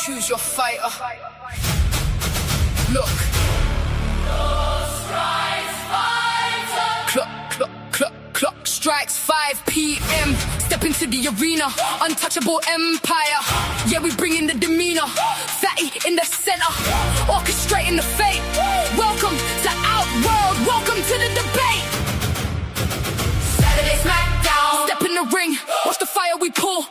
Choose your fighter. Look. Clock strikes 5 p.m. Step into the arena, untouchable empire. Yeah, we bring in the demeanor. Fatty in the center, orchestrating the fate. Welcome to Outworld, welcome to the debate. Saturday SmackDown. Step in the ring, watch the fire we pull.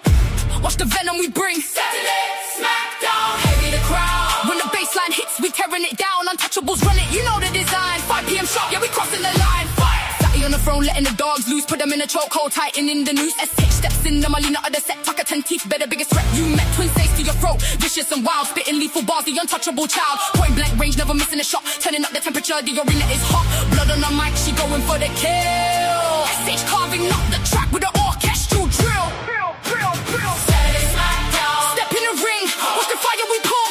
Watch the venom we bring. Saturday SmackDown. Heavy the crowd. When the baseline hits, we tearing it down. Untouchables run it, you know the design. 5 p.m. sharp, yeah, we crossing the line. Fire. Fatty on the throne, letting the dogs loose. Put them in a chokehold, tightening the noose. SH steps in, the Malina of the set. Tucker 10 teeth, better biggest threat. You met twin stays to your throat. Vicious and wild, spitting lethal bars. The untouchable child. Point blank range, never missing a shot. Turning up the temperature, the arena is hot. Blood on the mic, she going for the kill. SH carving up the track with the orchestral drill. Saturday SmackDown. Step in the ring, watch the fire we pull.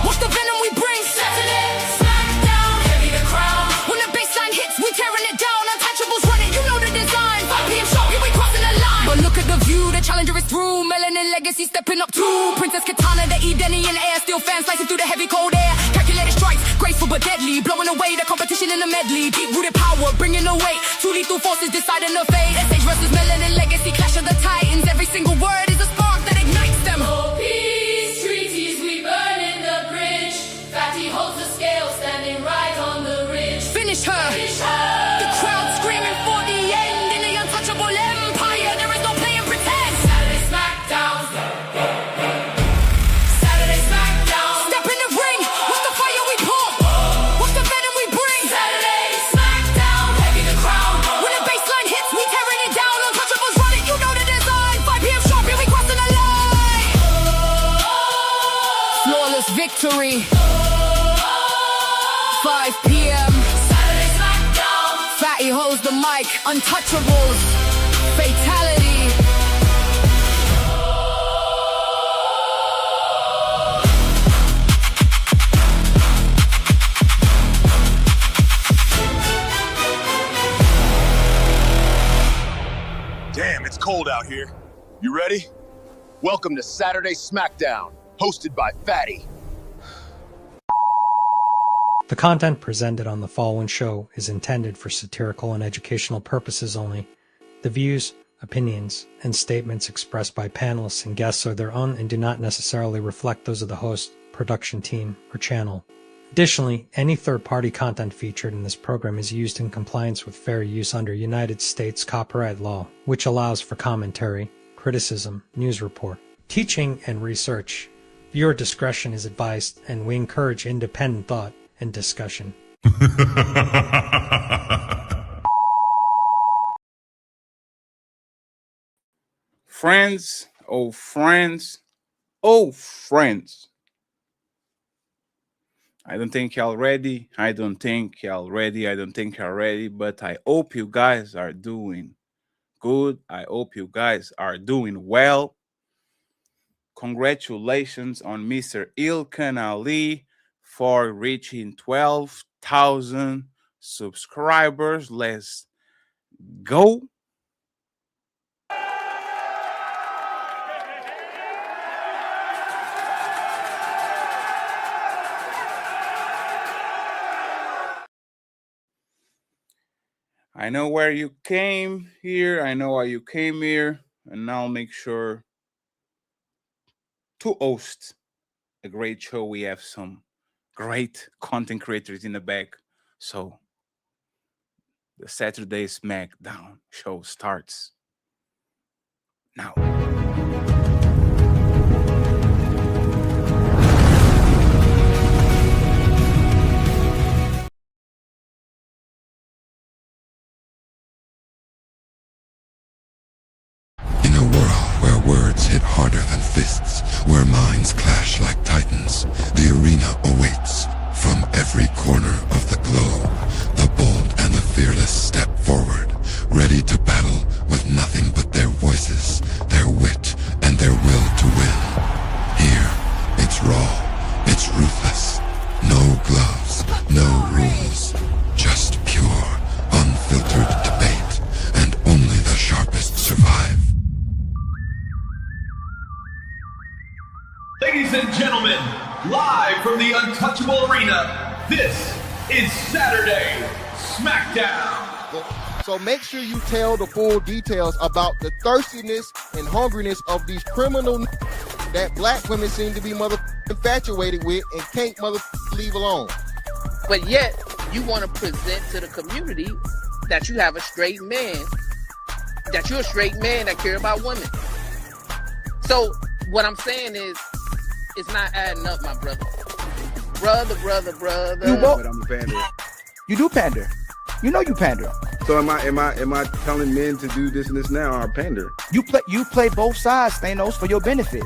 Watch the venom we bring. Saturday SmackDown. Heavy the crowd. When the baseline hits, we tearing it down. Untouchables run it, you know the design. 5 p.m. sharp, yeah, we crossing the line. But look at the view, the challenger is through. Melanin Legacy stepping up too. Princess Katana, the E-Denny in the air. Still fans slicing through the heavy cold air. Calculated strikes, graceful but deadly. Blowing away the competition in the medley. Deep-rooted power, bringing the weight. Two lethal forces deciding the fate. SH versus Melanin Legacy, clash of the titans. Every single word is a spark that ignites them. Oh, peace treaties, we burn in the bridge. Fatty holds the scale, standing right on the ridge. Finish her. The crowd screaming for the end. In the untouchable empire, there is no playing pretend. Saturday SmackDown. Saturday SmackDown. Step in the ring, watch the fire we pull. Watch the venom we bring. Saturday SmackDown. Heavy the crowd. When the baseline hits, we tearing it down. Untouchables run it, you know the design. 5 p.m. sharp, yeah, we crossing the line. Flawless victory. 5 p.m. Saturday SmackDown. Fatty holds the mic. Untouchables. Fatality. Damn, it's cold out here. You ready? Welcome to Saturday SmackDown, hosted by Fatty. The content presented on the following show is intended for satirical and educational purposes only. The views, opinions, and statements expressed by panelists and guests are their own and do not necessarily reflect those of the host, production team, or channel. Additionally, any third-party content featured in this program is used in compliance with fair use under United States copyright law, which allows for commentary, criticism, news report, teaching, and research. Viewer discretion is advised, and we encourage independent thought and discussion. Friends, oh friends, oh friends. I don't think y'all ready. I don't think y'all ready, but I hope you guys are doing good. I hope you guys are doing well. Congratulations on Mr. Ilkan Ali for reaching 12,000 subscribers. Let's go. I know where you came here. I know why you came here. And I'll make sure to host a great show. We have some great content creators in the back. So the Saturday SmackDown show starts now. In a world where words hit harder than fists, where minds clash like titans, the arena awaits. From every corner of the globe, the bold and the fearless step forward, ready to battle with nothing but their voices, their wit, and their will to win. Here, it's raw, it's ruthless. No gloves, Ladies and gentlemen, live from the Untouchable Arena, this is Saturday SmackDown. So make sure you tell the full details about the thirstiness and hungriness of these criminal that black women seem to be infatuated with and can't leave alone. But yet, you want to present to the community that you have a straight man, that you're a straight man that care about women. So what I'm saying is, it's not adding up, my brother. Brother. You But I'm a pander. You do pander. You know you pander. So am I telling men to do this and this now or pander? You play both sides, Thanos, for your benefit.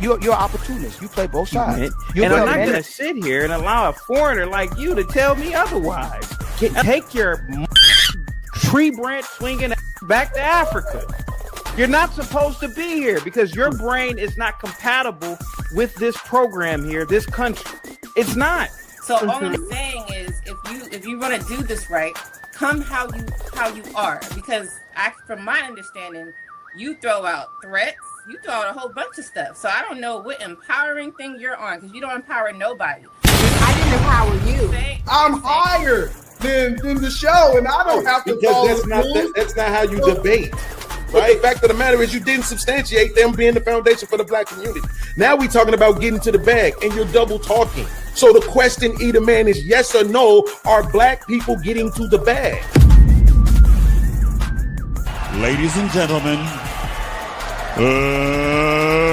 You're an opportunist. You play both sides. And I'm not gonna sit here and allow a foreigner like you to tell me otherwise. Take your tree branch swinging back to Africa. You're not supposed to be here because your brain is not compatible with this program here, this country. It's not. So all I'm saying is, if you want to do this right, come how you are. Because from my understanding, you throw out threats, you throw out a whole bunch of stuff. So I don't know what empowering thing you're on, because you don't empower nobody. I didn't empower you. I'm higher than the show, and I don't have to follow that's not how you debate. Right? The fact of the matter is you didn't substantiate them being the foundation for the black community. Now we're talking about getting to the bag, and you're double talking. So the question either, man, is yes or no, are black people getting to the bag? Ladies and gentlemen,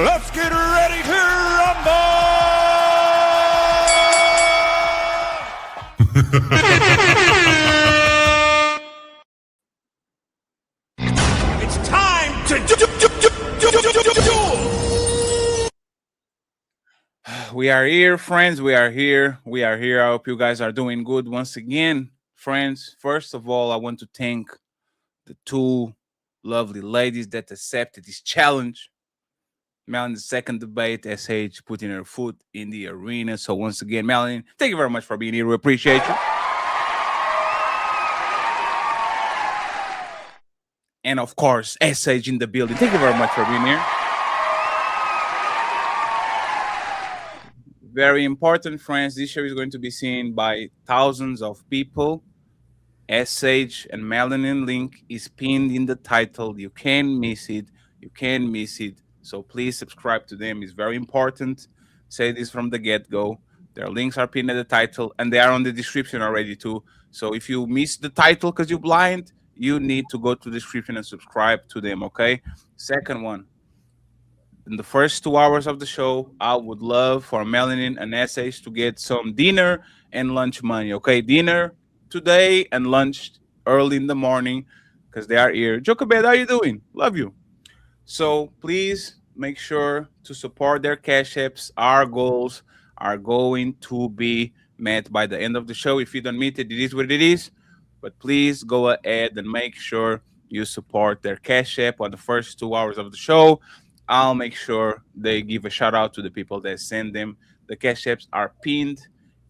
let's get ready to rumble! It's time to We are here, friends. We are here. I hope you guys are doing good once again, friends. First of all, I want to thank the two lovely ladies that accepted this challenge. Melanie, the second debate, SH putting her foot in the arena. So once again, Melanie, thank you very much for being here. We appreciate you. And of course, SH in the building. Thank you very much for being here. Very important, friends. This show is going to be seen by thousands of people. SH and Melanin link is pinned in the title. You can't miss it. You can't miss it. So please subscribe to them. It's very important. Say this from the get-go. Their links are pinned at the title, and they are on the description already too. So if you miss the title because you're blind, you need to go to the description and subscribe to them, okay? Second one. In the first 2 hours of the show, I would love for Melanin and SH to get some dinner and lunch money, okay? Dinner today and lunch early in the morning because they are here. Jokabed, how you doing? Love you. So please make sure to support their cash apps. Our goals are going to be met by the end of the show. If you don't meet it, it is what it is. But please go ahead and make sure you support their cash app on the first 2 hours of the show. I'll make sure they give a shout out to the people that send them. The cash apps are pinned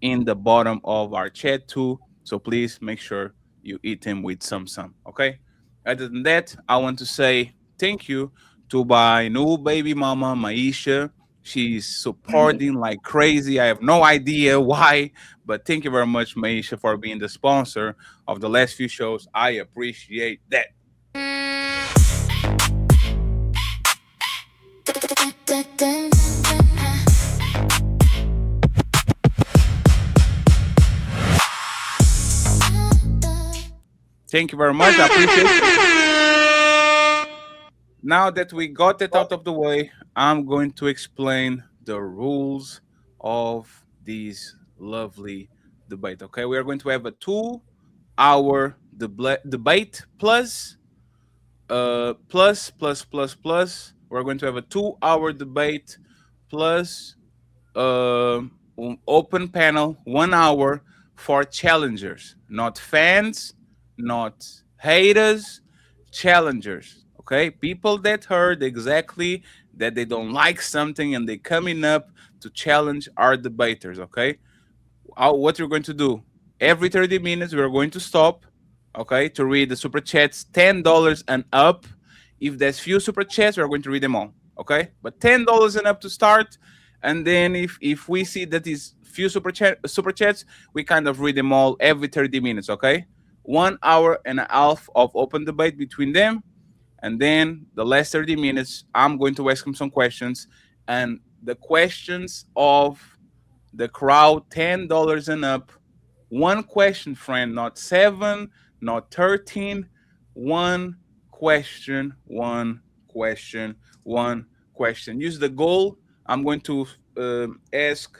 in the bottom of our chat too. So please make sure you eat them with some, okay? Other than that, I want to say thank you to my new baby mama, Maisha. She's supporting like crazy. I have no idea why, but thank you very much, Maisha, for being the sponsor of the last few shows. I appreciate that. Thank you very much. I appreciate it. Now that we got it out of the way, I'm going to explain the rules of this lovely debate. Okay, we are going to have a 2-hour debate plus. We're going to have a 2-hour debate plus open panel, 1 hour for challengers, not fans, not haters, challengers. Okay, people that heard exactly that they don't like something and they coming up to challenge our debaters. Okay, what you're going to do every 30 minutes, we're going to stop. Okay, to read the super chats, $10 and up. If there's few super chats, we're going to read them all. Okay, but $10 and up to start. And then if we see that is few super chats, we kind of read them all every 30 minutes. Okay, 1 hour and a half of open debate between them, and then the last 30 minutes, I'm going to ask him some questions, and the questions of the crowd, $10 and up. One question, friend, not 7, not 13. One question, one question, one question. Use the goal. I'm going to ask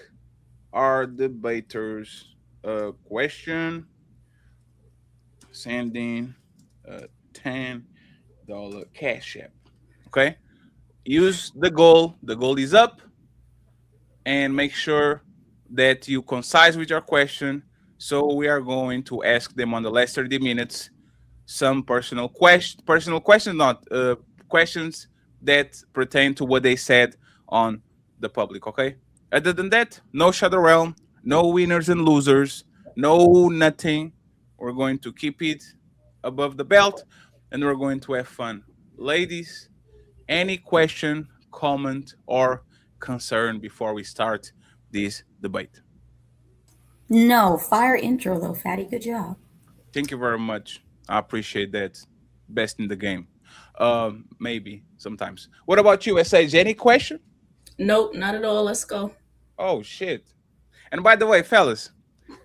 our debaters a question. Sending a $10 cash app. Okay. Use the goal. The goal is up. And make sure that you concise with your question. So we are going to ask them on the last 30 minutes some personal questions, not questions that pertain to what they said on the public. Okay. Other than that, no shadow realm, no winners and losers, no nothing. We're going to keep it above the belt, and we're going to have fun. Ladies, any question, comment, or concern before we start this debate? No, fire intro though, Fatty. Good job. Thank you very much. I appreciate that. Best in the game. Maybe sometimes. What about you, SH? Any question? Nope, not at all. Let's go. Oh shit. And by the way, fellas,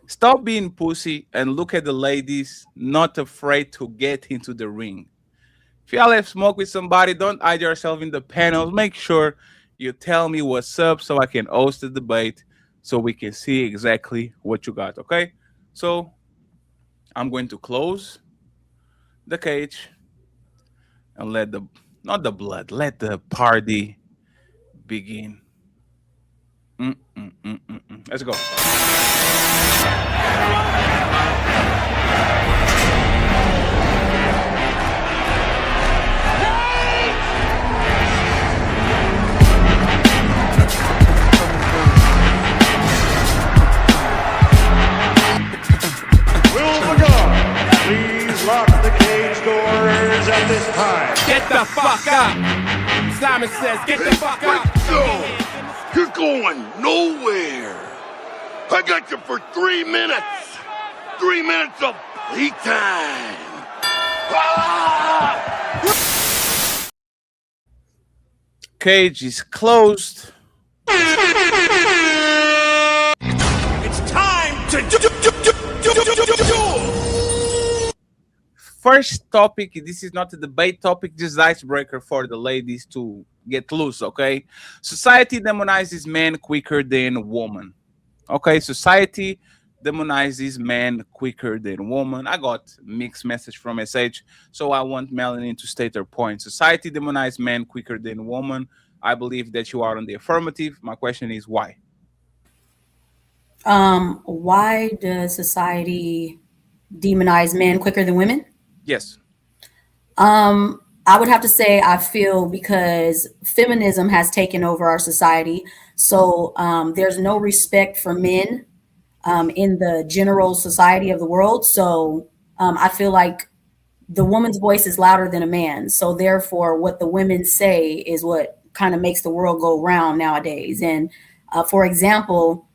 stop being pussy and look at the ladies not afraid to get into the ring. If y'all have smoke with somebody, don't hide yourself in the panels. Make sure you tell me what's up so I can host the debate so we can see exactly what you got, okay? So I'm going to close the cage and let not the blood, let the party begin. Let's go. Please lock the cage doors at this time. Get the fuck up! Simon says, get the fuck up! Go! You're going nowhere! I got you for 3 minutes! 3 minutes of playtime! Ah! Cage is closed. It's time to do. First topic, this is not a debate topic, just icebreaker for the ladies to get loose, okay? Society demonizes men quicker than women. Okay, society demonizes men quicker than women. I got mixed message from SH, so I want Melanin to state her point. Society demonizes men quicker than women. I believe that you are on the affirmative. My question is why? Why does society demonize men quicker than women? Yes. I would have to say I feel because feminism has taken over our society. So there's no respect for men in the general society of the world. So I feel like the woman's voice is louder than a man. So therefore, what the women say is what kind of makes the world go round nowadays. And for example,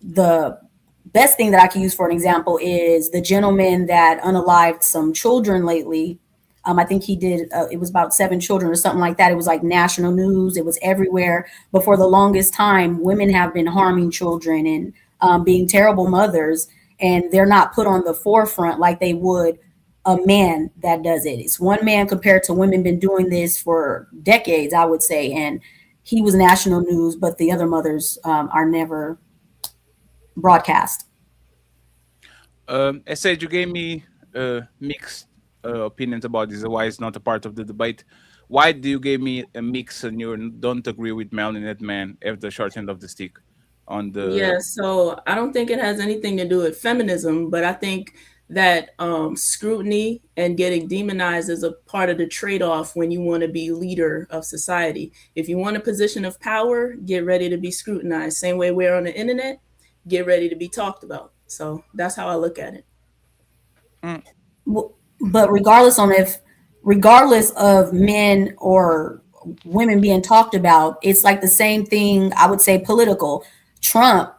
the best thing that I can use for an example is the gentleman that unalived some children lately. I think he did, it was about 7 children or something like that. It was like national news. It was everywhere. But for the longest time, women have been harming children and being terrible mothers. And they're not put on the forefront like they would a man that does it. It's one man compared to women been doing this for decades, I would say. And he was national news, but the other mothers are never broadcast. I said you gave me mixed opinions about this, why it's not a part of the debate. Why do you give me a mix and you don't agree with Melanie that man have the short end of the stick on the... Yeah, so I don't think it has anything to do with feminism, but I think that scrutiny and getting demonized is a part of the trade-off when you want to be leader of society. If you want a position of power, get ready to be scrutinized. Same way we're on the internet, get ready to be talked about. So that's how I look at it. But regardless of men or women being talked about. It's like the same thing, I would say, political. Trump,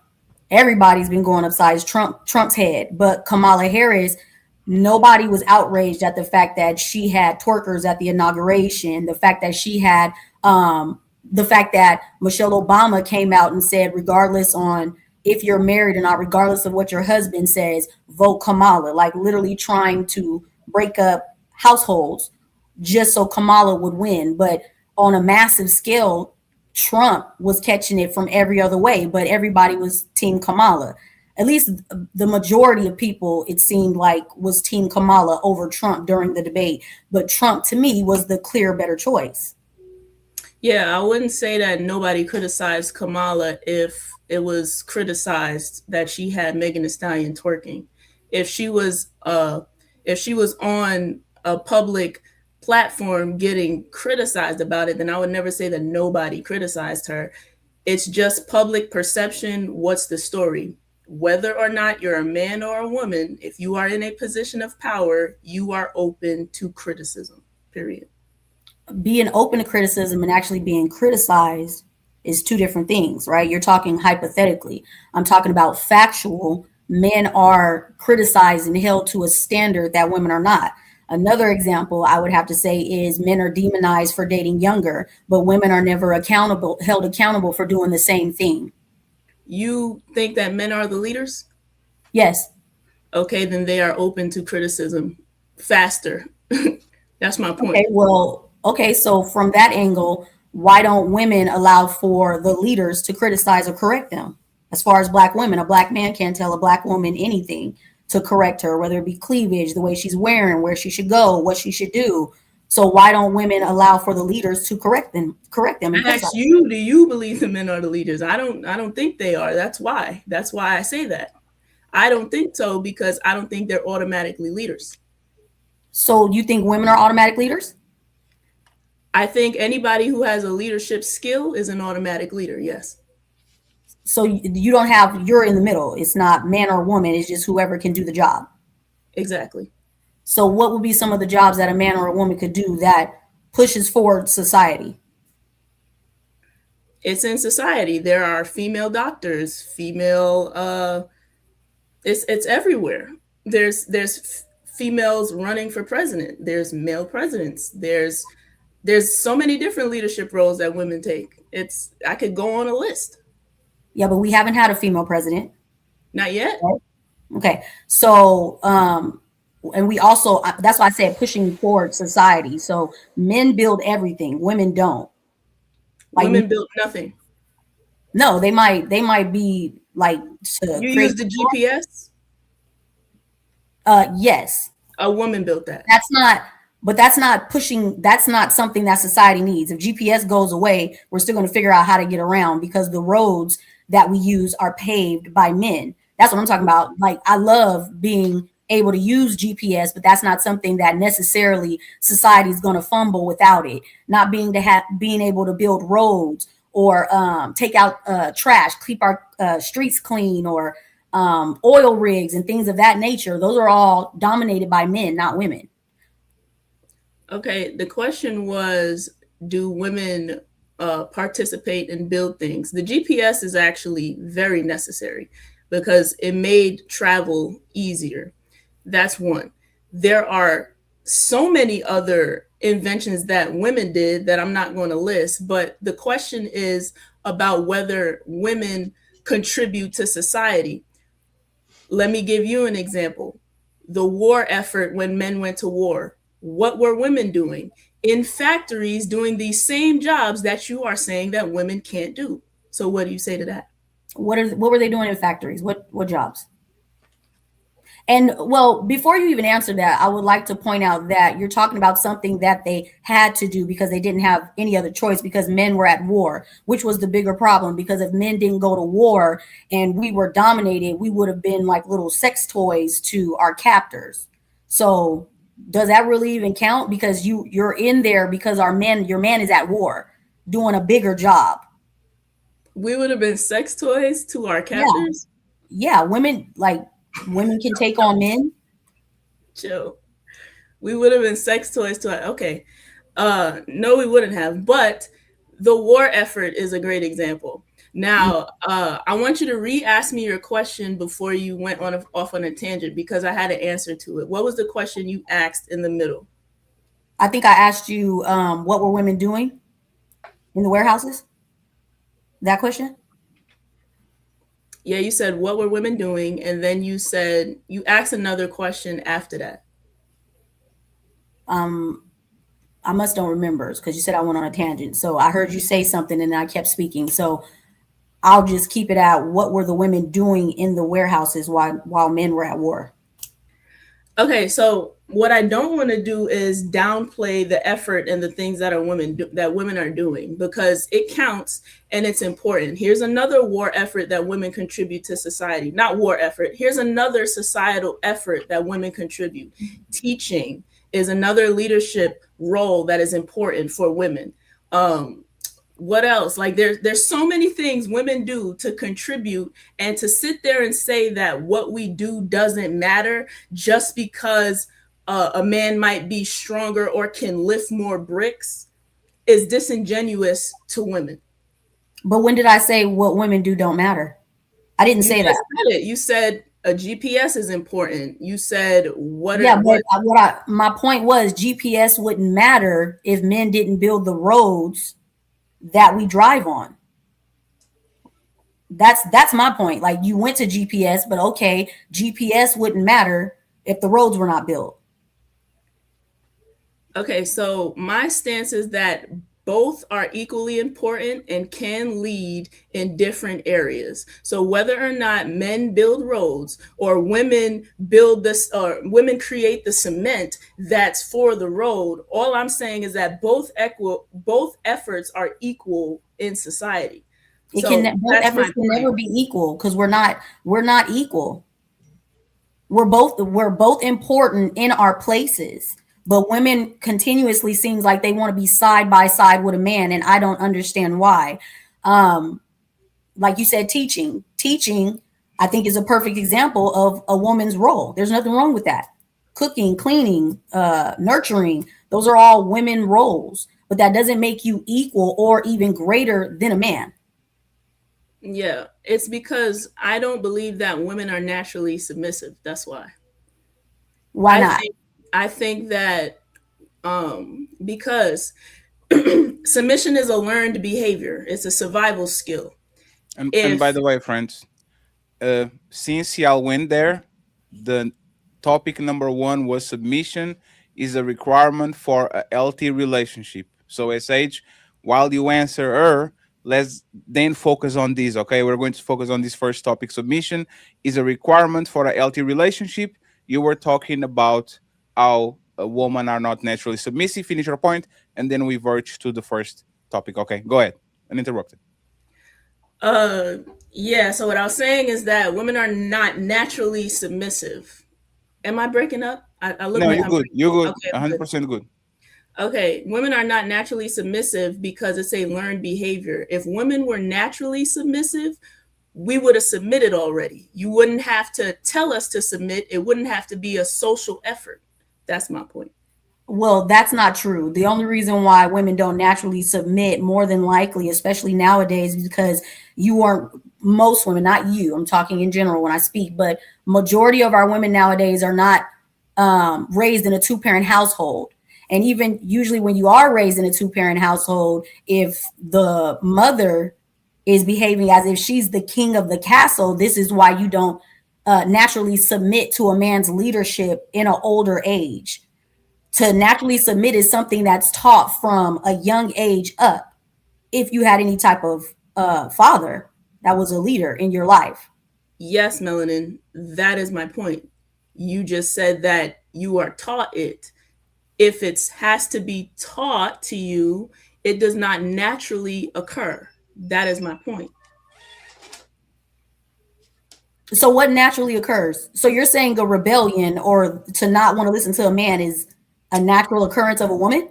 everybody's been going upside Trump's head, but Kamala Harris, nobody was outraged at the fact that she had twerkers at the inauguration, the fact that she had the fact that Michelle Obama came out and said, regardless on if you're married or not, regardless of what your husband says, vote Kamala, like literally trying to break up households just so Kamala would win. But on a massive scale, Trump was catching it from every other way, but everybody was team Kamala. At least the majority of people, it seemed like, was team Kamala over Trump during the debate. But Trump, to me, was the clear better choice. Yeah, I wouldn't say that nobody criticized Kamala if it was criticized that she had Megan Thee Stallion twerking. If she was on a public platform getting criticized about it, then I would never say that nobody criticized her. It's just public perception. What's the story? Whether or not you're a man or a woman, if you are in a position of power, you are open to criticism, period. Being open to criticism and actually being criticized is two different things, right? You're talking hypothetically. I'm talking about factual. Men are criticized and held to a standard that women are not. Another example I would have to say is men are demonized for dating younger, but women are never held accountable for doing the same thing. You think that men are the leaders? Yes. Okay, then they are open to criticism faster. That's my point. Okay, so from that angle, why don't women allow for the leaders to criticize or correct them? As far as Black women, a Black man can't tell a Black woman anything to correct her, whether it be cleavage, the way she's wearing, where she should go, what she should do. So why don't women allow for the leaders to correct them? I ask you, do you believe the men are the leaders? I don't think they are. That's why I say that. I don't think so, because I don't think they're automatically leaders. So you think women are automatic leaders? I think anybody who has a leadership skill is an automatic leader, yes. So you don't have, you're in the middle. It's not man or woman. It's just whoever can do the job. Exactly. So what would be some of the jobs that a man or a woman could do that pushes forward society? It's in society. There are female doctors, female, it's everywhere. There's females running for president. There's male presidents. There's so many different leadership roles that women take. I could go on a list. Yeah, but we haven't had a female president. Not yet. Okay. So, and we also, that's why I said pushing forward society. So men build everything. Women don't. Like, women build nothing. No, they might be like, you use the GPS? Yes. A woman built that. That's not pushing. That's not something that society needs. If GPS goes away, we're still going to figure out how to get around, because the roads that we use are paved by men. That's what I'm talking about. Like, I love being able to use GPS, but that's not something that necessarily society is going to fumble without it. Not being able to build roads or take out trash, keep our streets clean, or oil rigs and things of that nature. Those are all dominated by men, not women. Okay, the question was, do women participate and build things? The GPS is actually very necessary because it made travel easier. That's one. There are so many other inventions that women did that I'm not going to list, but the question is about whether women contribute to society. Let me give you an example. The war effort, when men went to war, what were women doing? In factories, doing these same jobs that you are saying that women can't do. So what do you say to that? What were they doing in factories? What jobs? And well, before you even answer that, I would like to point out that you're talking about something that they had to do because they didn't have any other choice, because men were at war, which was the bigger problem. Because if men didn't go to war and we were dominated, we would have been like little sex toys to our captors. So does that really even count? Because you're in there because your man is at war doing a bigger job. We would have been sex toys to our captors? Yeah, women can take on men. Chill. We would have been sex toys to okay. No, we wouldn't have. But the war effort is a great example. Now, I want you to re-ask me your question before you went off on a tangent, because I had an answer to it. What was the question you asked in the middle? I think I asked you, what were women doing in the warehouses? That question? Yeah, you said, what were women doing? And then you said, you asked another question after that. I must don't remember, because you said I went on a tangent. So I heard you say something and I kept speaking. So I'll just keep it at, what were the women doing in the warehouses while men were at war? Okay, so what I don't want to do is downplay the effort and the things that women are doing, because it counts and it's important. Here's another war effort that women contribute to society. Not war effort. Here's another societal effort that women contribute. Teaching is another leadership role that is important for women. What else? Like there's so many things women do to contribute, and to sit there and say that what we do doesn't matter just because a man might be stronger or can lift more bricks is disingenuous to women. But when did I say what women do don't matter? I didn't say that. Said it. You said a GPS is important. You said my point was GPS wouldn't matter if men didn't build the roads that we drive on. That's my point. Like, you went to GPS, but okay, GPS wouldn't matter if the roads were not built. Okay, so my stance is that both are equally important and can lead in different areas. So whether or not men build roads or women build this, or women create the cement that's for the road, all I'm saying is that both efforts are equal in society. Both efforts can never be equal, because we're not equal. We're both important in our places. But women continuously seems like they want to be side by side with a man, and I don't understand why. Like you said, teaching, I think, is a perfect example of a woman's role. There's nothing wrong with that. Cooking, cleaning, nurturing, those are all women roles, but that doesn't make you equal or even greater than a man. Yeah, it's because I don't believe that women are naturally submissive. That's why. Why not? I think that because submission is a learned behavior. It's a survival skill. And by the way, friends, since y'all went there, the topic number 1 was submission is a requirement for a healthy relationship. So SH, while you answer her, let's then focus on this, okay? We're going to focus on this first topic. Submission is a requirement for a healthy relationship. You were talking about how women are not naturally submissive. Finish your point, and then we verge to the first topic. Okay, go ahead. Uninterrupted. Yeah, so what I was saying is that women are not naturally submissive. Am I breaking up? No, you're good. You're good. Okay, 100% good. Okay, women are not naturally submissive because it's a learned behavior. If women were naturally submissive, we would have submitted already. You wouldn't have to tell us to submit. It wouldn't have to be a social effort. That's my point. Well, that's not true. The only reason why women don't naturally submit, more than likely, especially nowadays, because most women, not you, I'm talking in general when I speak, but majority of our women nowadays are not raised in a 2-parent household. And even usually when you are raised in a 2-parent household, if the mother is behaving as if she's the king of the castle, this is why you don't naturally submit to a man's leadership in an older age. To naturally submit is something that's taught from a young age up. If you had any type of father that was a leader in your life. Yes, Melanin, that is my point. You just said that you are taught it. If it has to be taught to you, it does not naturally occur. That is my point. So what naturally occurs? So you're saying a rebellion or to not want to listen to a man is a natural occurrence of a woman?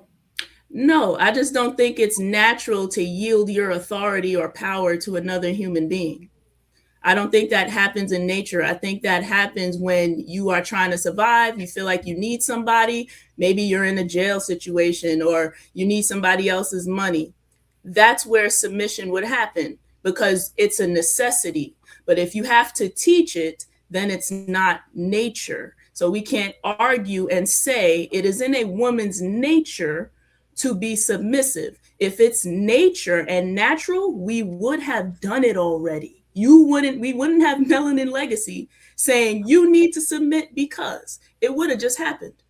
No, I just don't think it's natural to yield your authority or power to another human being. I don't think that happens in nature. I think that happens when you are trying to survive. You feel like you need somebody. maybe you're in a jail situation or you need somebody else's money. That's where submission would happen because it's a necessity. But if you have to teach it, then it's not nature. So we can't argue and say it is in a woman's nature to be submissive. If it's nature and natural, we would have done it already. We wouldn't have Melanin Legacy saying you need to submit because it would have just happened.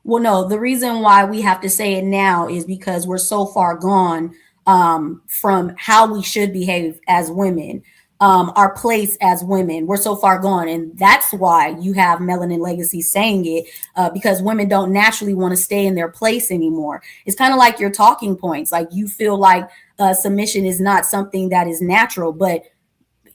Well, no, the reason why we have to say it now is because we're so far gone from how we should behave as women, our place as women. We're so far gone. And that's why you have Melanin Legacy saying it, because women don't naturally want to stay in their place anymore. It's kind of like your talking points. Like you feel like submission is not something that is natural, but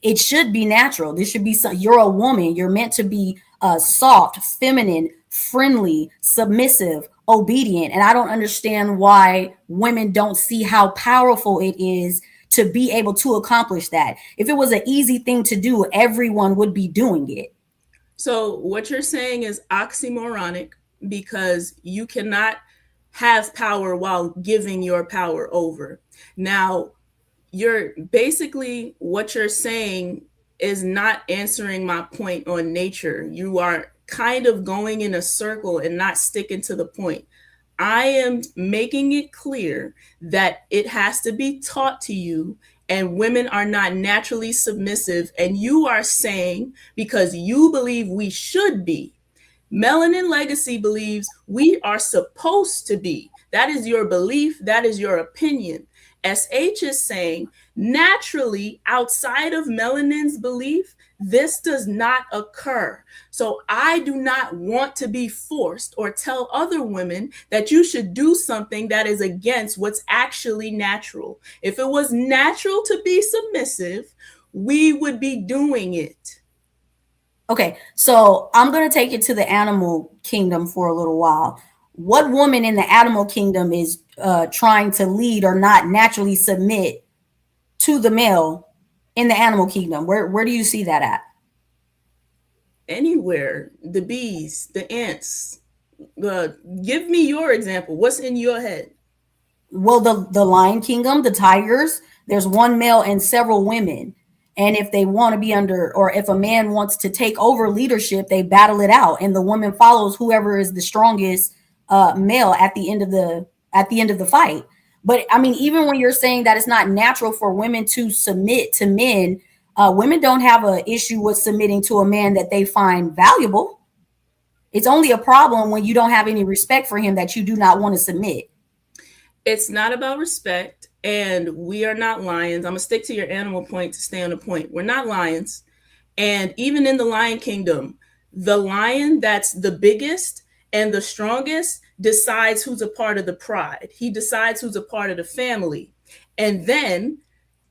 it should be natural. This should be, you're a woman. You're meant to be soft, feminine, friendly, submissive, obedient. And I don't understand why women don't see how powerful it is to be able to accomplish that. If it was an easy thing to do, everyone would be doing it. So what you're saying is oxymoronic because you cannot have power while giving your power over. Now, you're basically what you're saying is not answering my point on nature. You are kind of going in a circle and not sticking to the point. I am making it clear that it has to be taught to you, and women are not naturally submissive. And you are saying because you believe we should be. Melanin Legacy believes we are supposed to be. That is your belief. That is your opinion. SH is saying naturally outside of Melanin's belief, this does not occur. So I do not want to be forced or tell other women that you should do something that is against what's actually natural. If it was natural to be submissive, we would be doing it. Okay, so I'm going to take it to the animal kingdom for a little while. What woman in the animal kingdom is trying to lead or not naturally submit to the male in the animal kingdom? Where do you see that at? Anywhere. The bees, the ants. Give me your example. What's in your head? Well, the lion kingdom, the tigers, there's one male and several women. And if they want to be under, or if a man wants to take over leadership, they battle it out, and the woman follows whoever is the strongest male at the end of the fight. But I mean, even when you're saying that it's not natural for women to submit to men, women don't have an issue with submitting to a man that they find valuable. It's only a problem when you don't have any respect for him that you do not want to submit. It's not about respect, and we are not lions. I'm gonna stick to your animal point to stay on the point. We're not lions. And even in the lion kingdom, the lion that's the biggest and the strongest decides who's a part of the pride. He decides who's a part of the family. And then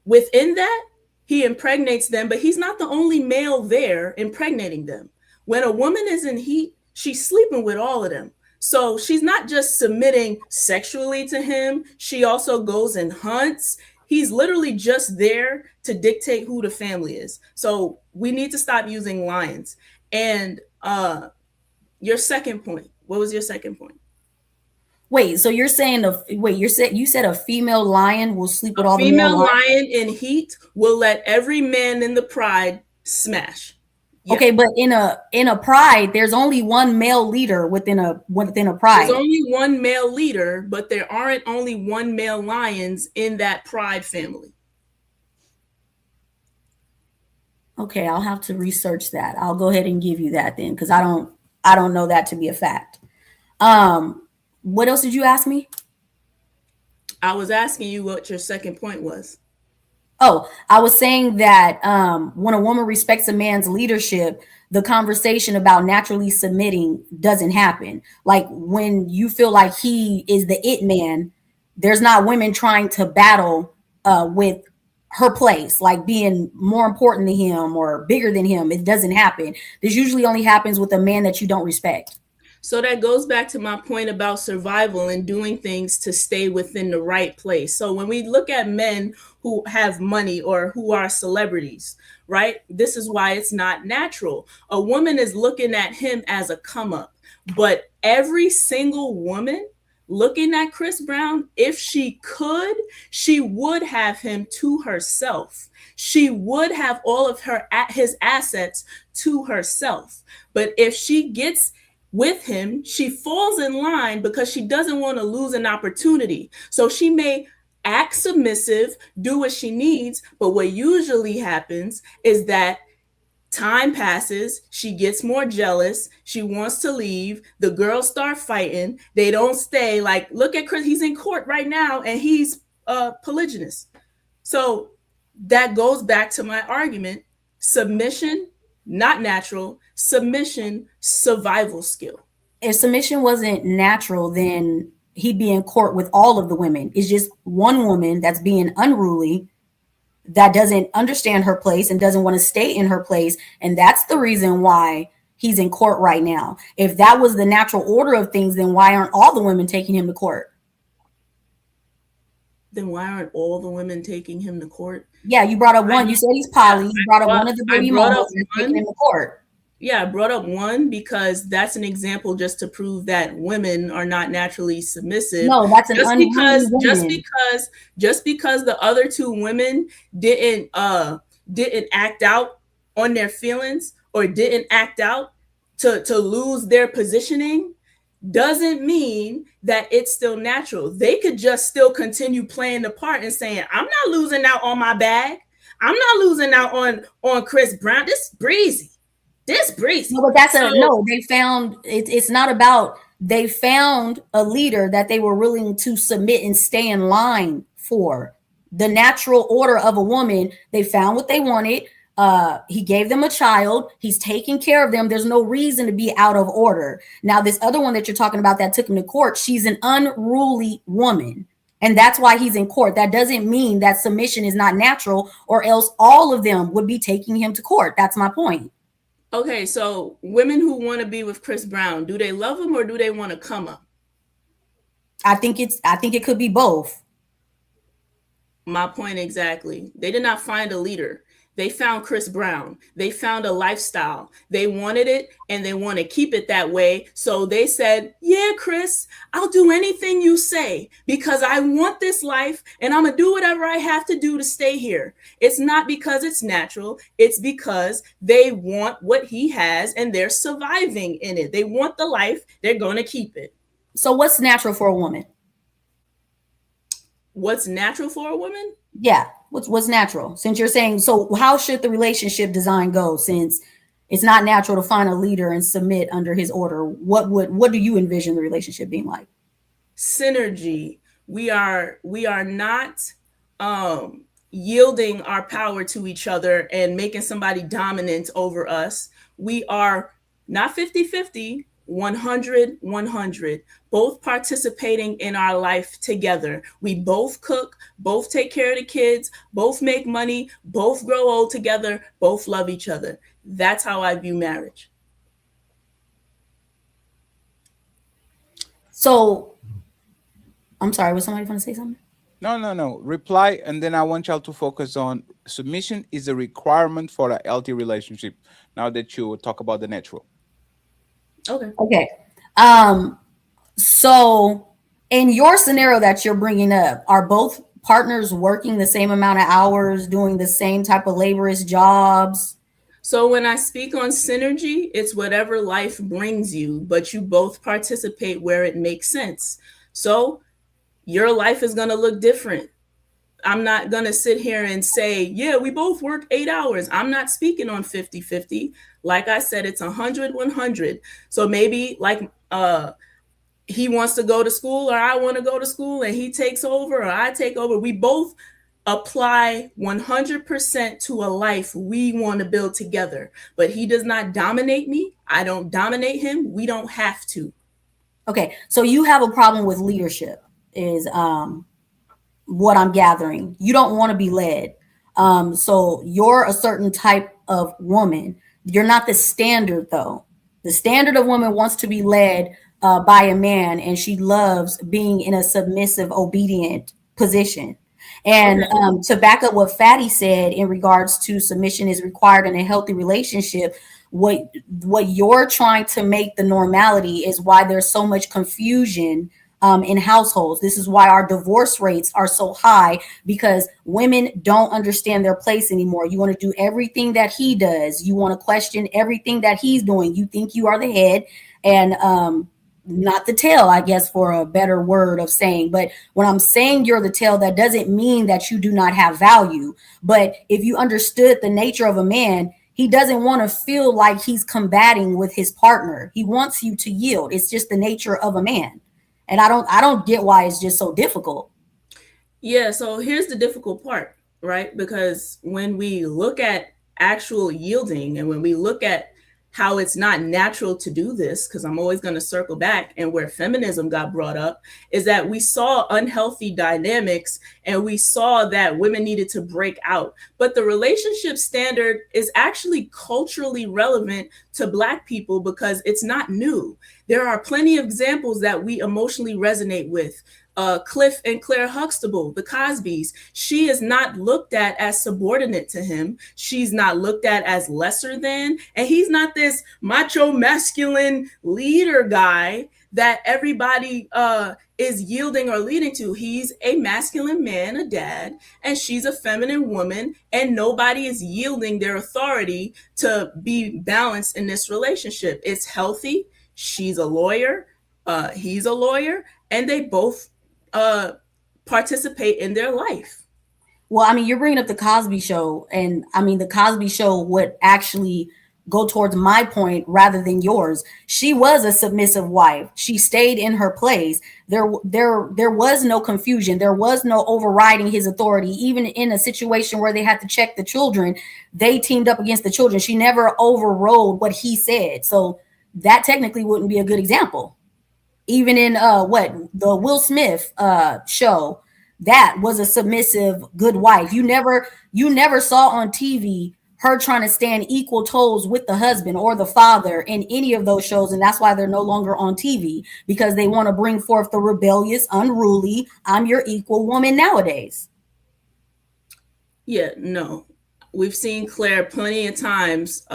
within that, he impregnates them, but he's not the only male there impregnating them. When a woman is in heat, she's sleeping with all of them. So she's not just submitting sexually to him. She also goes and hunts. He's literally just there to dictate who the family is. So we need to stop using lions. And your second point, what was your second point? Wait, so you're saying you said a female lion will sleep with all the female lion in heat will let every man in the pride smash. Yeah. Okay, but in a pride, there's only one male leader within a pride. There's only one male leader, but there aren't only one male lions in that pride family. Okay, I'll have to research that. I'll go ahead and give you that then, because I don't know that to be a fact. What else did you ask me? I was asking you what your second point was. Oh, I was saying that when a woman respects a man's leadership, the conversation about naturally submitting doesn't happen. Like when you feel like he is the it man, there's not women trying to battle with her place, like being more important than him or bigger than him. It doesn't happen. This usually only happens with a man that you don't respect. So that goes back to my point about survival and doing things to stay within the right place. So when we look at men who have money or who are celebrities, right? This is why it's not natural. A woman is looking at him as a come up, but every single woman looking at Chris Brown, if she could, she would have him to herself. She would have all of his assets to herself. But if she gets with him, she falls in line because she doesn't want to lose an opportunity. So she may act submissive, do what she needs, but what usually happens is that time passes, she gets more jealous, she wants to leave, the girls start fighting, they don't stay. Like, look at Chris, he's in court right now and he's polygynous. So that goes back to my argument: submission, not natural; submission, survival skill. If submission wasn't natural, then he'd be in court with all of the women. It's just one woman that's being unruly, that doesn't understand her place and doesn't want to stay in her place. And that's the reason why he's in court right now. If that was the natural order of things, then why aren't all the women taking him to court? Then why aren't all the women taking him to court? Yeah, you brought up one. You said he's poly. You brought up one of the baby mamas and taking him to court. Yeah, I brought up one because that's an example just to prove that women are not naturally submissive. No, that's an just because the other two women didn't act out on their feelings or didn't act out to lose their positioning doesn't mean that it's still natural. They could just still continue playing the part and saying, I'm not losing out on my bag. I'm not losing out on Chris Brown. This breezy. No, but that's they found it's not about, they found a leader that they were willing to submit and stay in line for. The natural order of a woman, they found what they wanted. He gave them a child. He's taking care of them. There's no reason to be out of order. Now, this other one that you're talking about that took him to court, she's an unruly woman. And that's why he's in court. That doesn't mean that submission is not natural, or else all of them would be taking him to court. That's my point. Okay, so women who want to be with Chris Brown, do they love him or do they want to come up? I think it could be both. My point exactly. They did not find a leader. They found Chris Brown. They found a lifestyle. They wanted it and they want to keep it that way. So they said, yeah, Chris, I'll do anything you say because I want this life and I'm going to do whatever I have to do to stay here. It's not because it's natural. It's because they want what he has and they're surviving in it. They want the life. They're going to keep it. So what's natural for a woman? What's natural for a woman? Yeah. What's natural? Since you're saying, so how should the relationship design go since it's not natural to find a leader and submit under his order? What do you envision the relationship being like? Synergy. We are not yielding our power to each other and making somebody dominant over us. We are not 50-50, 100-100, both participating in our life together. We both cook, both take care of the kids, both make money, both grow old together, both love each other. That's how I view marriage. So, I'm sorry, was somebody going to say something? No. Reply, and then I want y'all to focus on submission is a requirement for a healthy relationship. Now that you talk about the natural. Okay. So in your scenario that you're bringing up, are both partners working the same amount of hours, doing the same type of laborious jobs? So when I speak on synergy, it's whatever life brings you, but you both participate where it makes sense. So your life is going to look different. I'm not going to sit here and say, yeah, we both work 8 hours. I'm not speaking on 50-50. Like I said, it's 100-100. So maybe like he wants to go to school or I want to go to school and he takes over or I take over. We both apply 100% to a life we want to build together. But he does not dominate me. I don't dominate him. We don't have to. Okay. So you have a problem with leadership is what I'm gathering. You don't want to be led. So you're a certain type of woman. You're not the standard though. The standard of woman wants to be led by a man, and she loves being in a submissive, obedient position. And to back up what Fatty said in regards to submission is required in a healthy relationship, What you're trying to make the normality is why there's so much confusion in households. This is why our divorce rates are so high, because women don't understand their place anymore. You want to do everything that he does. You want to question everything that he's doing. You think you are the head and not the tail, I guess, for a better word of saying. But when I'm saying you're the tail, that doesn't mean that you do not have value. But if you understood the nature of a man, he doesn't want to feel like he's combating with his partner. He wants you to yield. It's just the nature of a man. And I don't get why it's just so difficult. Yeah, so here's the difficult part, right? Because when we look at actual yielding and when we look at how it's not natural to do this, because I'm always going to circle back, and where feminism got brought up is that we saw unhealthy dynamics and we saw that women needed to break out. But the relationship standard is actually culturally relevant to Black people because it's not new. There are plenty of examples that we emotionally resonate with. Cliff and Claire Huxtable, the Cosbys, she is not looked at as subordinate to him. She's not looked at as lesser than, and he's not this macho masculine leader guy that everybody is yielding or leading to. He's a masculine man, a dad, and she's a feminine woman, and nobody is yielding their authority to be balanced in this relationship. It's healthy. She's a lawyer. He's a lawyer, and they both participate in their life. Well, I mean, you're bringing up the Cosby Show, and I mean, the Cosby Show would actually go towards my point rather than yours. She was a submissive wife. She stayed in her place. There was no confusion. There was no overriding his authority. Even in a situation where they had to check the children, they teamed up against the children. She never overrode what he said. So that technically wouldn't be a good example. Even in the Will Smith show, that was a submissive good wife. You never saw on TV her trying to stand equal toes with the husband or the father in any of those shows, and that's why they're no longer on TV, because they want to bring forth the rebellious, unruly, I'm your equal woman nowadays. Yeah, no. We've seen Claire plenty of times,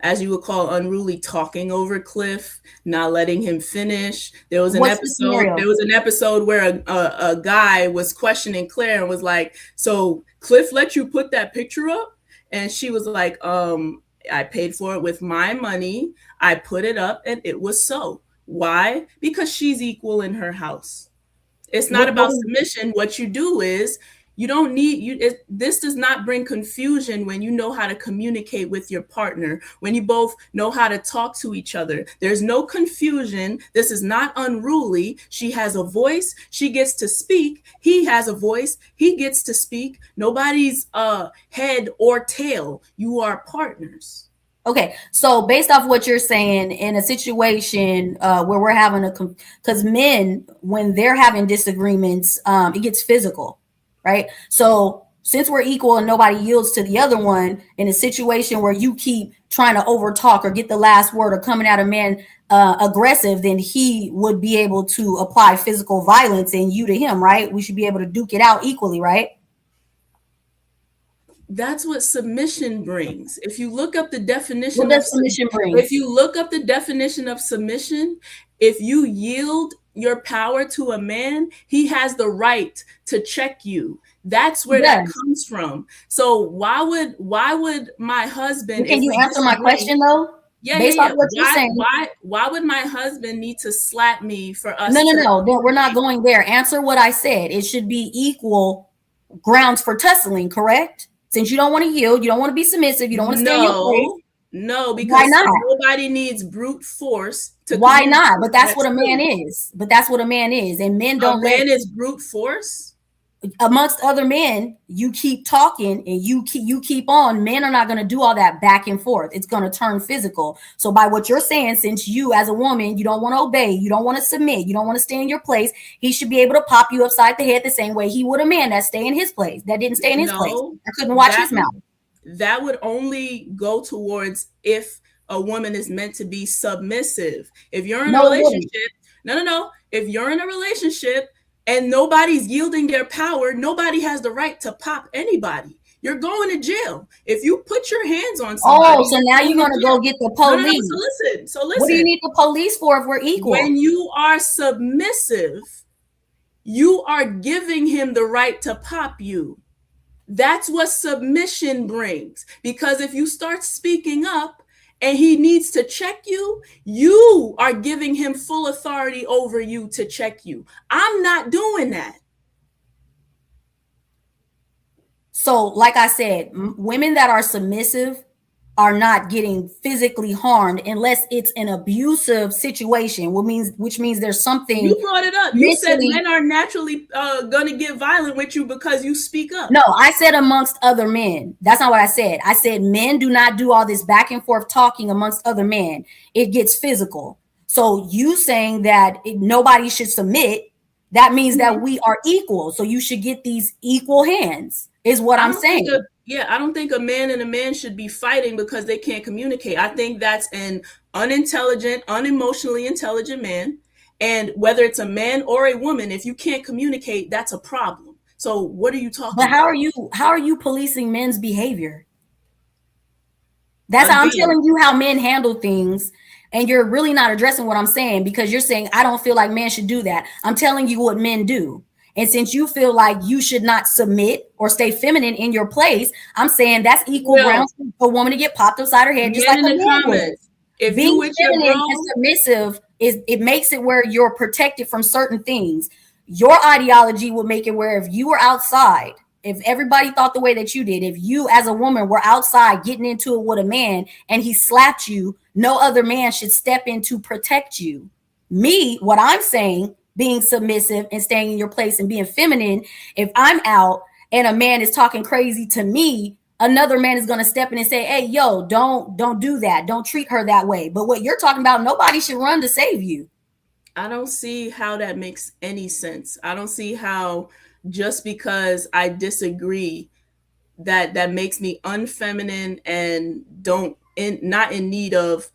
as you would call unruly, talking over Cliff, not letting him finish. There was an episode where a guy was questioning Claire and was like, "So Cliff let you put that picture up?" And she was like, "I paid for it with my money. I put it up, and it was so." Why? Because she's equal in her house. It's not about submission. What you do is, you don't need this does not bring confusion when you know how to communicate with your partner, when you both know how to talk to each other. There's no confusion. This is not unruly. She has a voice. She gets to speak. He has a voice. He gets to speak. Nobody's head or tail. You are partners. Okay, so based off what you're saying, in a situation where we're having because men, when they're having disagreements, it gets physical. Right. So since we're equal and nobody yields to the other one, in a situation where you keep trying to overtalk or get the last word or coming at a man aggressive, then he would be able to apply physical violence and you to him. Right. We should be able to duke it out equally. Right. That's what submission brings. If you look up the definition, what does submission bring? If you look up the definition of submission, if you yield your power to a man, he has the right to check you. That's where that comes from. So why would my husband? Can you answer my question though? Yeah, based off what you're saying. Why would my husband need to slap me for us? No. We're not going there. Answer what I said. It should be equal grounds for tussling, correct? Since you don't want to yield, you don't want to be submissive, you don't want to stay in your place. No, because nobody needs brute force to. Why not? But that's what a man is. And men don't. A man is brute force. Amongst other men, you keep talking and you keep on. Men are not going to do all that back and forth. It's going to turn physical. So by what you're saying, since you as a woman, you don't want to obey, you don't want to submit, you don't want to stay in your place, he should be able to pop you upside the head the same way he would a man that stay in his place, that didn't stay in his place. I couldn't watch his mouth. That would only go towards if a woman is meant to be submissive. If you're in a relationship, no. If you're in a relationship and nobody's yielding their power, nobody has the right to pop anybody. you're going to jail. If you put your hands on somebody, so now you're gonna go get the police. No, so listen. What do you need the police for if we're equal? When you are submissive, you are giving him the right to pop you. That's what submission brings. Because if you start speaking up and he needs to check you, you are giving him full authority over you to check you. I'm not doing that. So, like I said, women that are submissive are not getting physically harmed unless it's an abusive situation, which means there's something. You brought it up. You said men are naturally going to get violent with you because you speak up. No, I said amongst other men. That's not what I said. I said men do not do all this back and forth talking amongst other men. It gets physical. So you saying that nobody should submit, that means that we are equal. So you should get these equal hands, is what I'm saying. I don't think a man and a man should be fighting because they can't communicate. I think that's an unintelligent, unemotionally intelligent man. And whether it's a man or a woman, if you can't communicate, that's a problem. So what are you talking about? But how are you policing men's behavior? That's how I'm telling you how men handle things. And you're really not addressing what I'm saying, because you're saying, I don't feel like men should do that. I'm telling you what men do. And since you feel like you should not submit or stay feminine in your place, I'm saying that's equal ground for a woman to get popped upside her head, just like a man would. If being you with feminine and submissive it makes it where you're protected from certain things. Your ideology would make it where if you were outside, if everybody thought the way that you did, if you as a woman were outside getting into it with a man and he slapped you, no other man should step in to protect you. What I'm saying, being submissive and staying in your place and being feminine, if I'm out and a man is talking crazy to me, another man is going to step in and say, hey, yo, don't do that. Don't treat her that way. But what you're talking about, nobody should run to save you. I don't see how that makes any sense. I don't see how just because I disagree that makes me unfeminine and not in need of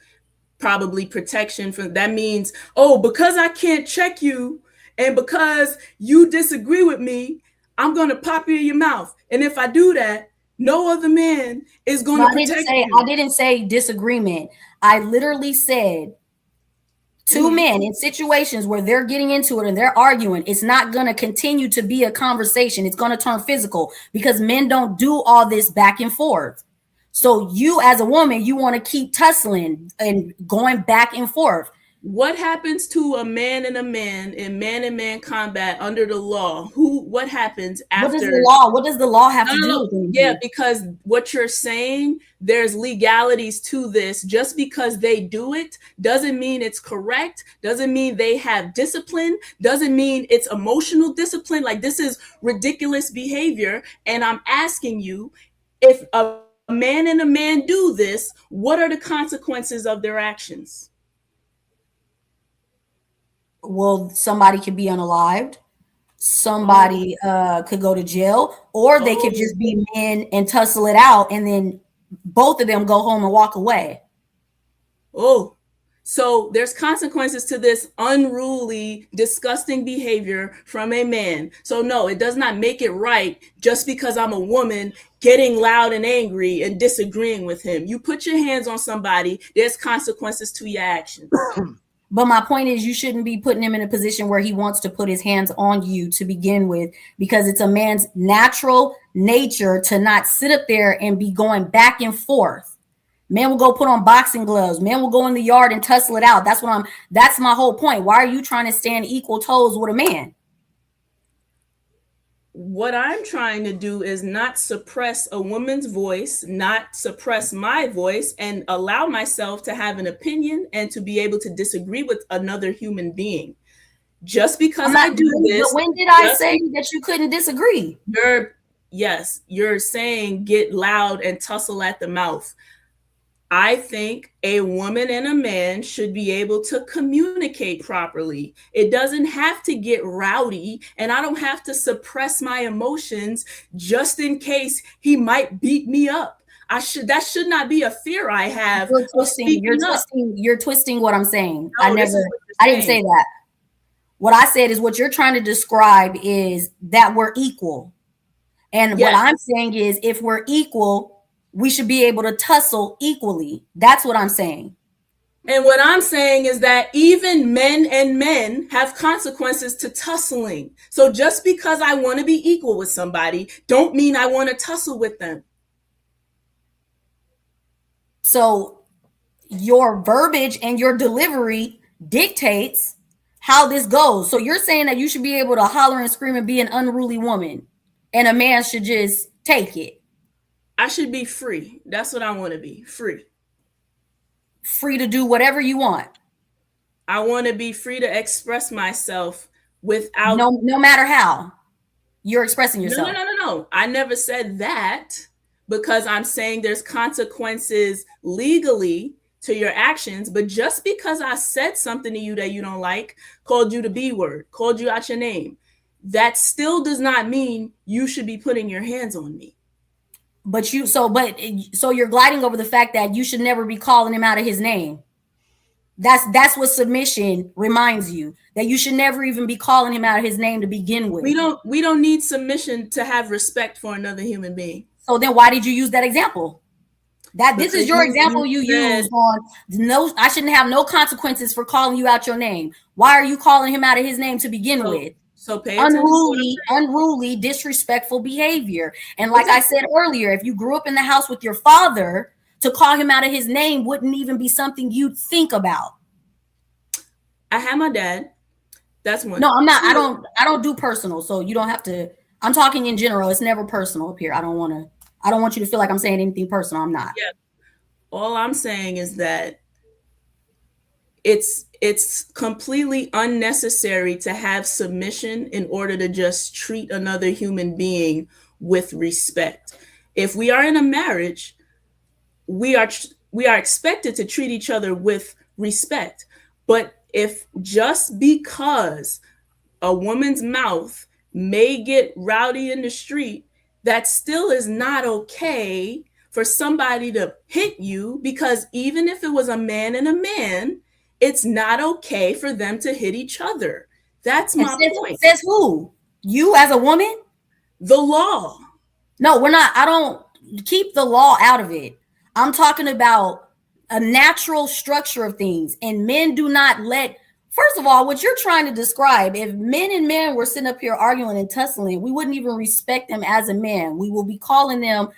probably protection from. That means, because I can't check you and because you disagree with me, I'm going to pop you in your mouth. And if I do that, no other man is going to protect you. I didn't say disagreement. I literally said two men in situations where they're getting into it and they're arguing, it's not going to continue to be a conversation. It's going to turn physical because men don't do all this back and forth. So you as a woman, you want to keep tussling and going back and forth. What happens to a man and man in man-to-man combat under the law? What happens after? What does the law have to do with anything? Yeah, because what you're saying, there's legalities to this. Just because they do it doesn't mean it's correct, doesn't mean they have discipline, doesn't mean it's emotional discipline. Like, this is ridiculous behavior. And I'm asking you, if a man and a man do this, what are the consequences of their actions? Well, somebody could be unalived. Somebody could go to jail, or they could just be men and tussle it out, and then both of them go home and walk away. So there's consequences to this unruly, disgusting behavior from a man. So no, it does not make it right just because I'm a woman getting loud and angry and disagreeing with him. You put your hands on somebody, there's consequences to your actions. But my point is, you shouldn't be putting him in a position where he wants to put his hands on you to begin with, because it's a man's natural nature to not sit up there and be going back and forth. Men will go put on boxing gloves. Men will go in the yard and tussle it out. That's my whole point. Why are you trying to stand equal toes with a man? What I'm trying to do is not suppress a woman's voice, not suppress my voice, and allow myself to have an opinion and to be able to disagree with another human being. Just because I do this. But when did I say that you couldn't disagree? You're saying get loud and tussle at the mouth. I think a woman and a man should be able to communicate properly. It doesn't have to get rowdy, and I don't have to suppress my emotions just in case he might beat me up. That should not be a fear I have. You're twisting what I'm saying. No, I didn't say that. What I said is what you're trying to describe is that we're equal. And what I'm saying is, if we're equal, we should be able to tussle equally. That's what I'm saying. And what I'm saying is that even men and men have consequences to tussling. So just because I want to be equal with somebody, don't mean I want to tussle with them. So your verbiage and your delivery dictates how this goes. So you're saying that you should be able to holler and scream and be an unruly woman, and a man should just take it. I should be free. That's what I want to be, free. Free to do whatever you want. I want to be free to express myself without no matter how you're expressing yourself. No. I never said that, because I'm saying there's consequences legally to your actions. But just because I said something to you that you don't like, called you the B word, called you out your name, that still does not mean you should be putting your hands on me. But you're gliding over the fact that you should never be calling him out of his name. That's what submission reminds you, that you should never even be calling him out of his name to begin with. We don't need submission to have respect for another human being. So then why did you use that example? This is your example you used on no, I shouldn't have no consequences for calling you out your name. Why are you calling him out of his name to begin with? So pay unruly, disrespectful behavior. And like I said earlier, if you grew up in the house with your father, to call him out of his name wouldn't even be something you'd think about. I had my dad. That's one. No, I'm not. I don't do personal. So you don't have to. I'm talking in general. It's never personal up here. I don't want you to feel like I'm saying anything personal. I'm not. Yeah. All I'm saying is that it's completely unnecessary to have submission in order to just treat another human being with respect. If we are in a marriage, we are expected to treat each other with respect. But if just because a woman's mouth may get rowdy in the street, that still is not okay for somebody to hit you, because even if it was a man and a man, it's not okay for them to hit each other. That's my point. Says who? You as a woman? The law. No, we're not. I don't keep the law out of it. I'm talking about a natural structure of things, and men do not let. First of all, what you're trying to describe, if men and men were sitting up here arguing and tussling, we wouldn't even respect them as a man. We will be calling them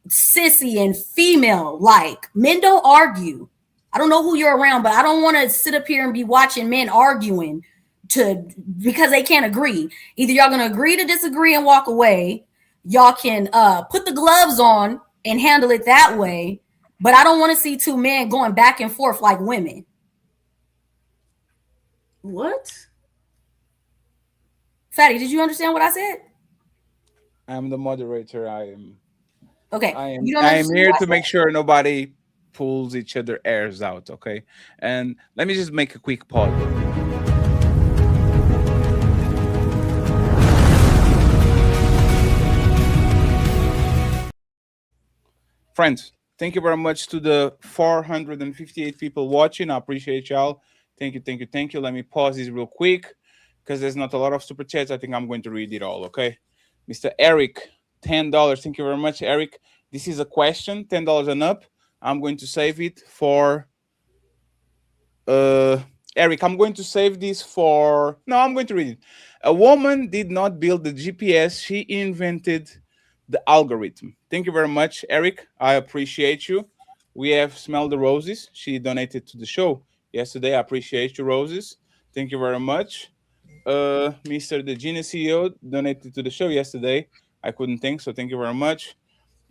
sissy and female. Like, men don't argue. I don't know who you're around, but I don't want to sit up here and be watching men arguing because they can't agree. Either y'all going to agree to disagree and walk away. Y'all can put the gloves on and handle it that way. But I don't want to see two men going back and forth like women. What? Fatty, did you understand what I said? I'm the moderator. I am. Okay. I am here to make sure nobody pulls each other airs out. Okay. And let me just make a quick pause. Friends, thank you very much to the 458 people watching. I appreciate y'all. Thank you. Let me pause this real quick because there's not a lot of super chats. I think I'm going to read it all, okay? Mr. Eric, $10. Thank you very much, Eric. This is a question, $10 and up. I'm going to save it for... Eric, I'm going to save this for... No, I'm going to read it. A woman did not build the GPS. She invented the algorithm. Thank you very much, Eric. I appreciate you. We have Smell the Roses. She donated to the show yesterday. I appreciate you, Roses. Thank you very much. Mr. The Genius CEO donated to the show yesterday. I couldn't think, so thank you very much.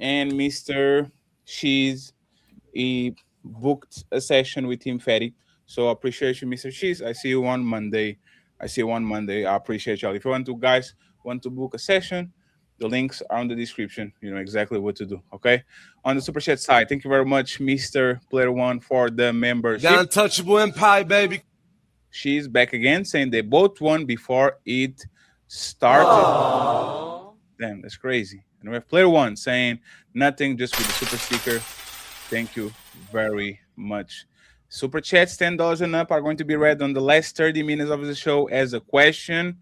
And Mr. He booked a session with Team Fatty. So I appreciate you, Mr. Cheese. I see you on Monday. I appreciate y'all. If you guys want to book a session, the links are on the description. You know exactly what to do, okay? On the Super Chat side, thank you very much, Mr. Player One, for the membership. The Untouchable Empire, baby. She's back again, saying they both won before it started. Aww. Damn, that's crazy. And we have Player One saying nothing, just with the super sticker. Thank you very much. Super Chats, $10 and up, are going to be read on the last 30 minutes of the show as a question.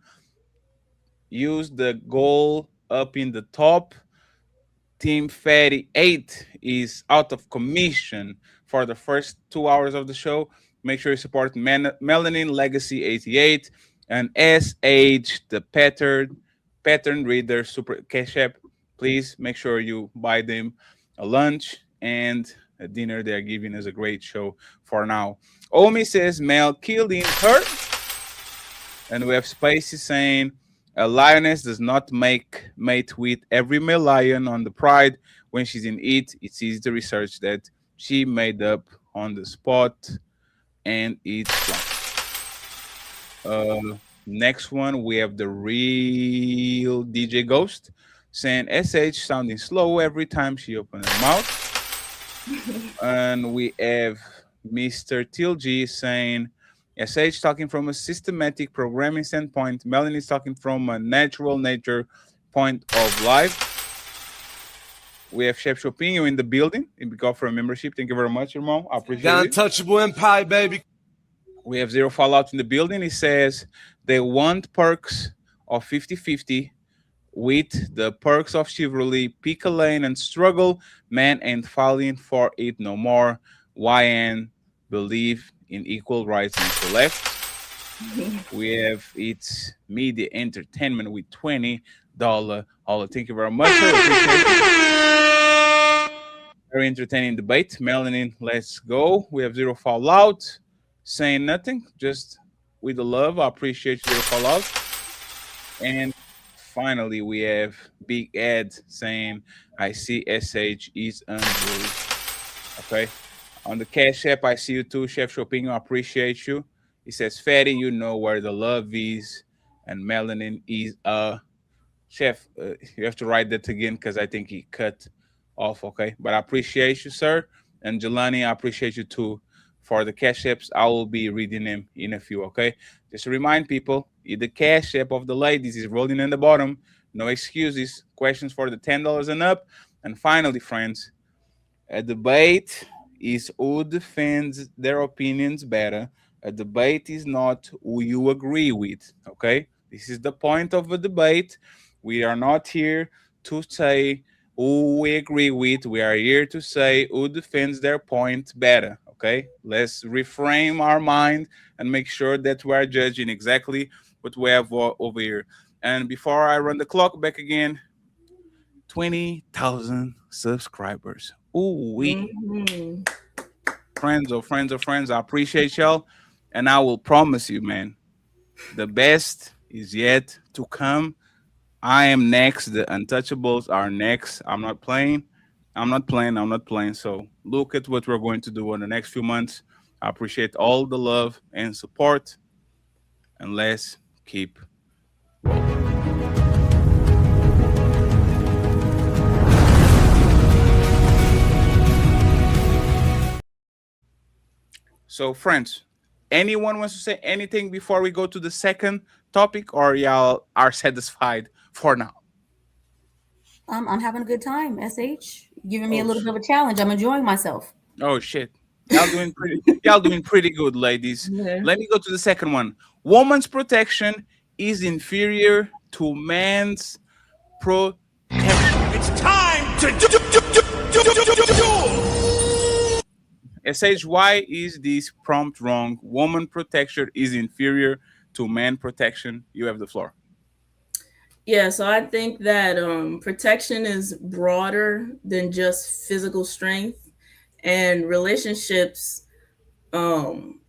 Use the goal up in the top. Team Fatty 8 is out of commission for the first 2 hours of the show. Make sure you support Melanin Legacy 88 and SH, the pattern reader super cash app. Please make sure you buy them a lunch and a dinner. They are giving us a great show for now. Omi says Mel killed in her. And we have Spacey saying a lioness does not make mate with every male lion on the pride. When she's in it, it's easy to research that she made up on the spot, and it's fun. Next one, we have the real DJ Ghost saying SH sounding slow every time she opens her mouth. And we have Mr. Tilg saying SH talking from a systematic programming standpoint. Melanie is talking from a natural nature point of life. We have Chef Chopinho in the building. And we got for a membership. Thank you very much, Irmão. I appreciate The it. untouchable empire, baby. We have Zero Fallout in the building. He says they want perks of 50-50 with the perks of chivalry. Pick a lane and struggle. Man ain't falling for it no more. YN believe in equal rights and to left. We have It's Media Entertainment with $20. Thank you very much. Very entertaining debate. Melanin, let's go. We have Zero Fallout saying nothing, just with the love. I appreciate Zero Fallout. And finally, we have Big Ed saying, I see SH is unruly. Okay. On the Cash App, I see you too, Chef Chopinho. I appreciate you. He says, Fatty, you know where the love is, and Melanin is Chef, you have to write that again because I think he cut off, okay? But I appreciate you, sir. And Jelani, I appreciate you too for the Cash Apps. I will be reading them in a few, okay? Just to remind people, the Cash App of the ladies is rolling in the bottom. No excuses. Questions for the $10 and up. And finally, friends, a debate is who defends their opinions better. A debate is not who you agree with, okay? This is the point of a debate. We are not here to say who we agree with. We are here to say who defends their point better, okay? Let's reframe our mind and make sure that we are judging exactly what we have over here. And before I run the clock back again, 20,000 subscribers. Ooh, we friends, I appreciate y'all. And I will promise you, man, the best is yet to come. I am next. The Untouchables are next. I'm not playing. So look at what we're going to do in the next few months. I appreciate all the love and support. And let's keep rolling. So, friends, anyone wants to say anything before we go to the second topic, or y'all are satisfied for now? I'm having a good time, SH. Giving me a little bit of a challenge. I'm enjoying myself. Oh shit. Y'all doing pretty good, ladies. Yeah. Let me go to the second one. Woman's protection is inferior to man's protection. It's time to do. SH, why is this prompt wrong? Woman protection is inferior to man protection. You have the floor. Yeah, so I think that protection is broader than just physical strength, and relationships. Protection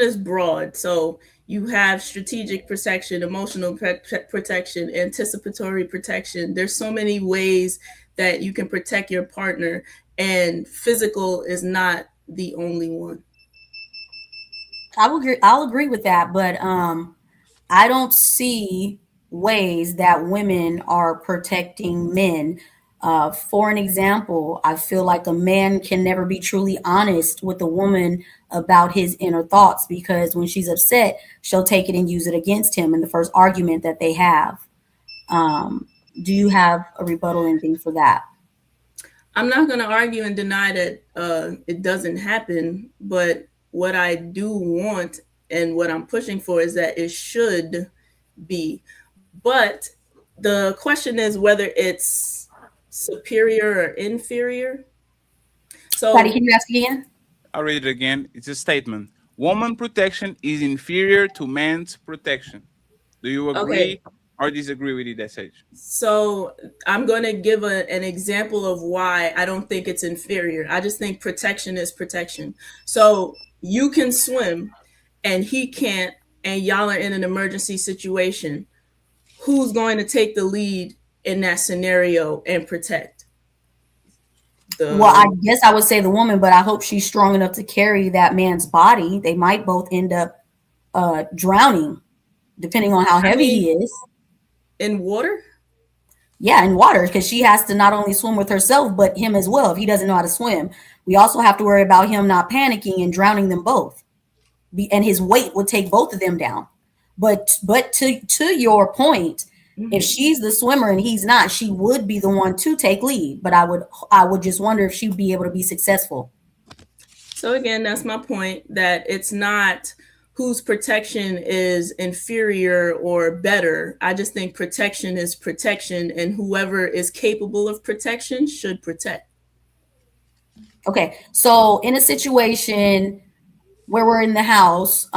is broad. So you have strategic protection, emotional protection, anticipatory protection. There's so many ways that you can protect your partner, and physical is not the only one. I'll agree with that, but I don't see ways that women are protecting men. For an example, I feel like a man can never be truly honest with a woman about his inner thoughts, because when she's upset, she'll take it and use it against him in the first argument that they have. Do you have a rebuttal anything for that? I'm not going to argue and deny that it doesn't happen, but what I do want and what I'm pushing for is that it should be. But the question is whether it's superior or inferior. So, Patty, can you ask again? I'll read it again. It's a statement. Woman protection is inferior to man's protection. Do you agree or disagree with that, Sage? So I'm going to give an example of why I don't think it's inferior. I just think protection is protection. So you can swim and he can't, and y'all are in an emergency situation. Who's going to take the lead in that scenario and protect? Well, I guess I would say the woman, but I hope she's strong enough to carry that man's body. They might both end up drowning, depending on how heavy he is. In water? Yeah, in water, because she has to not only swim with herself, but him as well if he doesn't know how to swim. We also have to worry about him not panicking and drowning them both. And his weight would take both of them down. But to your point, if she's the swimmer and he's not, she would be the one to take lead. But I would just wonder if she'd be able to be successful. So again, that's my point, that it's not whose protection is inferior or better. I just think protection is protection, and whoever is capable of protection should protect. Okay, so in a situation where we're in the house,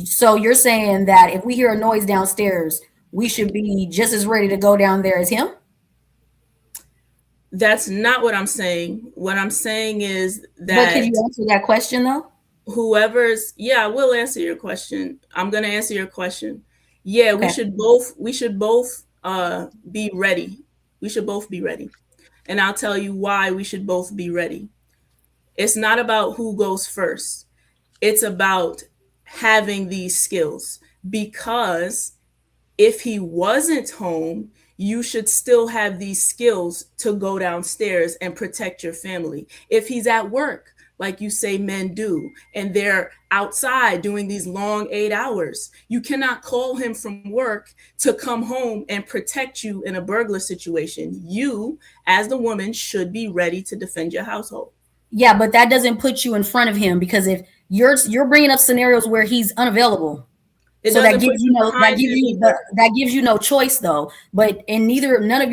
so you're saying that if we hear a noise downstairs, we should be just as ready to go down there as him? That's not what I'm saying. What I'm saying is that. But can you answer that question though? I will answer your question. I'm going to answer your question. Yeah, okay. we should both be ready. We should both be ready. And I'll tell you why we should both be ready. It's not about who goes first. It's about having these skills, because if he wasn't home, you should still have these skills to go downstairs and protect your family. If he's at work, like you say men do, and they're outside doing these long 8 hours, you cannot call him from work to come home and protect you in a burglar situation. You, as the woman, should be ready to defend your household. Yeah, but that doesn't put you in front of him, because if you're bringing up scenarios where he's unavailable, so that gives you no choice though. But in none of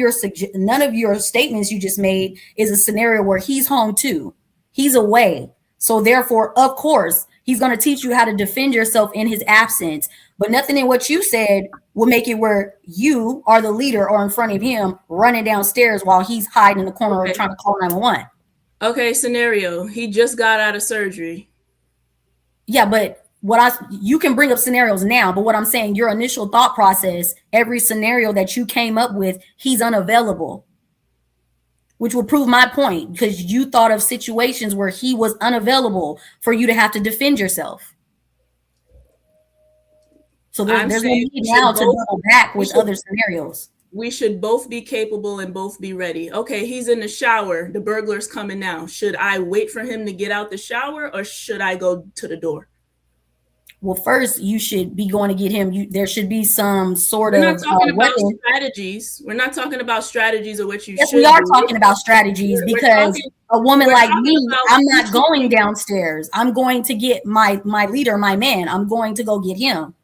your statements you just made is a scenario where he's home too. He's away. So therefore, of course, he's going to teach you how to defend yourself in his absence. But nothing in what you said will make it where you are the leader or in front of him running downstairs while he's hiding in the corner or trying to call 911. Okay, scenario. He just got out of surgery. Yeah, but you can bring up scenarios now, but what I'm saying, your initial thought process, every scenario that you came up with, he's unavailable. Which will prove my point, because you thought of situations where he was unavailable for you to have to defend yourself. So there's no need now to double back with other scenarios. We should both be capable and both be ready. Okay, he's in the shower. The burglar's coming now. Should I wait for him to get out the shower, or should I go to the door? Well, first you should be going to get him. There should be some sort of. We're not talking about strategies. We're not talking about strategies of what you should. Yes, we are talking about strategies, because a woman like me, I'm not going downstairs. I'm going to get my leader, my man. I'm going to go get him.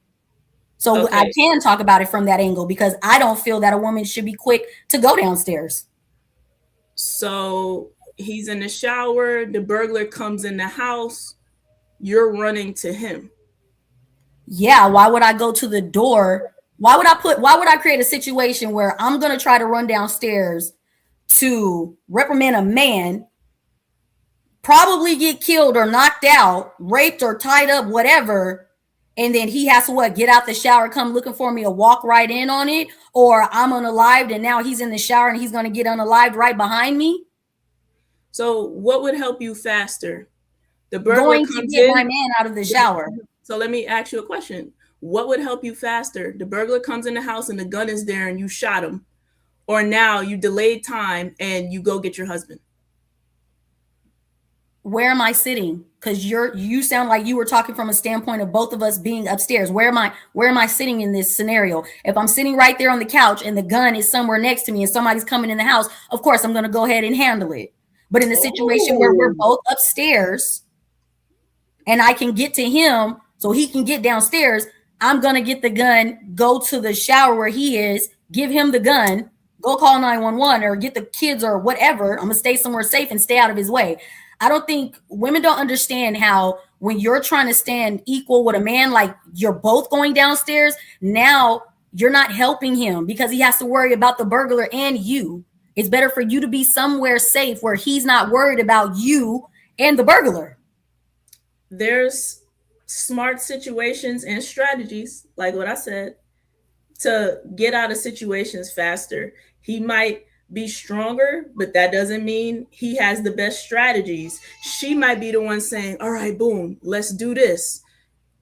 So I can talk about it from that angle, because I don't feel that a woman should be quick to go downstairs. So he's in the shower. The burglar comes in the house. You're running to him. Yeah, why would I go to the door? Why would I create a situation where I'm going to try to run downstairs to reprimand a man, probably get killed or knocked out, raped or tied up, whatever, and then he has to get out the shower, come looking for me to walk right in on it? Or I'm unalived and now he's in the shower and he's going to get unalived right behind me? So what would help you faster? The burglar going to get my man out of the shower. So let me ask you a question. What would help you faster? The burglar comes in the house and the gun is there and you shot him, or now you delayed time and you go get your husband? Where am I sitting? Because you sound like you were talking from a standpoint of both of us being upstairs. Where am I sitting in this scenario? If I'm sitting right there on the couch and the gun is somewhere next to me and somebody's coming in the house, of course I'm going to go ahead and handle it. But in the situation where we're both upstairs and I can get to him so he can get downstairs, I'm going to get the gun, go to the shower where he is, give him the gun, go call 911 or get the kids or whatever. I'm going to stay somewhere safe and stay out of his way. I don't think women don't understand how when you're trying to stand equal with a man, like you're both going downstairs, now you're not helping him because he has to worry about the burglar and you. It's better for you to be somewhere safe where he's not worried about you and the burglar. There's smart situations and strategies, like what I said, to get out of situations faster. He might be stronger, but that doesn't mean he has the best strategies. She might be the one saying, all right, boom, let's do this.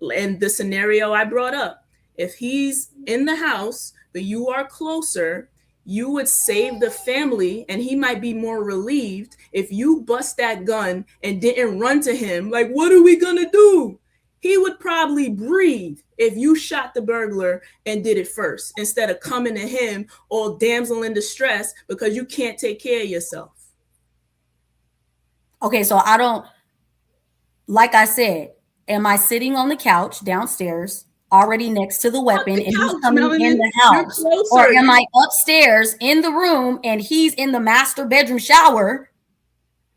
And the scenario I brought up, if he's in the house, but you are closer, you would save the family, and he might be more relieved if you bust that gun and didn't run to him like, what are we gonna do? He would probably breathe if you shot the burglar and did it first, instead of coming to him all damsel in distress because you can't take care of yourself. Okay, so I don't, like I said, am I sitting on the couch downstairs already next to the weapon and he's coming in the house? Or am I upstairs in the room and he's in the master bedroom shower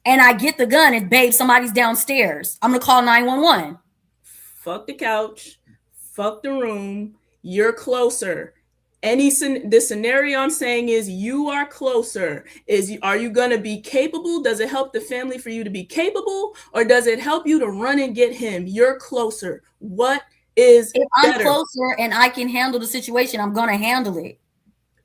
and I get the gun and babe, somebody's downstairs? I'm going to call 911. Fuck the couch. Fuck the room. You're closer. The scenario I'm saying is you are closer. Are you going to be capable? Does it help the family for you to be capable? Or does it help you to run and get him? You're closer. What is if I'm better? Closer and I can handle the situation, I'm going to handle it.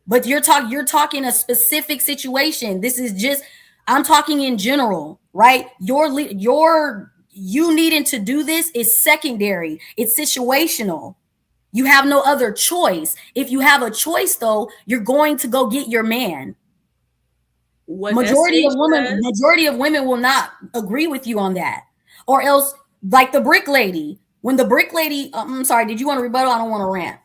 But you're talking a specific situation. This is just, I'm talking in general, right? You needing to do this is secondary. It's situational. You have no other choice. If you have a choice, though, you're going to go get your man. Majority of women will not agree with you on that. Or else, like the brick lady. When the brick lady, I'm sorry, did you want to rebuttal? I don't want to rant.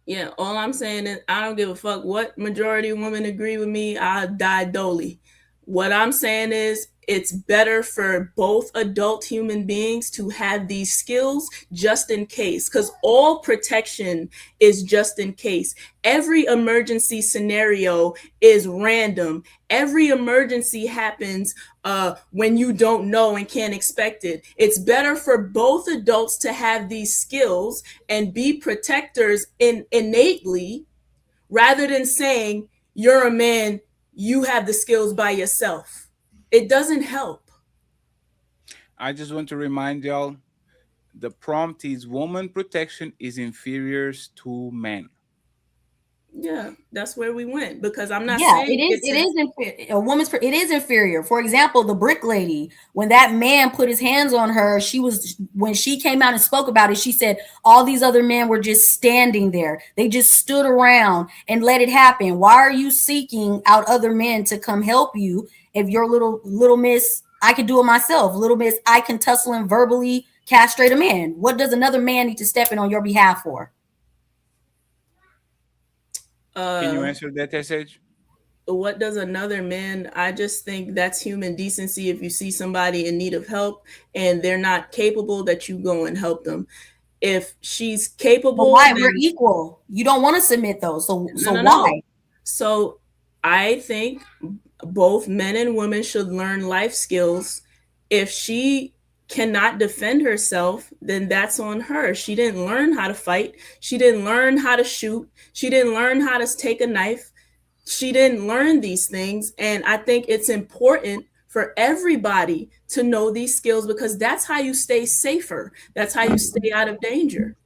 Yeah, all I'm saying is I don't give a fuck what majority of women agree with me. I'll die dolly. What I'm saying is it's better for both adult human beings to have these skills just in case, because all protection is just in case. Every emergency scenario is random. Every emergency happens when you don't know and can't expect it. It's better for both adults to have these skills and be protectors innately, rather than saying you're a man, you have the skills by yourself. It doesn't help. I just want to remind y'all, the prompt is woman protection is inferior to men. Yeah, that's where we went, because I'm not saying it is inferior. For example, the brick lady, when that man put his hands on her, when she came out and spoke about it, she said all these other men were just standing there. They just stood around and let it happen. Why are you seeking out other men to come help you if your little miss, I can do it myself, little miss, I can tussle and verbally castrate a man? What does another man need to step in on your behalf for? Can you answer that, SH? What does another man? I just think that's human decency. If you see somebody in need of help and they're not capable, that you go and help them. If she's capable, why? We're equal. You don't want to submit those. So why? So I think both men and women should learn life skills. If she cannot defend herself, then that's on her. She didn't learn how to fight. She didn't learn how to shoot. She didn't learn how to take a knife. She didn't learn these things. And I think it's important for everybody to know these skills, because that's how you stay safer. That's how you stay out of danger.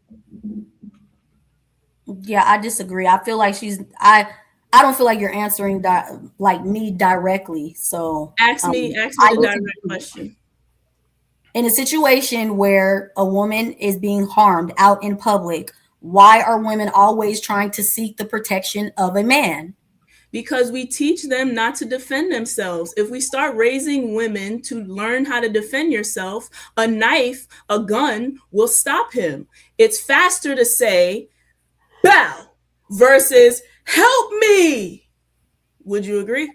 Yeah, I disagree. I feel like I don't feel like you're answering like me directly. So ask me the direct question. In a situation where a woman is being harmed out in public, why are women always trying to seek the protection of a man? Because we teach them not to defend themselves. If we start raising women to learn how to defend yourself, a knife, a gun will stop him. It's faster to say, bow, versus help me. Would you agree?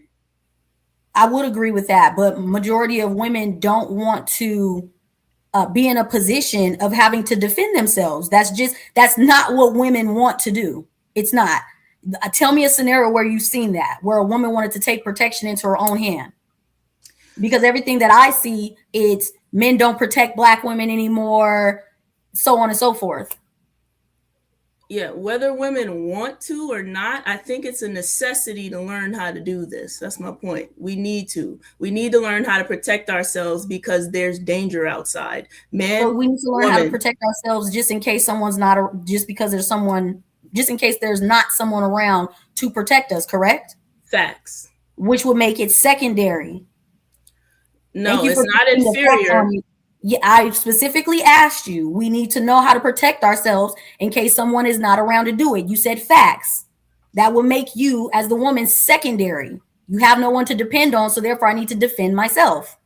I would agree with that, but majority of women don't want to be in a position of having to defend themselves. That's not what women want to do. It's not. Tell me a scenario where you've seen that, where a woman wanted to take protection into her own hand. Because everything that I see, it's men don't protect Black women anymore, so on and so forth. Yeah, whether women want to or not, I think it's a necessity to learn how to do this. That's my point. We need to learn how to protect ourselves because there's danger outside. Men, so we need to learn how to protect ourselves just in case someone's not, just in case there's not someone around to protect us, correct? Facts. Which would make it secondary. No, it's not inferior. Yeah, I specifically asked you, we need to know how to protect ourselves in case someone is not around to do it. You said facts. That would make you, as the woman, secondary. You have no one to depend on, so therefore I need to defend myself.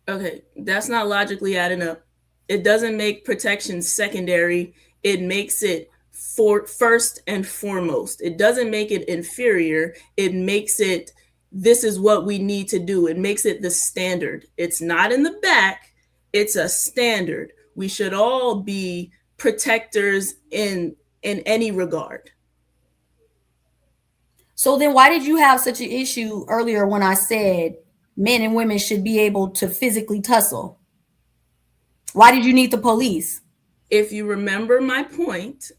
Okay, that's not logically adding up. It doesn't make protection secondary. It makes it first and foremost. It doesn't make it inferior. It makes it, this is what we need to do. It makes it the standard. It's not in the back. It's a standard. We should all be protectors in any regard. So then why did you have such an issue earlier when I said men and women should be able to physically tussle? Why did you need the police? If you remember my point,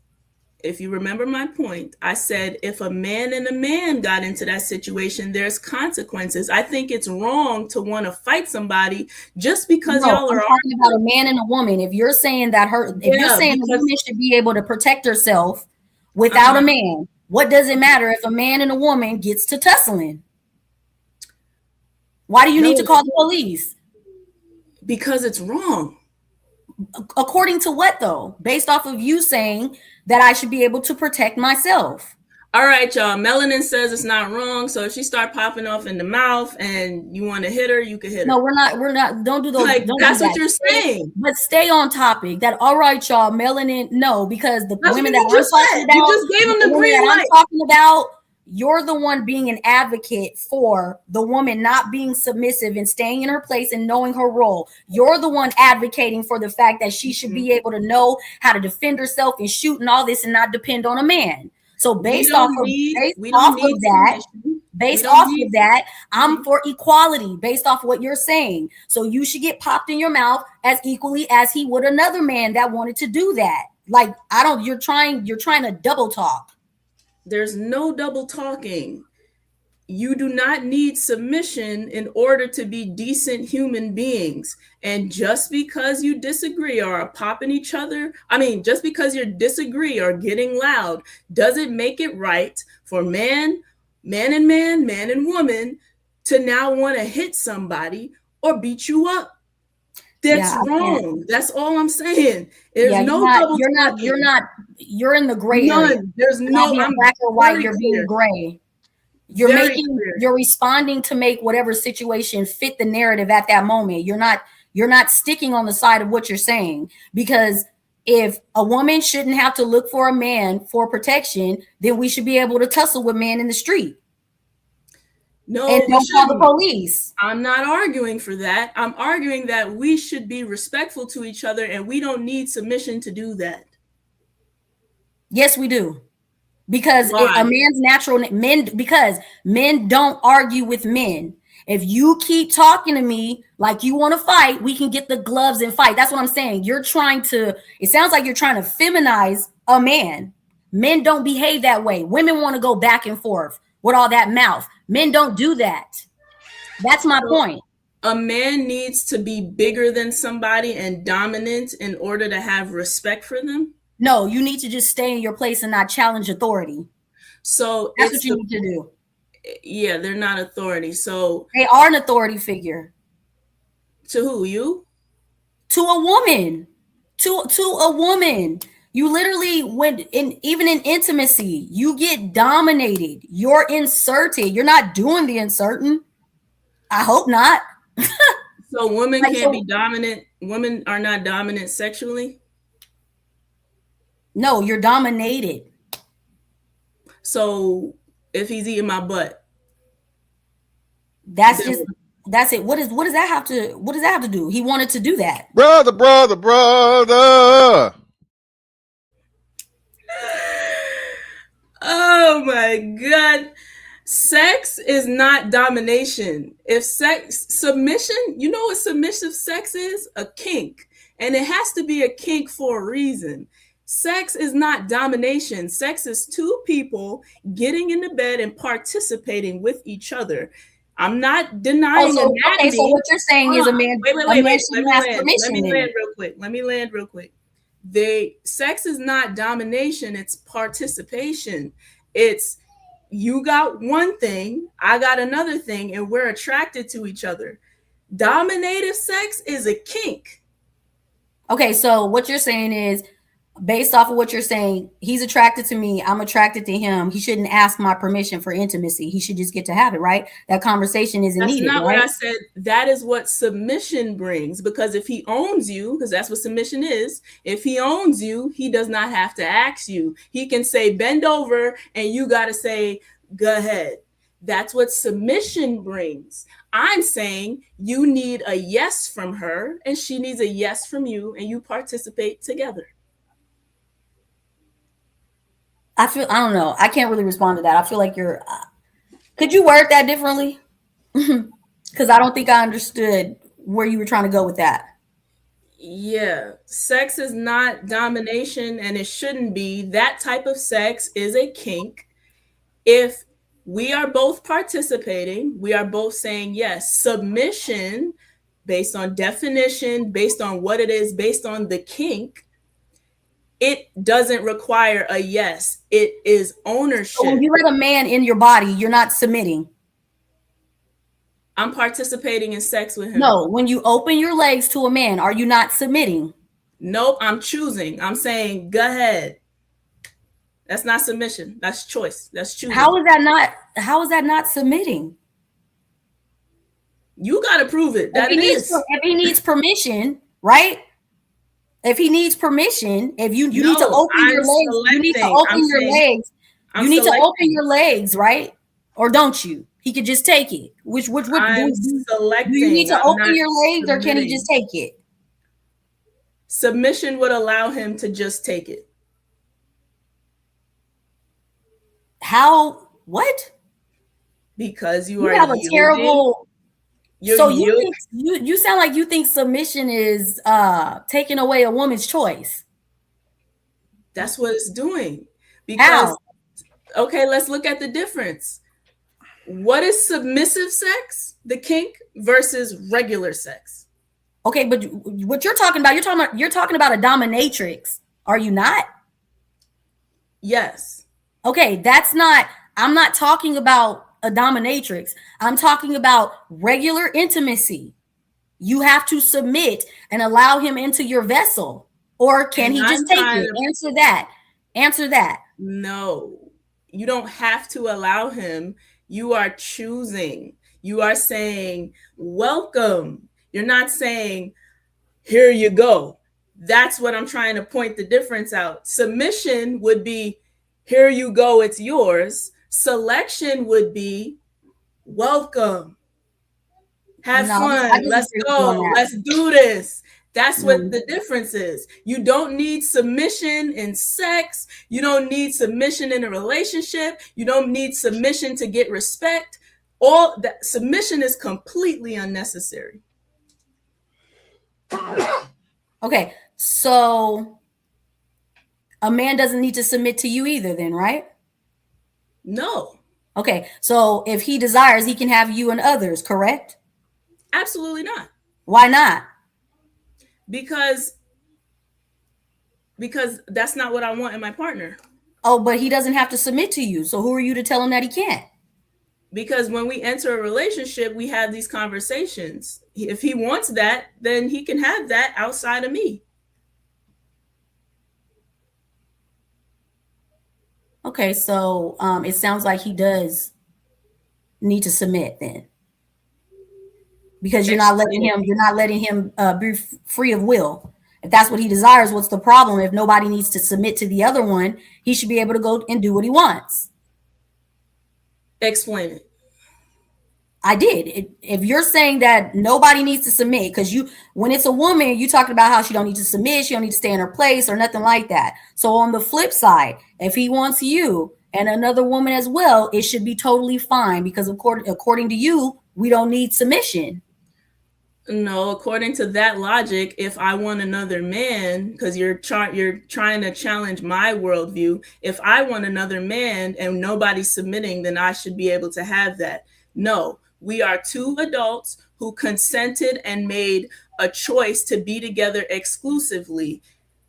I said if a man and a man got into that situation, there's consequences. I think it's wrong to want to fight somebody just because y'all are talking about a man and a woman. If you're saying that you're saying a woman should be able to protect herself without a man, what does it matter if a man and a woman gets to tussling? Why do you need to call the police? Because it's wrong. According to what, though? Based off of you saying that I should be able to protect myself. All right, y'all. Melanin says it's not wrong. So if she start popping off in the mouth and you want to hit her, you can hit her. No, we're not. Don't do those. Like, don't that's do what you're saying. But stay on topic. That all right, y'all. Melanin, no, because the That's women what that you I'm talking about, you just gave them the green light. I'm talking about, you're the one being an advocate for the woman not being submissive and staying in her place and knowing her role. You're the one advocating for the fact that she should be able to know how to defend herself and shoot and all this and not depend on a man. So based off of that, I'm for equality based off what you're saying. So you should get popped in your mouth as equally as he would another man that wanted to do that. Like, you're trying to double talk. There's no double talking. You do not need submission in order to be decent human beings. And just because you disagree or are popping each other, just because you disagree or getting loud, doesn't make it right for man and woman to now want to hit somebody or beat you up. That's wrong. That's all I'm saying. There's you're in the gray area. There's no I'm black or white, you're being gray. You're responding to make whatever situation fit the narrative at that moment. You're not sticking on the side of what you're saying, because if a woman shouldn't have to look for a man for protection, then we should be able to tussle with men in the street. No, and don't call the police. I'm not arguing for that. I'm arguing that we should be respectful to each other and we don't need submission to do that. Yes, we do. Because a man's natural because men don't argue with men. If you keep talking to me like you want to fight, we can get the gloves and fight. That's what I'm saying. It sounds like you're trying to feminize a man. Men don't behave that way. Women want to go back and forth with all that mouth. Men don't do that. That's my point. A man needs to be bigger than somebody and dominant in order to have respect for them. No, you need to just stay in your place and not challenge authority. So that's what you need to do. Yeah, they're not authority. So they are an authority figure. To who? You? To a woman. To a woman. You literally, even in intimacy, you get dominated. You're inserted. You're not doing the inserting. I hope not. So women can't be dominant. Women are not dominant sexually. No, you're dominated. So if he's eating my butt, that's just That's it. What does that have to do? He wanted to do that. Brother. Oh my God. Sex is not domination. If submission, you know what submissive sex is? A kink. And it has to be a kink for a reason. Sex is not domination. Sex is two people getting in the bed and participating with each other. I'm not denying anatomy. Okay, so what you're saying is a man. Wait. Let me land real quick. Sex is not domination. It's participation. It's you got one thing, I got another thing, and we're attracted to each other. Dominative sex is a kink. Okay, so what you're saying is, based off of what you're saying, he's attracted to me, I'm attracted to him. He shouldn't ask my permission for intimacy. He should just get to have it, right? That conversation isn't needed. That's not right? what I said. That is what submission brings. Because if he owns you, because that's what submission is, if he owns you, he does not have to ask you. He can say, bend over, and you got to say, go ahead. That's what submission brings. I'm saying you need a yes from her, and she needs a yes from you, and you participate together. I don't know. I can't really respond to that. I feel like could you word that differently? Because I don't think I understood where you were trying to go with that. Yeah, sex is not domination, and it shouldn't be. That type of sex is a kink. If we are both participating, we are both saying yes. Submission, based on definition, based on what it is, based on the kink, it doesn't require a yes. It is ownership. So when you let a man in your body, you're not submitting. I'm participating in sex with him. No, when you open your legs to a man, are you not submitting? Nope, I'm choosing. I'm saying, go ahead. That's not submission. That's choice. That's choosing. How is that not submitting? You got to prove it. If he needs permission, right? If he needs permission, if you need to open your legs, you need to open your legs. You need to open your legs, right? Or don't you? He could just take it. Which do you need to open your legs, or can he just take it? Submission would allow him to just take it. How? What? Because you have a terrible. So you sound like you think submission is taking away a woman's choice. That's what it's doing. Because okay, let's look at the difference. What is submissive sex, the kink, versus regular sex? Okay, but what you're talking about a dominatrix, are you not? Yes. Okay, I'm not talking about a dominatrix. I'm talking about regular intimacy. You have to submit and allow him into your vessel. Or can he just take it? Answer that. No, you don't have to allow him. You are choosing. You are saying, welcome. You're not saying, here you go. That's what I'm trying to point the difference out. Submission would be, here you go, it's yours. Selection would be, welcome. Have fun. Let's go. Let's do this. That's what the difference is. You don't need submission in sex. You don't need submission in a relationship. You don't need submission to get respect. All that submission is completely unnecessary. Okay, so a man doesn't need to submit to you either then, right? No. Okay, so if he desires, he can have you and others, correct? Absolutely not. Why not? Because that's not what I want in my partner. Oh, but he doesn't have to submit to you. So who are you to tell him that he can't? Because when we enter a relationship, we have these conversations. If he wants that, then he can have that outside of me. Okay, so it sounds like he does need to submit then, because you're not letting him be free of will. If that's what he desires, what's the problem? If nobody needs to submit to the other one, he should be able to go and do what he wants. Explain it. I did. If you're saying that nobody needs to submit, because when it's a woman, you talking about how she don't need to submit, she don't need to stay in her place or nothing like that. So on the flip side, if he wants you and another woman as well, it should be totally fine because according to you, we don't need submission. No, according to that logic, if I want another man, because you're trying to challenge my worldview, if I want another man and nobody's submitting, then I should be able to have that. No, we are two adults who consented and made a choice to be together exclusively.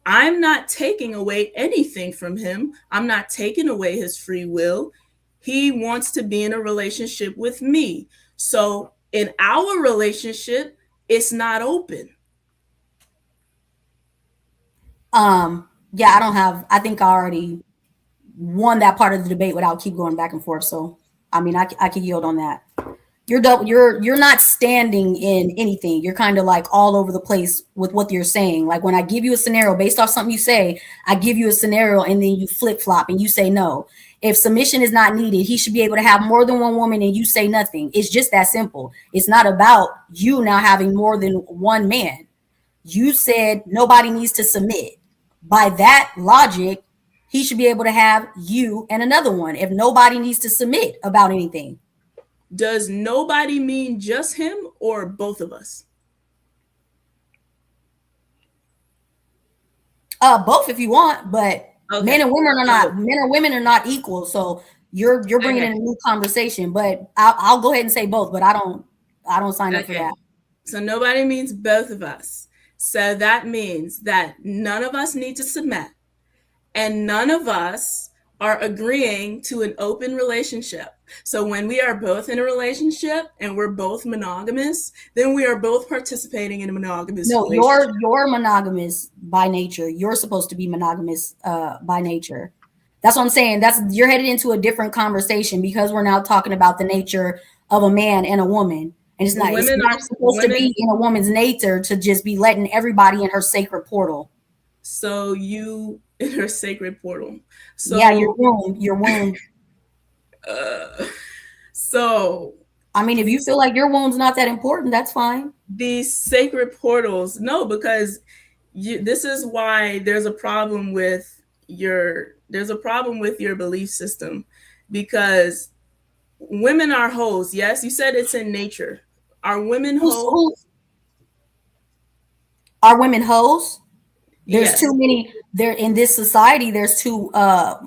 I'm not taking away anything from him. I'm not taking away his free will. He wants to be in a relationship with me. So in our relationship, it's not open. Yeah, I think I already won that part of the debate without keep going back and forth. So, I mean, I can yield on that. You're not standing in anything. You're kind of like all over the place with what you're saying. Like when I give you a scenario based off something you say, I give you a scenario and then you flip flop and you say no. If submission is not needed, he should be able to have more than one woman and you say nothing. It's just that simple. It's not about you now having more than one man. You said nobody needs to submit. By that logic, he should be able to have you and another one if nobody needs to submit about anything. Does nobody mean just him or both of us? Both if you want, but okay. Men and women are not equal. So you're bringing in a new conversation, but I'll go ahead and say both, but I don't sign up for that. So nobody means both of us. So that means that none of us need to submit and none of us are agreeing to an open relationship. So when we are both in a relationship and we're both monogamous, then we are both participating in a monogamous relationship. You're monogamous by nature. You're supposed to be monogamous by nature. That's what I'm saying. You're headed into a different conversation because we're now talking about the nature of a man and a woman. And it's not supposed to be in a woman's nature to just be letting everybody in her sacred portal. So you in her sacred portal. So yeah, your womb. So I mean, if you feel like your womb's not that important, that's fine. These sacred portals, no, because this is why there's a problem with your belief system, because women are hoes. Yes, you said it's in nature. Are women hoes? Are women hoes? There's too many there in this society. There's too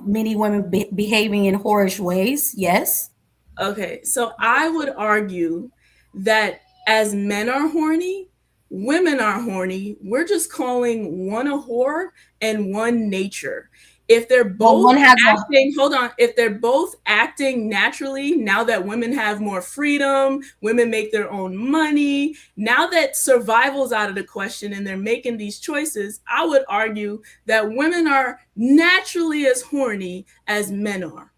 many women behaving in whorish ways. Yes. Okay, so I would argue that as men are horny, women are horny. We're just calling one a whore and one nature. If they're both if they're both acting naturally, now that women have more freedom, women make their own money, now that survival's out of the question and they're making these choices, I would argue that women are naturally as horny as men are.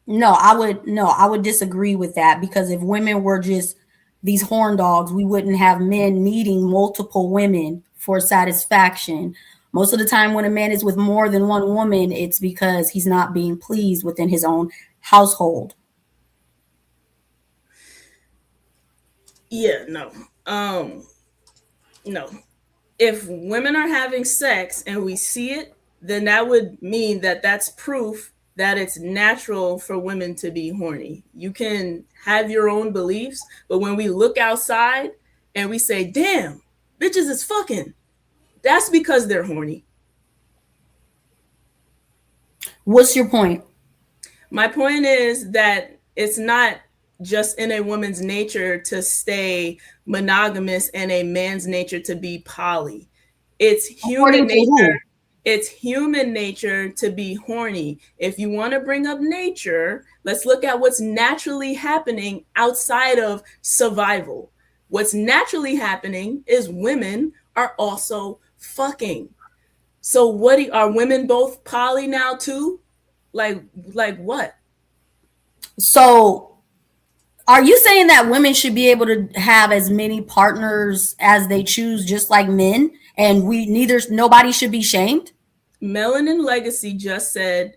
No, I would disagree with that, because if women were just these horn dogs, we wouldn't have men needing multiple women for satisfaction. Most of the time when a man is with more than one woman, it's because he's not being pleased within his own household. Yeah, no. No. If women are having sex and we see it, then that would mean that that's proof that it's natural for women to be horny. You can have your own beliefs, but when we look outside and we say, damn, bitches is fucking, that's because they're horny. What's your point? My point is that it's not just in a woman's nature to stay monogamous and a man's nature to be poly. It's human nature. It's human nature to be horny. If you want to bring up nature, let's look at what's naturally happening outside of survival. What's naturally happening is women are also fucking. So are women both poly now too? Like what? So are you saying that women should be able to have as many partners as they choose, just like men, and nobody should be shamed? Melanin Legacy just said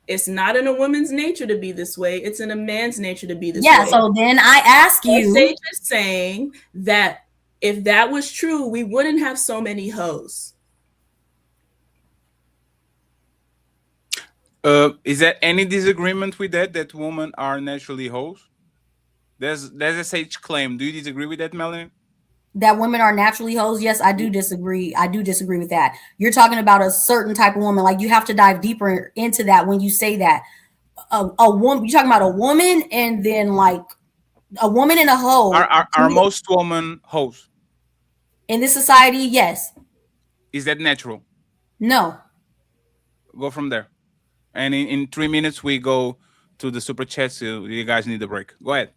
It's not in a woman's nature to be this way. It's in a man's nature to be this Yeah, way. so then I ask you. Sage is saying that if that was true, we wouldn't have so many hoes. Is there any disagreement with that women are naturally hoes? There's a Sage claim. Do you disagree with that, Melanie? That women are naturally hoes? Yes, I do disagree. I do disagree with that. You're talking about a certain type of woman. Like, you have to dive deeper into that when you say that. A woman, you're talking about a woman, and then like a woman and a hoe. Are most women hoes? In this society, yes. Is that natural? No. Go from there. And in 3 minutes, we go to the super chat, so you guys need a break. Go ahead.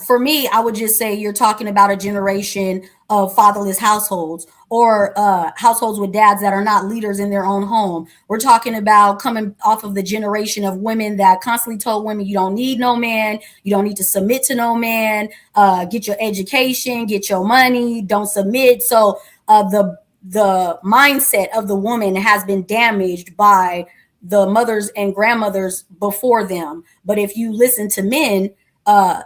For me, I would just say you're talking about a generation of fatherless households, or households with dads that are not leaders in their own home. We're talking about coming off of the generation of women that constantly told women, you don't need no man, you don't need to submit to no man, get your education, get your money, don't submit. So the mindset of the woman has been damaged by the mothers and grandmothers before them. But if you listen to men,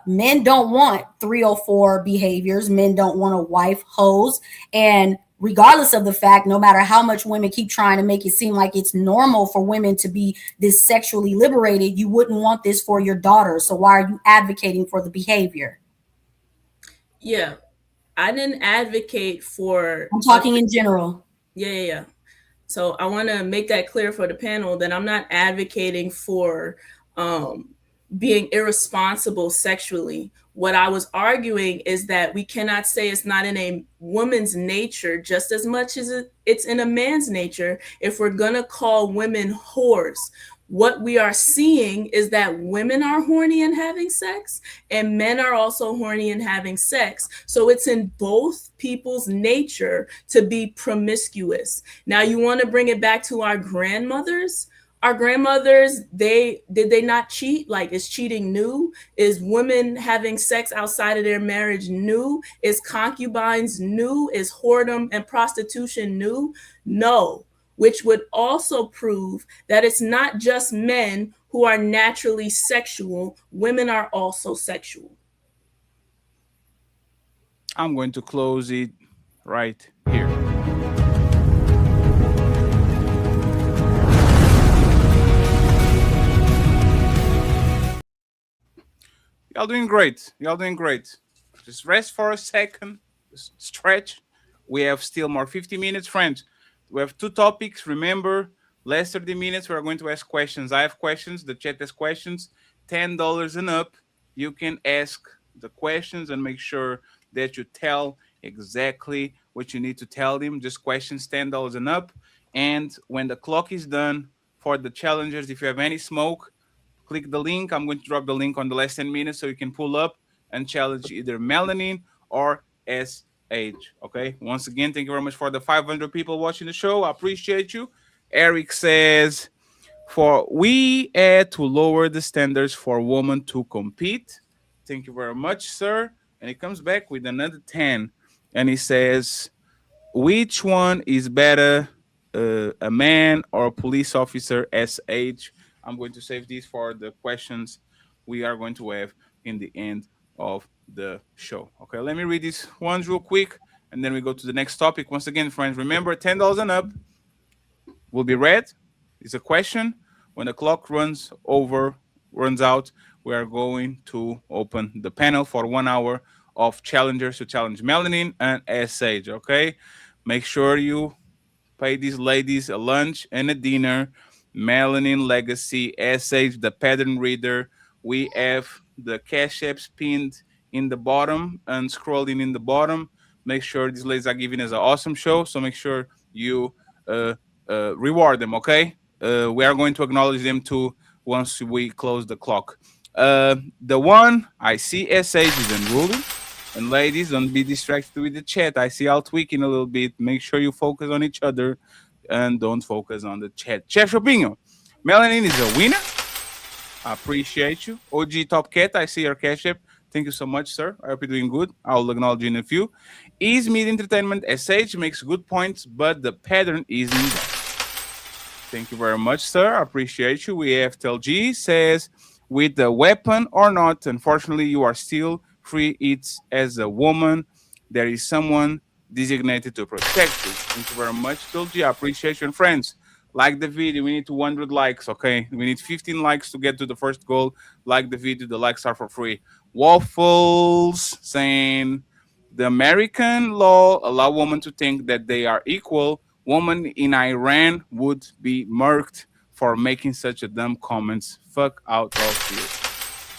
men don't want 304 behaviors. Men don't want a wife hoes. And regardless of the fact, no matter how much women keep trying to make it seem like it's normal for women to be this sexually liberated, you wouldn't want this for your daughter. So why are you advocating for the behavior? Yeah, I didn't advocate for. I'm talking in general. Yeah. So I want to make that clear for the panel that I'm not advocating for being irresponsible sexually. What I was arguing is that we cannot say it's not in a woman's nature just as much as it's in a man's nature if we're going to call women whores. What we are seeing is that women are horny and having sex, and men are also horny and having sex. So it's in both people's nature to be promiscuous. Now, you want to bring it back to our grandmothers? Our grandmothers, did they not cheat? Like, is cheating new? Is women having sex outside of their marriage new? Is concubines new? Is whoredom and prostitution new? No. Which would also prove that it's not just men who are naturally sexual. Women are also sexual. I'm going to close it right here. Y'all doing great. Y'all doing great. Just rest for a second. Just stretch. We have still more 50 minutes, friends. We have 2 topics. Remember, last 30 minutes, we're going to ask questions. I have questions. The chat has questions. $10 and up. You can ask the questions and make sure that you tell exactly what you need to tell them. Just questions, $10 and up. And when the clock is done for the challengers, if you have any smoke, click the link. I'm going to drop the link on the last 10 minutes so you can pull up and challenge either Melanin or SH. Okay. Once again, thank you very much for the 500 people watching the show. I appreciate you. Eric says, we had to lower the standards for women to compete. Thank you very much, sir. And he comes back with another 10. And he says, which one is better, a man or a police officer? SH. I'm going to save these for the questions we are going to have in the end of the show. Okay, let me read these ones real quick, and then we go to the next topic. Once again, friends, remember, $10 and up will be read. It's a question. When the clock runs out, we are going to open the panel for 1 hour of challengers to challenge Melanin and SH. Okay, make sure you pay these ladies a lunch and a dinner. Melanin Legacy, SH, the pattern reader. We have the cash apps pinned in the bottom and scrolling in the bottom. Make sure these ladies are giving us an awesome show. So make sure you reward them, okay? We are going to acknowledge them too once we close the clock. The one I see SH is unruly. And ladies, don't be distracted with the chat. I see y'all tweaking a little bit. Make sure you focus on each other and don't focus on the chat. Chef Chopinho, Melanin is a winner. I appreciate you. OG Top Cat, I see your cash app. Thank you so much, sir. I hope you're doing good. I'll acknowledge you in a few. Is Media Entertainment? SH makes good points, but the pattern isn't there. Thank you very much, sir. I appreciate you. We have Tel G says, with the weapon or not, unfortunately, you are still free. It's as a woman, there is someone designated to protect you. Thank you very much, Tel G. I appreciate you. And friends, like the video. We need 200 likes, okay? We need 15 likes to get to the first goal. Like the video. The likes are for free. Waffles saying, the American law allow women to think that they are equal. Women in Iran would be murked for making such a dumb comments. Fuck out of here.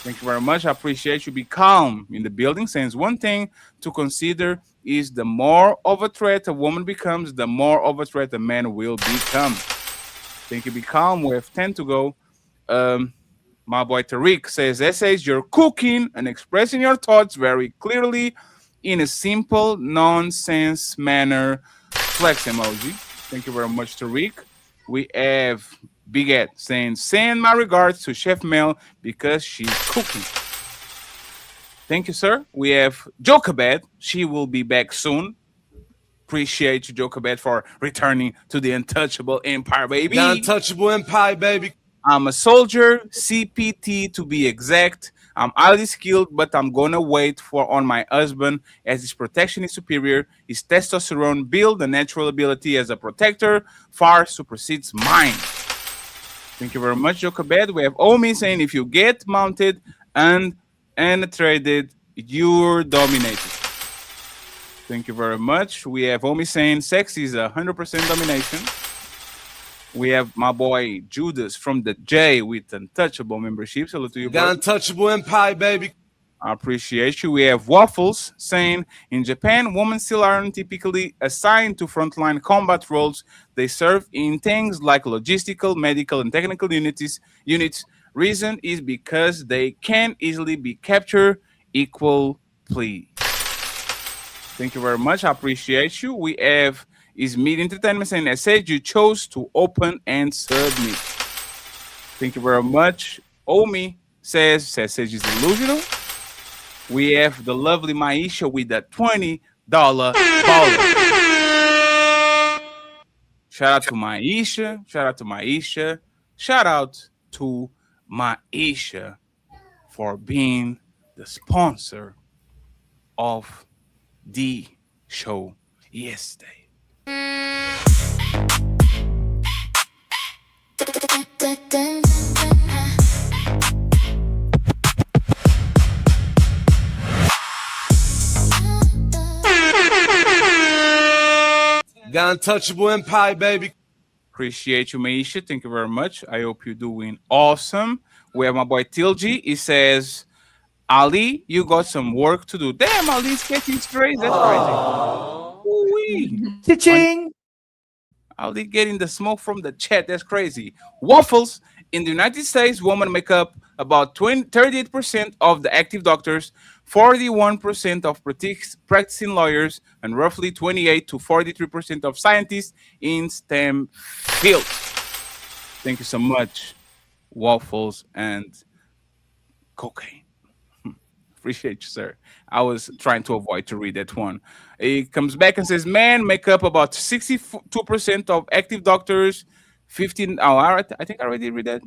Thank you very much. I appreciate you. Be calm in the building. Since one thing to consider is the more of a threat a woman becomes, the more of a threat a man will become. Thank you. Be calm. We have 10 to go. My boy Tariq says, essays, you're cooking and expressing your thoughts very clearly in a simple, nonsense manner. Flex emoji. Thank you very much, Tariq. We have Big Ed saying, send my regards to Chef Mel because she's cooking. Thank you, sir. We have Jokabed. She will be back soon. Appreciate you, Jokabed, for returning to the untouchable empire, baby. The untouchable empire, baby. I'm a soldier, CPT to be exact. I'm highly skilled, but I'm gonna wait for on my husband as his protection is superior. His testosterone build and natural ability as a protector far supersedes mine. Thank you very much, Jokabed. We have Omi saying, if you get mounted and traded, you're dominated. Thank you very much. We have Omi saying, sex is 100% domination. We have my boy Judas from the J with Untouchable membership. Salute to you, bro. The untouchable empire, baby. I appreciate you. We have Waffles saying, in Japan, women still aren't typically assigned to frontline combat roles. They serve in things like logistical, medical, and technical units. Reason is because they can easily be captured equally. Thank you very much. I appreciate you. We have is Media Entertainment saying, I said you chose to open and submit. Thank you very much. Omi says Sage is delusional. We have the lovely Maisha with that $20 baller. Shout out to Maisha. Shout out to Maisha. Shout out to Maisha for being the sponsor of the show yesterday. The untouchable empire, baby. Appreciate you, Maisha. Thank you very much. I hope you're doing awesome. We have my boy Tilji. He says, Ali, you got some work to do. Damn, Ali's getting straight. That's crazy. Cha-ching. Ali getting the smoke from the chat. That's crazy. Waffles. In the United States, women make up about 38% of the active doctors, 41% of practicing lawyers, and roughly 28 to 43% of scientists in STEM fields. Thank you so much, Waffles and cocaine. Appreciate you, sir. I was trying to avoid to read that one. He comes back and says, men make up about 62% of active doctors, 15. Oh, I think I already read that.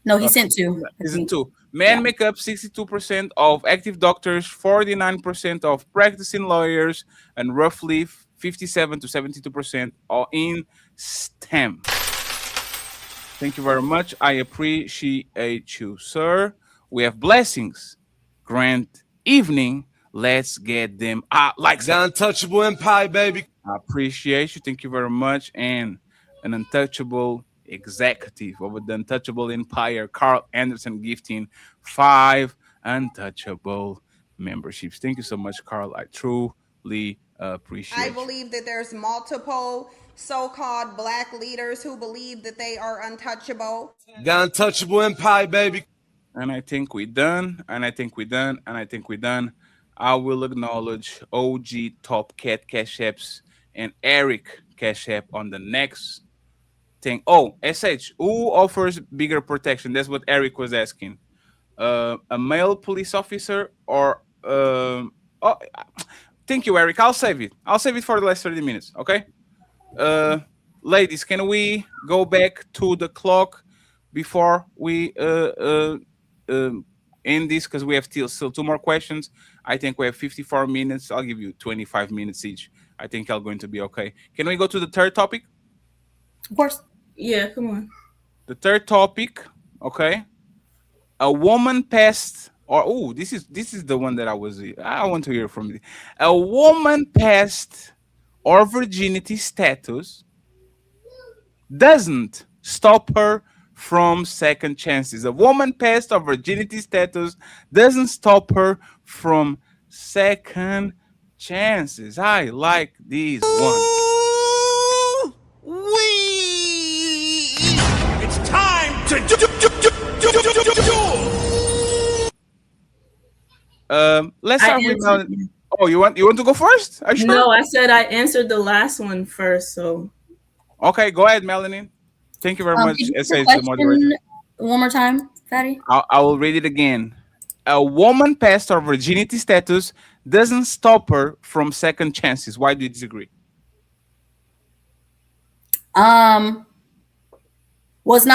No, he sent two. He sent two. Men make up 62% of active doctors, 49% of practicing lawyers, and roughly 57 to 72% are in STEM. Thank you very much. I appreciate you, sir. We have blessings. Grand evening. Let's get them out like the untouchable empire, baby. I appreciate you. Thank you very much. And an untouchable executive of the Untouchable Empire, Carl Anderson, gifting 5 untouchable memberships. Thank you so much, Carl. I truly appreciate I believe that there's multiple so-called black leaders who believe that they are untouchable. The untouchable empire, baby. And I think we're done. I will acknowledge OG Top Cat Cash Apps and Eric Cash App on the next thing. Oh, SH, who offers bigger protection? That's what Eric was asking. A male police officer or thank you, Eric. I'll save it for the last 30 minutes. Okay. ladies, can we go back to the clock before we end this? Because we have still 2 more questions. I think we have 54 minutes. I'll give you 25 minutes each. I think I'm going to be okay. Can we go to the third topic? Of course. Yeah, come on. The third topic, okay. A woman passed, or this is the one that I want to hear from you. A woman passed or virginity status doesn't stop her from second chances. A woman passed or virginity status doesn't stop her from second chances. I like these one. It's time to do. Let's start with Melanie. Oh, you want to go first? Are you sure? No, I said I answered the last one first. So okay, go ahead, Melanie. Thank you very much. Could you SA repeat the the moderator. question one more time, Fatty? I will read it again. A woman passed her virginity status doesn't stop her from second chances. Why do you disagree? Well, it's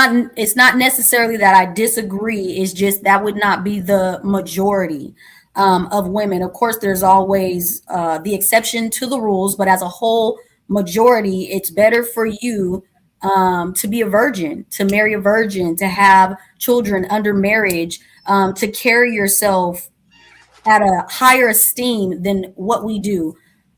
not necessarily that I disagree. It's just that would not be the majority of women. Of course, there's always the exception to the rules, but as a whole majority, it's better for you to be a virgin, to marry a virgin, to have children under marriage, to carry yourself at a higher esteem than what we do.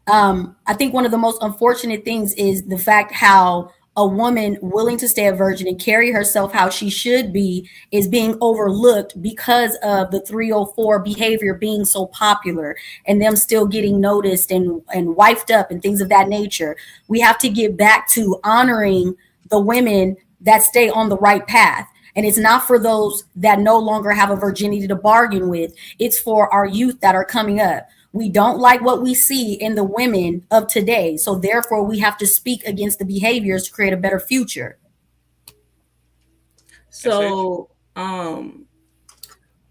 I think one of the most unfortunate things is the fact how a woman willing to stay a virgin and carry herself how she should be is being overlooked because of the 304 behavior being so popular and them still getting noticed and wifed up and things of that nature. We have to get back to honoring the women that stay on the right path. And it's not for those that no longer have a virginity to bargain with. It's for our youth that are coming up. We don't like what we see in the women of today. So therefore, we have to speak against the behaviors to create a better future. So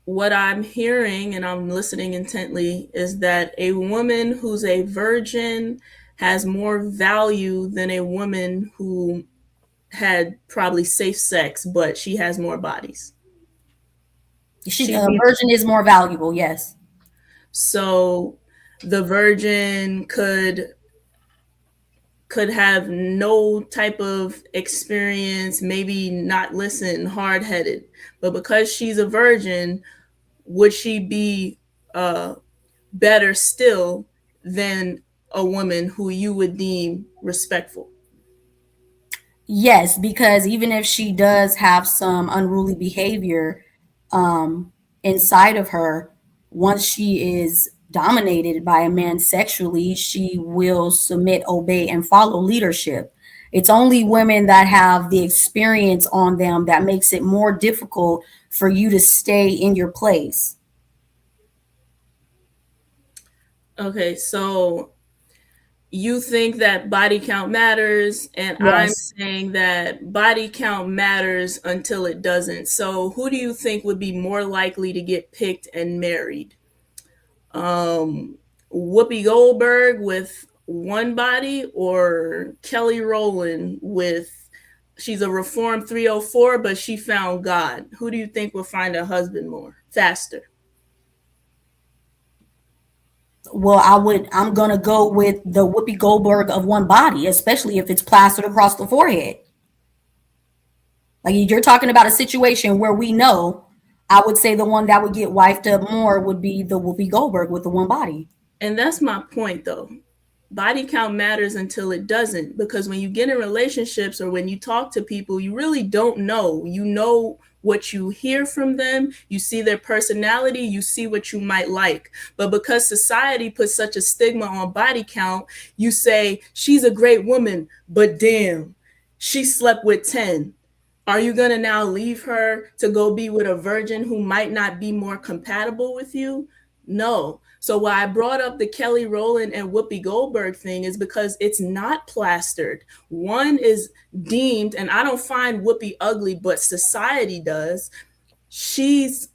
what I'm hearing, and I'm listening intently, is that a woman who's a virgin has more value than a woman who had probably safe sex, but she has more bodies. A virgin is more valuable, yes. So the virgin could have no type of experience, maybe not listen, hard-headed, but because she's a virgin, would she be better still than a woman who you would deem respectful? Yes, because even if she does have some unruly behavior inside of her, once she is dominated by a man sexually, she will submit, obey, and follow leadership. It's only women that have the experience on them that makes it more difficult for you to stay in your place. Okay, so you think that body count matters, and yes. I'm saying that body count matters until it doesn't. So who do you think would be more likely to get picked and married? Whoopi Goldberg with one body, or Kelly Rowland she's a reformed 304, but she found God? Who do you think will find a husband more faster? Well, I'm going to go with the Whoopi Goldberg of one body, especially if it's plastered across the forehead. Like, you're talking about a situation where we know, I would say the one that would get wifed up more would be the Whoopi Goldberg with the one body. And that's my point, though. Body count matters until it doesn't, because when you get in relationships or when you talk to people, you really don't know. You know what you hear from them, you see their personality, you see what you might like. But because society puts such a stigma on body count, you say, she's a great woman, but damn, she slept with 10. Are you going to now leave her to go be with a virgin who might not be more compatible with you? No. So why I brought up the Kelly Rowland and Whoopi Goldberg thing is because it's not plastered. One is deemed, and I don't find Whoopi ugly, but society does. She's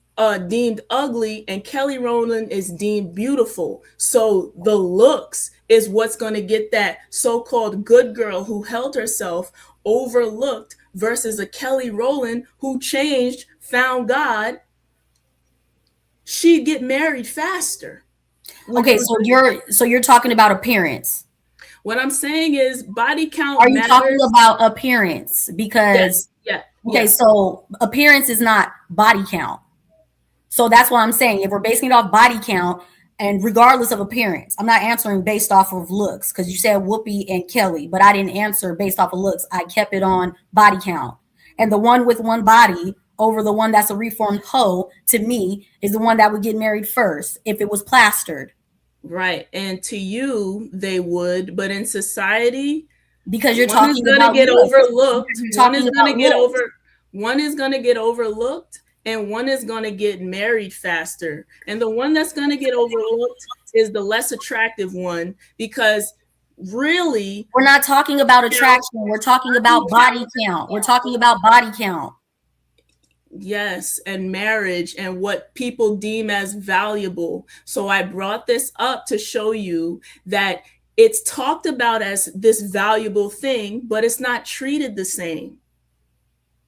deemed ugly and Kelly Rowland is deemed beautiful. So the looks is what's going to get that so-called good girl who held herself overlooked versus a Kelly Rowland who changed, found God. She'd get married faster. Okay, so you're talking about appearance. What I'm saying is body count. Are you talking about appearance? Because okay, so appearance is not body count. So that's what I'm saying. If we're basing it off body count and regardless of appearance, I'm not answering based off of looks because you said Whoopi and Kelly, but I didn't answer based off of looks. I kept it on body count. And the one with one body over the one that's a reformed hoe, to me, is the one that would get married first if it was plastered. Right. And to you, they would, but in society, because you're talking about get overlooked. One is going to get overlooked and one is going to get married faster. And the one that's going to get overlooked is the less attractive one because really we're not talking about attraction. We're talking about body count. We're talking about body count. Yes, and marriage and what people deem as valuable. So I brought this up to show you that it's talked about as this valuable thing, but it's not treated the same.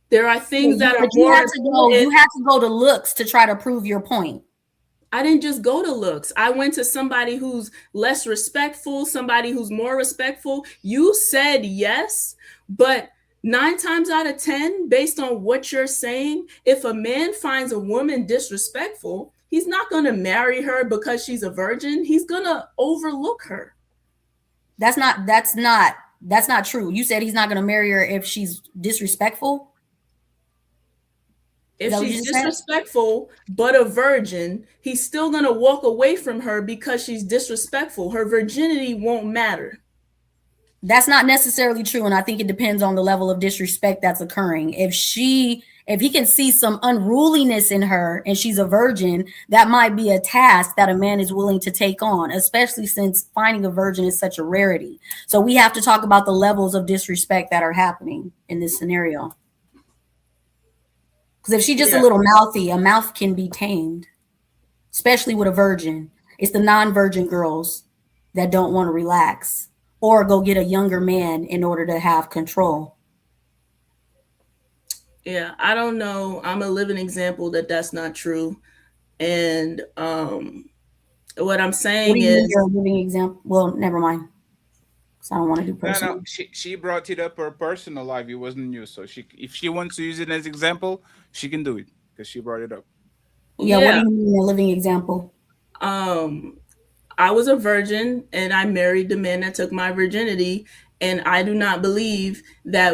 There are things that are more important. You have to go to looks to try to prove your point. I didn't just go to looks. I went to somebody who's less respectful, somebody who's more respectful. You said yes, but 9 times out of 10, based on what you're saying, if a man finds a woman disrespectful, he's not going to marry her because she's a virgin. He's going to overlook her. That's not true. You said he's not going to marry her if she's disrespectful. If she's disrespectful, but a virgin, he's still going to walk away from her because she's disrespectful. Her virginity won't matter. That's not necessarily true. And I think it depends on the level of disrespect that's occurring. If he can see some unruliness in her and she's a virgin, that might be a task that a man is willing to take on, especially since finding a virgin is such a rarity. So we have to talk about the levels of disrespect that are happening in this scenario. Because if she's just a little mouthy, a mouth can be tamed, especially with a virgin. It's the non-virgin girls that don't want to relax or go get a younger man in order to have control. Yeah, I don't know. I'm a living example that that's not true. And what I'm saying is, you're a living example. Well, never mind. So I don't want to do personal. No, she brought it up her personal life. It wasn't you. So if she wants to use it as example, she can do it because she brought it up. Yeah. What do you mean a living example? I was a virgin and I married the man that took my virginity. And I do not believe that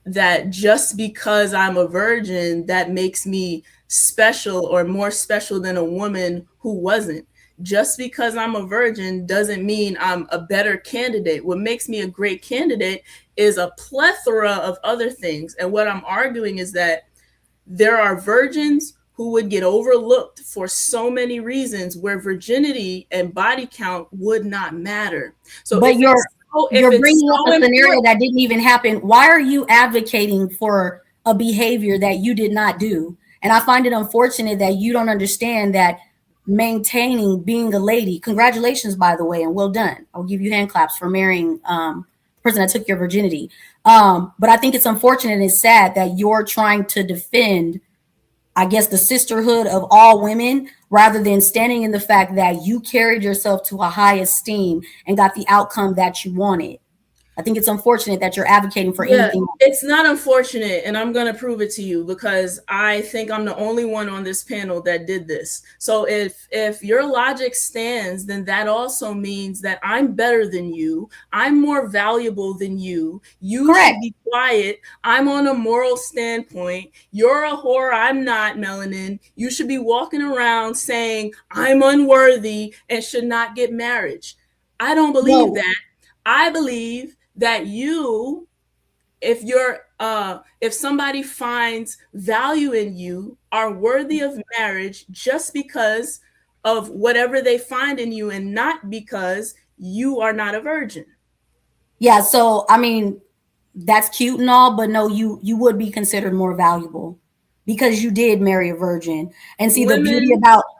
that just because I'm a virgin, that makes me special or more special than a woman who wasn't. Just because I'm a virgin doesn't mean I'm a better candidate. What makes me a great candidate is a plethora of other things. And what I'm arguing is that there are virgins who would get overlooked for so many reasons where virginity and body count would not matter. So but you're bringing up a scenario that didn't even happen. Why are you advocating for a behavior that you did not do? And I find it unfortunate that you don't understand that maintaining being a lady. Congratulations, by the way, and well done. I'll give you hand claps for marrying the person that took your virginity. But I think it's unfortunate and it's sad that you're trying to defend, I guess, the sisterhood of all women rather than standing in the fact that you carried yourself to a high esteem and got the outcome that you wanted. I think it's unfortunate that you're advocating for anything. It's not unfortunate, and I'm going to prove it to you because I think I'm the only one on this panel that did this. So if your logic stands, then that also means that I'm better than you. I'm more valuable than you. You should be quiet. I'm on a moral standpoint. You're a whore. I'm not, Melanin. You should be walking around saying I'm unworthy and should not get marriage. I don't believe that. I believe that if somebody finds value in you, are worthy of marriage just because of whatever they find in you and not because you are not a virgin. Yeah, so I mean, that's cute and all, but no, you would be considered more valuable because you did marry a virgin. And see, Women,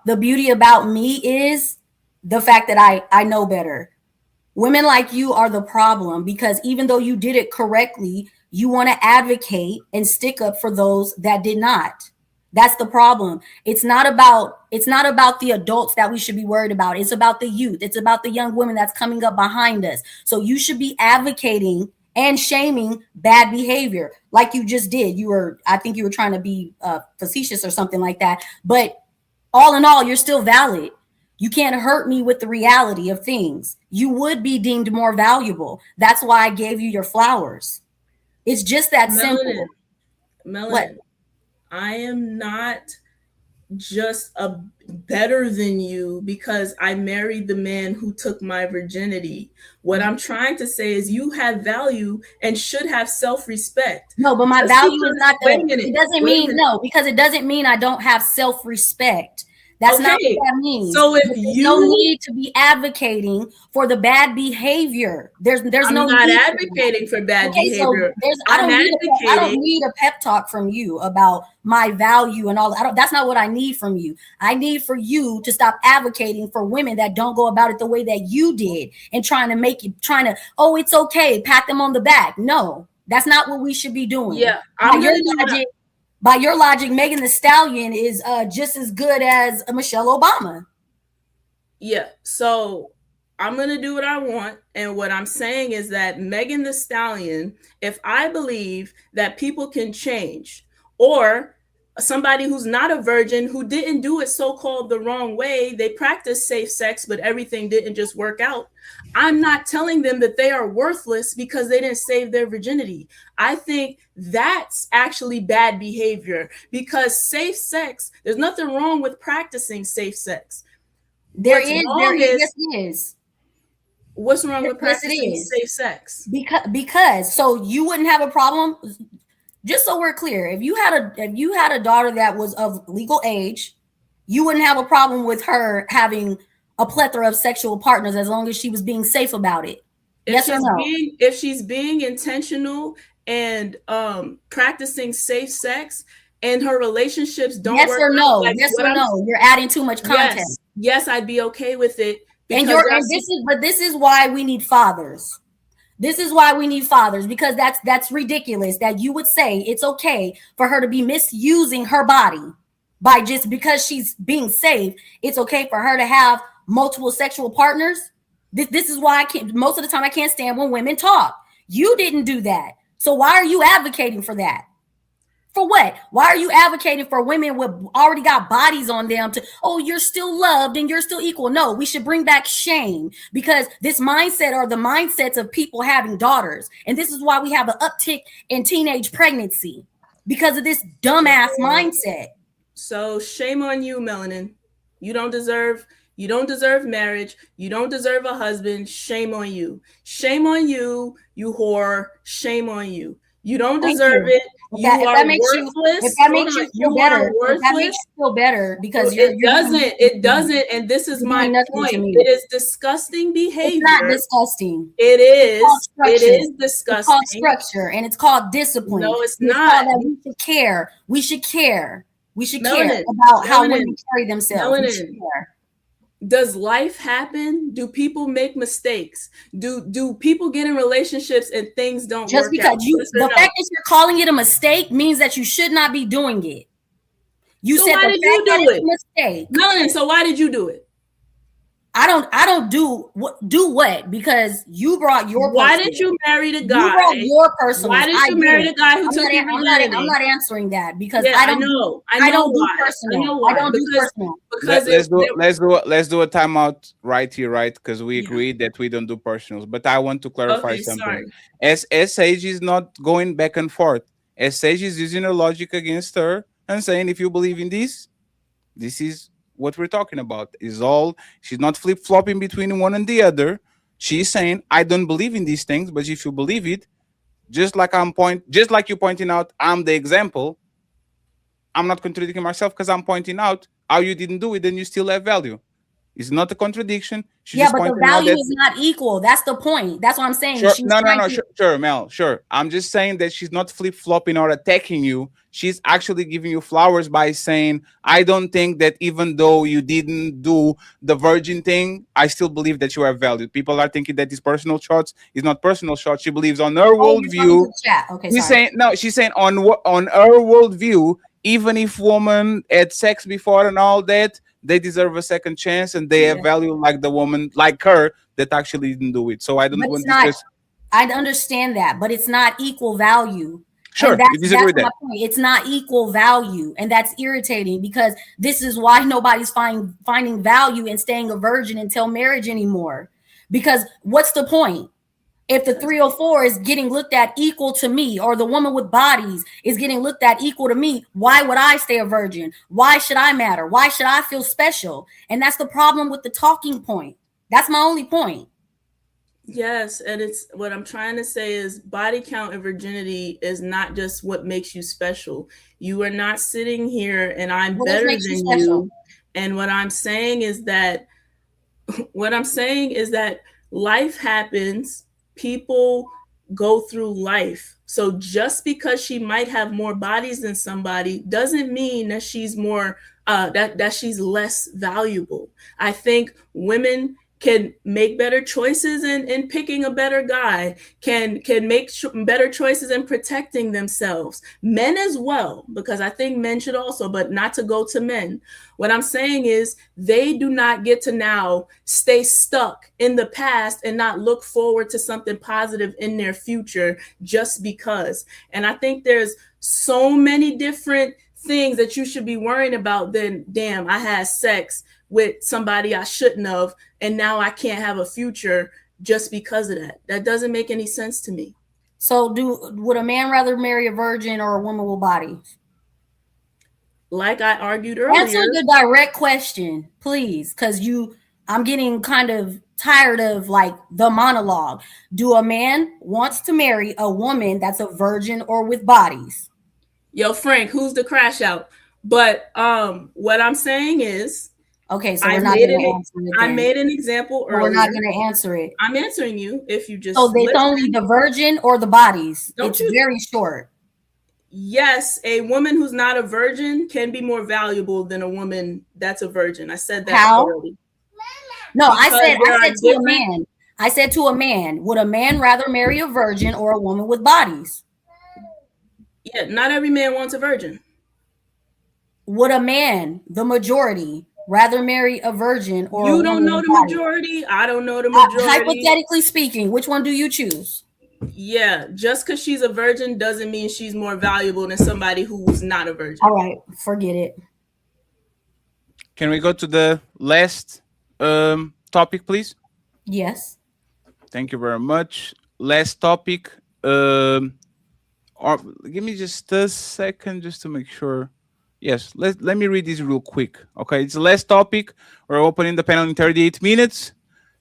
the beauty about me is the fact that I know better. Women like you are the problem, because even though you did it correctly, you want to advocate and stick up for those that did not. That's the problem. It's not about the adults that we should be worried about. It's about the youth. It's about the young women that's coming up behind us. So you should be advocating and shaming bad behavior like you just did. I think you were trying to be facetious or something like that. But all in all, you're still valid. You can't hurt me with the reality of things. You would be deemed more valuable. That's why I gave you your flowers. It's just that simple. Melanin, What? I am not just a better than you because I married the man who took my virginity. What I'm trying to say is you have value and should have self-respect. No, but my Just value is not wait a the. minute, It doesn't wait a mean minute. no, because it doesn't mean I don't have self-respect. That's not Okay, what that means. so if There's you- no need to be advocating for the bad behavior. There's I'm no not need advocating for bad Okay, so behavior. I I'm don't need a pep talk from you about my value and all that. That's not what I need from you. I need for you to stop advocating for women that don't go about it the way that you did and trying to, oh, it's okay, pat them on the back. No, that's not what we should be doing. Yeah, By your logic, Megan Thee Stallion is just as good as Michelle Obama. Yeah, so I'm going to do what I want. And what I'm saying is that Megan Thee Stallion, if I believe that people can change, or somebody who's not a virgin who didn't do it so-called the wrong way, they practice safe sex, but everything didn't just work out. I'm not telling them that they are worthless because they didn't save their virginity. I think that's actually bad behavior, because safe sex, there's nothing wrong with practicing safe sex. Yes, it is. What's wrong with Yes, it practicing is. safe sex? Because so you wouldn't have a problem. Just so we're clear, if you had a daughter that was of legal age, you wouldn't have a problem with her having a plethora of sexual partners as long as she was being safe about it. Yes or no? If she's being intentional and practicing safe sex, and her relationships don't yes work or no, out, like yes what or I'm- no, you're adding too much content. Yes, I'd be okay with it. And because this is why we need fathers. This is why we need fathers, because that's ridiculous that you would say it's okay for her to be misusing her body by just because she's being safe. It's okay for her to have multiple sexual partners. This is why most of the time I can't stand when women talk. You didn't do that. So why are you advocating for that? For what? Why are you advocating for women with already got bodies on them to, oh, you're still loved and you're still equal? No, we should bring back shame, because this mindset are the mindsets of people having daughters. And this is why we have an uptick in teenage pregnancy, because of this dumbass mindset. So shame on you, Melanin. You don't deserve marriage. You don't deserve a husband. Shame on you. Shame on you, you whore. Shame on you. You don't deserve it. If that makes you feel better, because it doesn't, and this is my point. It is disgusting behavior. It's not disgusting. It is disgusting. It's called structure, and it's called discipline. No, it's not. We should care. We should care. We should Melanin, care about how Melanin, women carry themselves. We should Melanin. care. Does life happen? Do people make mistakes? Do people get in relationships and things don't Just work because out? the fact that you're calling it a mistake means that you should not be doing it. You So said why the did fact you that do it's it? a mistake. Melanin, so why did you do it? I don't do what, because you brought your. Why personal. did you marry the guy? You brought your personal. Why did you marry the guy who took your virginity? I'm not answering that, because Yeah, I don't know do why. personal. I know why. I don't do personal. Because let's do a timeout right here, right? Because we agreed that we don't do personals. But I want to clarify something. Sorry. As Sage is not going back and forth. As Sage is using her logic against her and saying, if you believe in this is what we're talking about. Is all. She's not flip-flopping between one and the other. She's saying, I don't believe in these things, but if you believe it, just like you pointing out, I'm the example. I'm not contradicting myself because I'm pointing out how you didn't do it, and you still have value. It's not a contradiction. She's Yeah, just but the pointing out value that. is not equal. That's the point. That's what I'm saying. Sure, She's no, no, trying no, to. sure, Mel, sure. I'm just saying that she's not flip flopping or attacking you. She's actually giving you flowers by saying, I don't think that even though you didn't do the virgin thing, I still believe that you are valued. People are thinking that these personal shots is not personal shots. She believes on her Oh, you're talking to worldview. the chat. Okay, She's sorry. saying no. She's saying on her worldview, even if women had sex before and all that, they deserve a second chance and they have value like the woman like her that actually didn't do it. So I don't But want it's this not. just. I understand that, but it's not equal value. Sure, And you disagree with my that. point. It's not equal value, and that's irritating because this is why nobody's finding value in staying a virgin until marriage anymore. Because what's the point? If the 304 is getting looked at equal to me, or the woman with bodies is getting looked at equal to me, why would I stay a virgin? Why should I matter? Why should I feel special? And that's the problem with the talking point. That's my only point. Yes, and it's what I'm trying to say is body count and virginity is not just what makes you special. You are not sitting here and I'm What better makes you than special? you. And what I'm saying is that life happens, people go through life. So just because she might have more bodies than somebody doesn't mean that she's more that she's less valuable. I think women can make better choices in picking a better guy, can make better choices in protecting themselves. Men as well, because I think men should also, but not to go to men. What I'm saying is they do not get to now stay stuck in the past and not look forward to something positive in their future just because. And I think there's so many different things that you should be worrying about than, damn, I had sex with somebody I shouldn't have, and now I can't have a future just because of that. That doesn't make any sense to me. So would a man rather marry a virgin or a woman with bodies? Like I argued earlier. Answer the direct question, please, because I'm getting kind of tired of like the monologue. Do a man wants to marry a woman that's a virgin or with bodies? Yo, Frank, who's the crash out? But what I'm saying is, okay, so we're not going to answer it. I made an example earlier. We're not going to answer it. I'm answering you if you just. So it's only the virgin or the bodies. It's very short. Yes, a woman who's not a virgin can be more valuable than a woman that's a virgin. I said that already. No, I said to a man. I said to a man, would a man rather marry a virgin or a woman with bodies? Yeah, not every man wants a virgin. Would a man, the majority, rather marry a virgin or you a don't woman know with the bodies? Majority? I don't know the majority. Hypothetically speaking, which one do you choose? Yeah, just because she's a virgin doesn't mean she's more valuable than somebody who's not a virgin. All right, forget it. Can we go to the last topic, please? Yes. Thank you very much. Last topic. Or give me just a second just to make sure. Yes, let me read this real quick. Okay, it's the last topic. We're opening the panel in 38 minutes.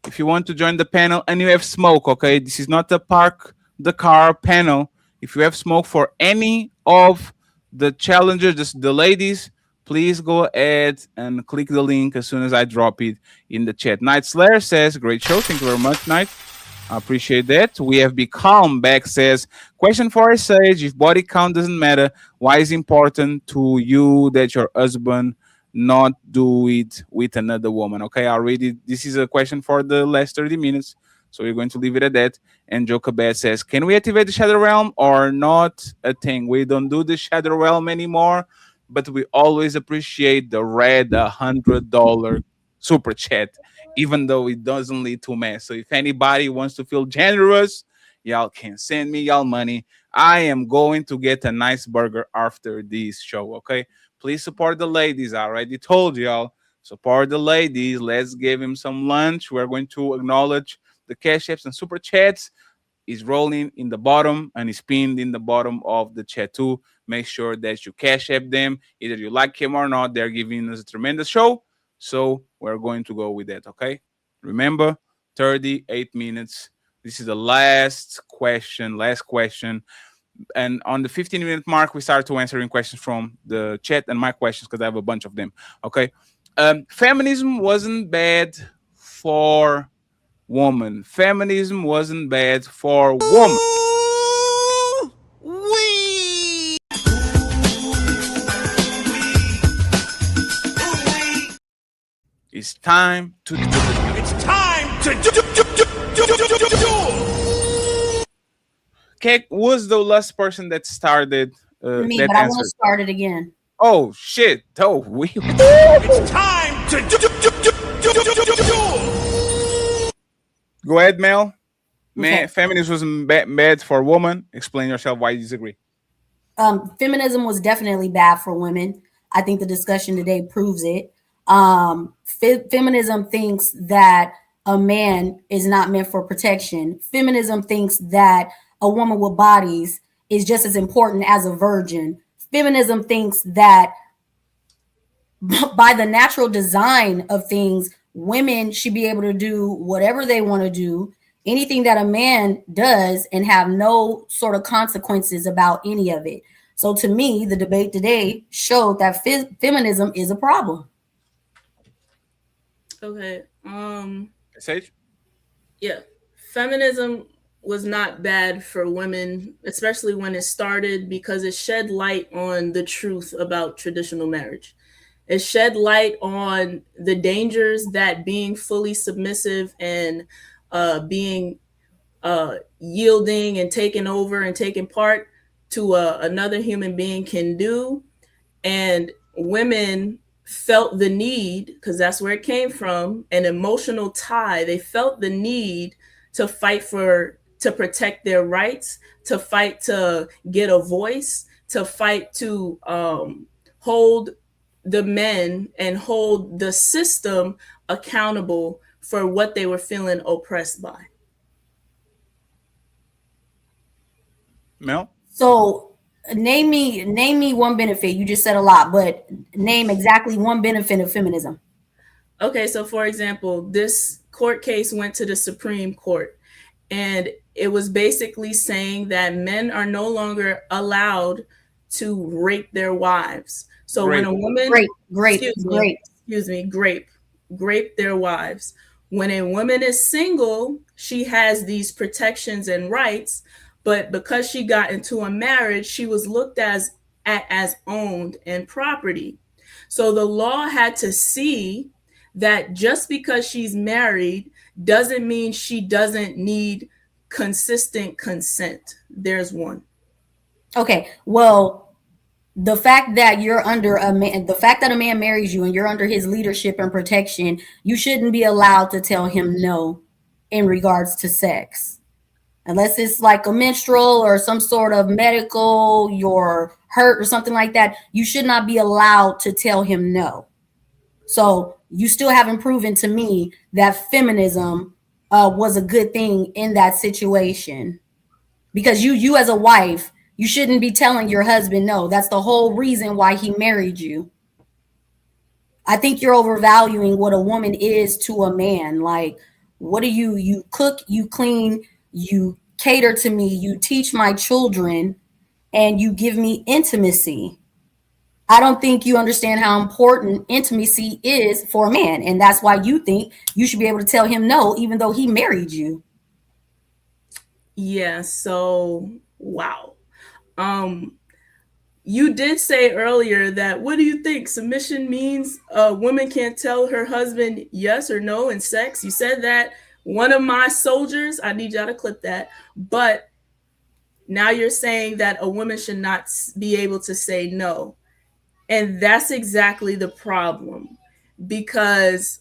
If you want to join the panel and you have smoke, okay, this is not a park the car panel. If you have smoke for any of the challengers, the ladies, please go ahead and click the link as soon as I drop it in the chat. Night Slayer says, great show. Thank you very much, Night. I appreciate that. We have Become back says, question for a Sage, if body count doesn't matter, why is it important to you that your husband not do it with another woman? Okay, I'll read it. This is a question for the last 30 minutes, so we're going to leave it at that. And Jokabad says, can we activate the Shadow Realm or not a thing? We don't do the Shadow Realm anymore, but we always appreciate the red $100 super chat, even though it doesn't lead to mess. So if anybody wants to feel generous, y'all can send me y'all money. I am going to get a nice burger after this show, okay? Please support the ladies. I already told y'all. Support the ladies. Let's give him some lunch. We're going to acknowledge the cash apps and super chats. Is rolling in the bottom and is pinned in the bottom of the chat too. Make sure that you cash app them. Either you like him or not. They're giving us a tremendous show. So we're going to go with that, okay? Remember, 38 minutes. This is the last question. And on the 15-minute mark, we start to answering questions from the chat and my questions because I have a bunch of them, okay? Feminism wasn't bad for woman. Feminism wasn't bad for woman. It's time to. It's time to do. Okay, was the last person that started Me, that but I answer? want to start it again. Oh shit! Oh, we. It's time to do. Go ahead, Mel. Man, Okay. feminism wasn't bad for woman. Explain yourself why you disagree. Feminism was definitely bad for women. I think the discussion today proves it. Feminism thinks that a man is not meant for protection. Feminism thinks that a woman with bodies is just as important as a virgin. Feminism thinks that by the natural design of things, women should be able to do whatever they want to do, anything that a man does, and have no sort of consequences about any of it. So to me, the debate today showed that feminism is a problem. Okay. Sage? Yeah. Feminism was not bad for women, especially when it started, because it shed light on the truth about traditional marriage. It shed light on the dangers that being fully submissive and being yielding and taking over and taking part to another human being can do. And women felt the need, because that's where it came from, an emotional tie. They felt the need to fight to protect their rights, to fight to get a voice, to fight to hold the men and hold the system accountable for what they were feeling oppressed by. Mel? So name me one benefit. You just said a lot, but name exactly one benefit of feminism. Okay, so for example, this court case went to the Supreme Court, and it was basically saying that men are no longer allowed to rape their wives. So when a woman grape their wives. When a woman is single, she has these protections and rights, but because she got into a marriage, she was looked at as owned and property. So the law had to see that just because she's married doesn't mean she doesn't need consistent consent. There's one. Okay, well, the fact that you're under a man, the fact that a man marries you and you're under his leadership and protection, you shouldn't be allowed to tell him no in regards to sex. Unless it's like a menstrual or some sort of medical, you're hurt or something like that, you should not be allowed to tell him no. So you still haven't proven to me that feminism was a good thing in that situation. Because you as a wife, you shouldn't be telling your husband no. That's the whole reason why he married you. I think you're overvaluing what a woman is to a man. Like, what do you cook, you clean, you cater to me, you teach my children, and you give me intimacy. I don't think you understand how important intimacy is for a man. And that's why you think you should be able to tell him no, even though he married you. Yeah, so wow. You did say earlier that, what do you think? Submission means a woman can't tell her husband yes or no in sex. You said that. One of my soldiers, I need y'all to clip that. But now you're saying that a woman should not be able to say no. And that's exactly the problem. Because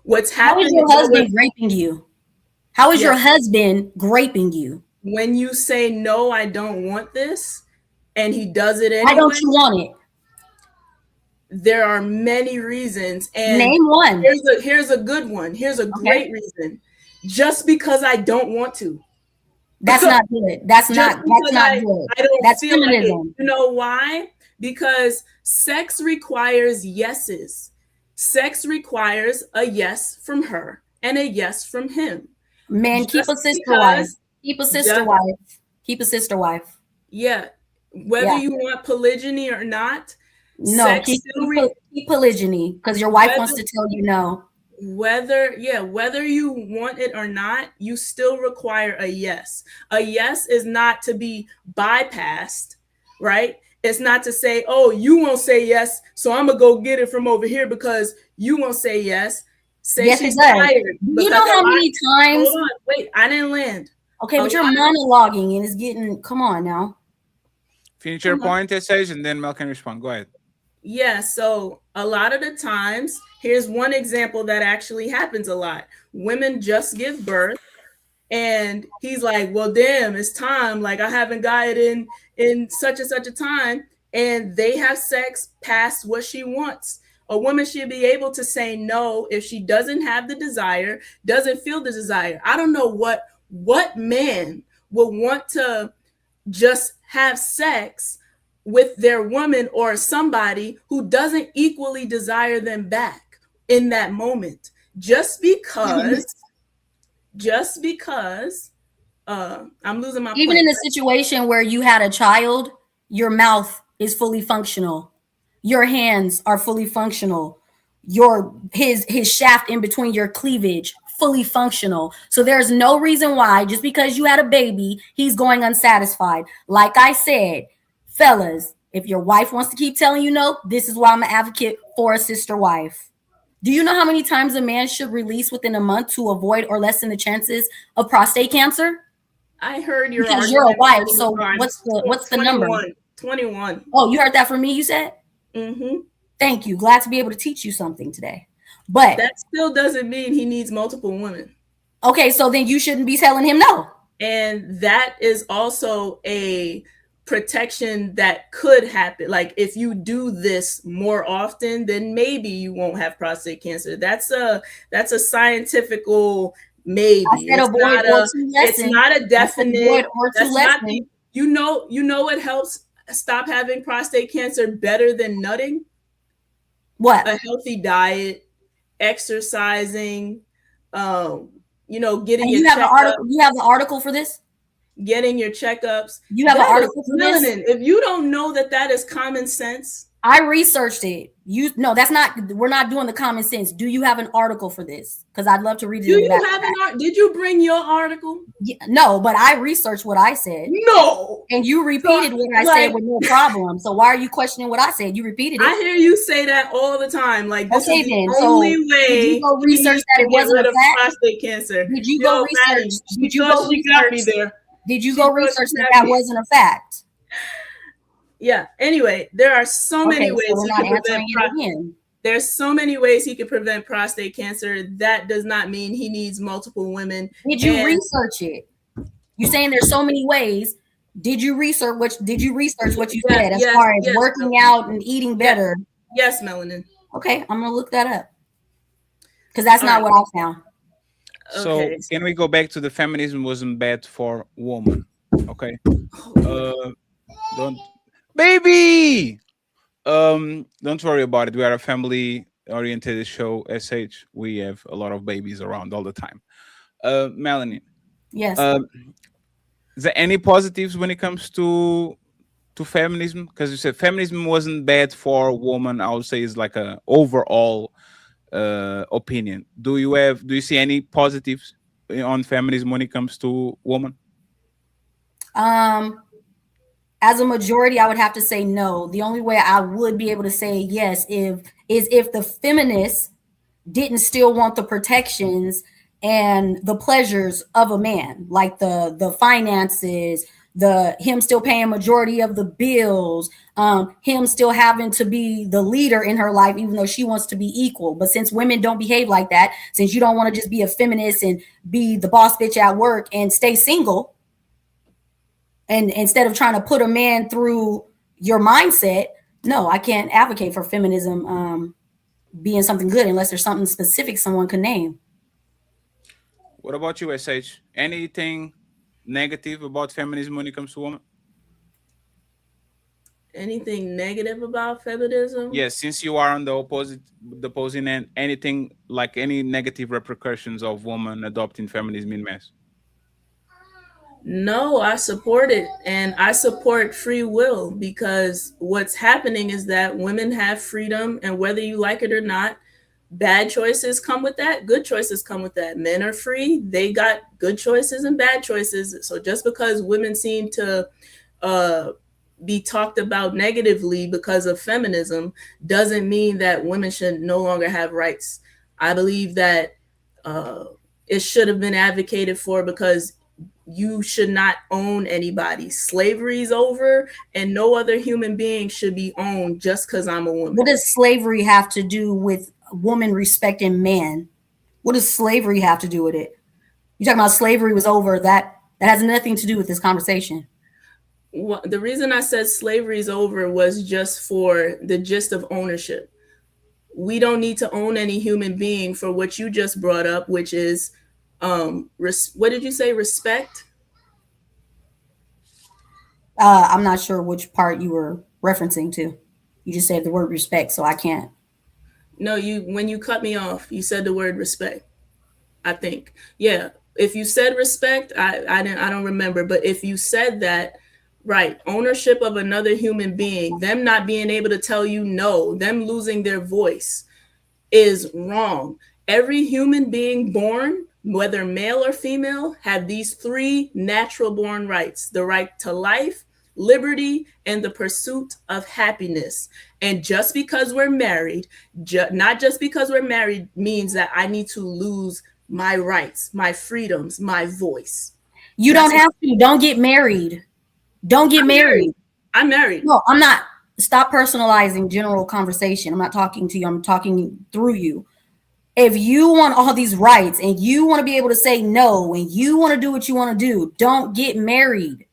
what's happening. How is your husband raping you? How is your husband raping you? When you say, no, I don't want this, and he does it anyway. Why don't you want it? There are many reasons. And name one. Here's a good one. Here's a great reason. Just because I don't want to. That's not good. That's not good. I don't That's feel feminism. like it. You know why? Because sex requires yeses. Sex requires a yes from her and a yes from him. Man, keep a sister wife. Keep a sister wife. Keep a sister wife. Yeah. Whether you want polygyny or not, No, keep polygyny because your wife wants to tell you no. Whether you want it or not, you still require a yes. A yes is not to be bypassed, right? It's not to say, oh, you won't say yes, so I'm gonna go get it from over here because you won't say yes. Say yes, she's it does. tired. You know how many times? Hold on, wait, I didn't land. Okay, but you're monologuing and it's getting. Come on now. Finish your point, SH, and then Mel can respond. Go ahead. Yeah, so a lot of the times, here's one example that actually happens a lot. Women just give birth, and he's like, well, damn, it's time. Like, I haven't got it in such and such a time. And they have sex past what she wants. A woman should be able to say no if she doesn't have the desire, doesn't feel the desire. I don't know what man would want to just have sex with their woman or somebody who doesn't equally desire them back in that moment. Just because I'm losing my even point. in a situation where you had a child, your mouth is fully functional, your hands are fully functional, his shaft in between your cleavage fully functional. So there's no reason why just because you had a baby he's going unsatisfied. Like I said, fellas, if your wife wants to keep telling you no, this is why I'm an advocate for a sister wife. Do you know how many times a man should release within a month to avoid or lessen the chances of prostate cancer? I heard your because you're a wife. So what's the number? 21. Oh, you heard that from me, you said? Mm-hmm. Thank you. Glad to be able to teach you something today. But that still doesn't mean he needs multiple women. Okay, so then you shouldn't be telling him no. And that is also a protection that could happen. Like if you do this more often, then maybe you won't have prostate cancer. That's a scientifical maybe. It's not a definite. That's not the, you know what helps stop having prostate cancer better than nutting? What? A healthy diet, exercising, getting and you have an article. You have the article for this? Getting your checkups. You have an article for this? If you don't know that is common sense. I researched it. That's not. We're not doing the common sense. Do you have an article for this? Because I'd love to read it. Do you have an article? Did you bring your article? Yeah, no, but I researched what I said. No, and you repeated what I said with no problem. So why are you questioning what I said? You repeated it. I hear you say that all the time. Like this okay, is the only way. Did you go research that it wasn't a fact? Prostate cancer. Did you go research? Did you go research? Did you go research that wasn't a fact? Yeah. Anyway, there are so many ways he can prevent There's so many ways he can prevent prostate cancer. That does not mean he needs multiple women. Did you research it? You're saying there's so many ways. Did you research what you said as far as working out and eating better? Yes, Melanin. Okay, I'm gonna look that up because that's not what I found. So can we go back to the feminism wasn't bad for women? Okay. Don't worry about it. We are a family oriented show. SH, we have a lot of babies around all the time. Melanie. Yes. Is there any positives when it comes to feminism? Because you said feminism wasn't bad for women. I would say it's like a overall opinion. Do you see any positives on feminism when it comes to women? As a majority, I would have to say no. The only way I would be able to say yes is if the feminists didn't still want the protections and the pleasures of a man, like the finances, him still paying majority of the bills, him still having to be the leader in her life, even though she wants to be equal. But since women don't behave like that, since you don't want to just be a feminist and be the boss bitch at work and stay single, and instead of trying to put a man through your mindset, no, I can't advocate for feminism being something good unless there's something specific someone can name. What about you, SH? Anything negative about feminism when it comes to women? Anything negative about feminism? Yes, since you are on the opposing end, anything like any negative repercussions of women adopting feminism in mass? No, I support it, and I support free will, because what's happening is that women have freedom, and whether you like it or not, bad choices come with that, good choices come with that. Men are free, they got good choices and bad choices. So just because women seem to uh, be talked about negatively because of feminism doesn't mean that women should no longer have rights. I believe that it should have been advocated for, because you should not own anybody. Slavery is over, and no other human being should be owned just because I'm a woman. What does slavery have to do with woman respecting men? What does slavery have to do with it? You talking about slavery was over? That has nothing to do with this conversation. Well, the reason I said slavery is over was just for the gist of ownership. We don't need to own any human being for what you just brought up, which is what did you say? Respect? I'm not sure which part you were referencing to. You just said the word respect, so I can't. No, when you cut me off, you said the word respect. I think. Yeah. If you said respect, I don't remember. But if you said that, right, ownership of another human being, them not being able to tell you no, them losing their voice is wrong. Every human being born, whether male or female, have these three natural born rights: the right to life, liberty, and the pursuit of happiness. And just because we're married, not just because we're married means that I need to lose my rights, my freedoms, my voice. You don't have to. Don't get married. Don't get married. I'm married. No, I'm not. Stop personalizing general conversation. I'm not talking to you. I'm talking through you. If you want all these rights and you want to be able to say no and you want to do what you want to do, don't get married.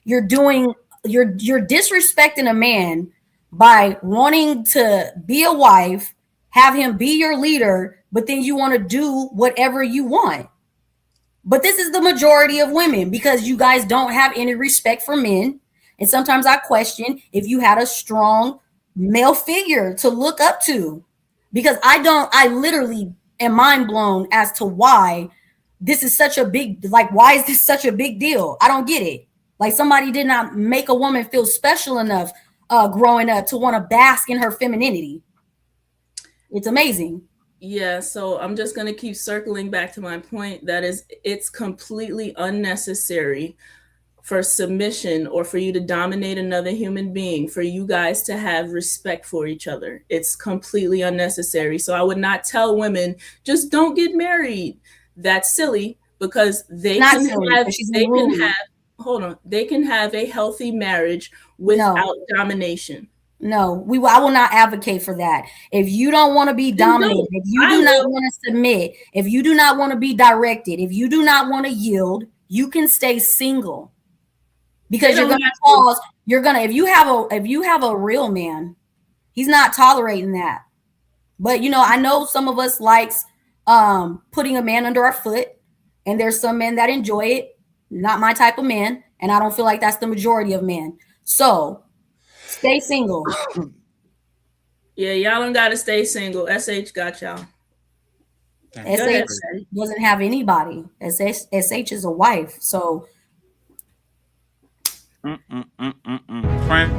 You're disrespecting a man by wanting to be a wife, have him be your leader, but then you want to do whatever you want. But this is the majority of women, because you guys don't have any respect for men. And sometimes I question if you had a strong male figure to look up to, because I literally am mind blown as to why this is such a big, why is this such a big deal? I don't get it. Like, somebody did not make a woman feel special enough growing up to want to bask in her femininity. It's amazing. Yeah, so I'm just going to keep circling back to my point. That is, it's completely unnecessary for submission or for you to dominate another human being, for you guys to have respect for each other. It's completely unnecessary. So I would not tell women, just don't get married. That's silly, because they can have a healthy marriage without domination. No, I will not advocate for that. If you don't want to be dominated, if you do not want to submit, if you do not want to be directed, if you do not want to yield, you can stay single. Because you're gonna cause, if you have a real man, he's not tolerating that. But I know some of us likes putting a man under our foot, and there's some men that enjoy it. Not my type of man, and I don't feel like that's the majority of men. So stay single. Yeah, y'all don't gotta stay single. SH got y'all. SH doesn't have anybody. SH is a wife. So Friend.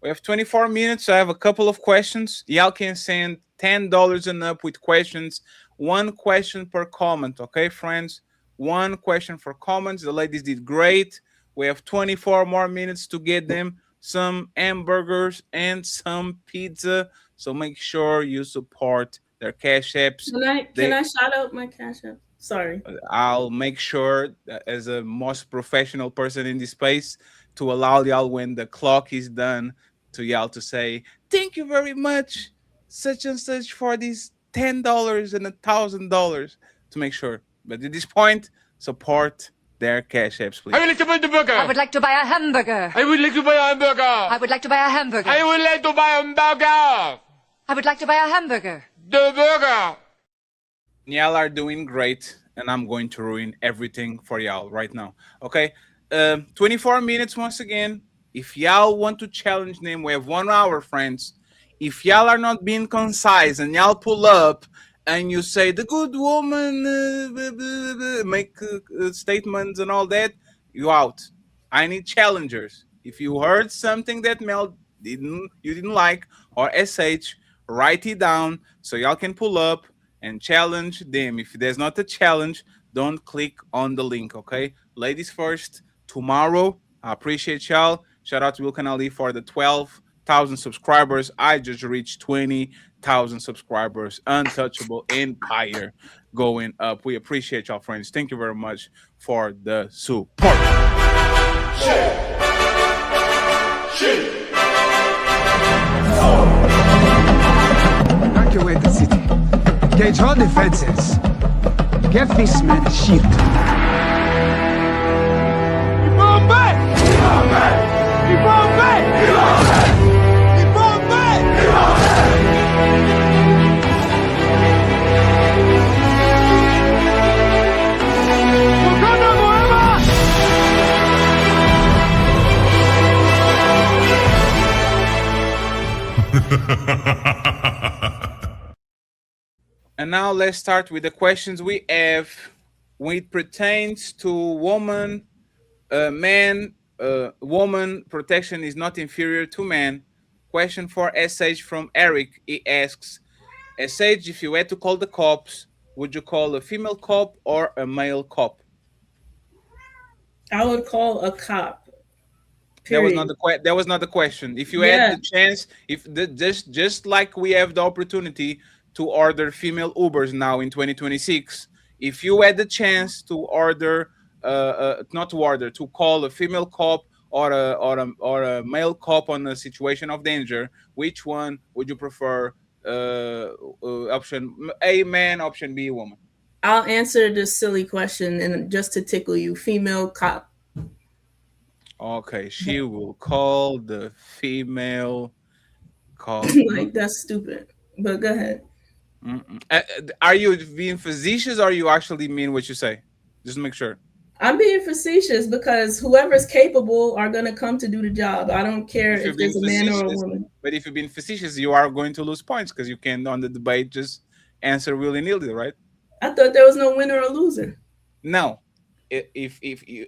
We have 24 minutes. So I have a couple of questions. Y'all can send $10 and up with questions. One question per comment. Okay, friends? One question for comments. The ladies did great. We have 24 more minutes to get them some hamburgers and some pizza. So make sure you support their cash apps. Can I shout out my cash app? Sorry. I'll make sure, as a most professional person in this space, to allow y'all, when the clock is done, to y'all to say, thank you very much, such and such, for these $10 and $1,000, to make sure. But at this point, support their cash apps, please. I would like to buy the burger. I would like to buy a hamburger. I would like to buy a hamburger. I would like to buy a hamburger. I would like to buy a hamburger. I would like to buy a hamburger. The burger. Y'all are doing great, and I'm going to ruin everything for y'all right now. Okay? 24 minutes once again. If y'all want to challenge them, we have 1 hour, friends. If y'all are not being concise and y'all pull up and you say the good woman make statements and all that, you out. I need challengers. If you heard something that Mel didn't like or sh, write it down so y'all can pull up and challenge them. If there's not a challenge, don't click on the link. Okay, ladies first. Tomorrow, I appreciate y'all. Shout out to Wilkan Ali for the 12,000 subscribers. I just reached 20,000 subscribers. Untouchable Empire going up. We appreciate y'all, friends. Thank you very much for the support. Evacuate the city. Engage all defenses. Get this man a shield. Bombay! Bombay! Bombay! And now let's start with the questions we have when it pertains to woman, man, woman protection is not inferior to man. Question for SH from Eric. He asks, SH, if you had to call the cops, would you call a female cop or a male cop? I would call a cop. That was Period. not the question. If you had the chance, just like we have the opportunity to order female Ubers now in 2026, if you had the chance to order, to call a female cop or a male cop on a situation of danger, which one would you prefer? Option A, man. Option B, woman. I'll answer this silly question and just to tickle you, female cop. Okay, she will call the female cop. Like, that's stupid. But go ahead. Are you being facetious or you actually mean what you say? Just make sure. I'm being facetious because whoever's capable are going to come to do the job. I don't care if there's a man or a woman. But if you're being facetious, you are going to lose points because you can't, on the debate, just answer willy-nilly, right? I thought there was no winner or loser. No. If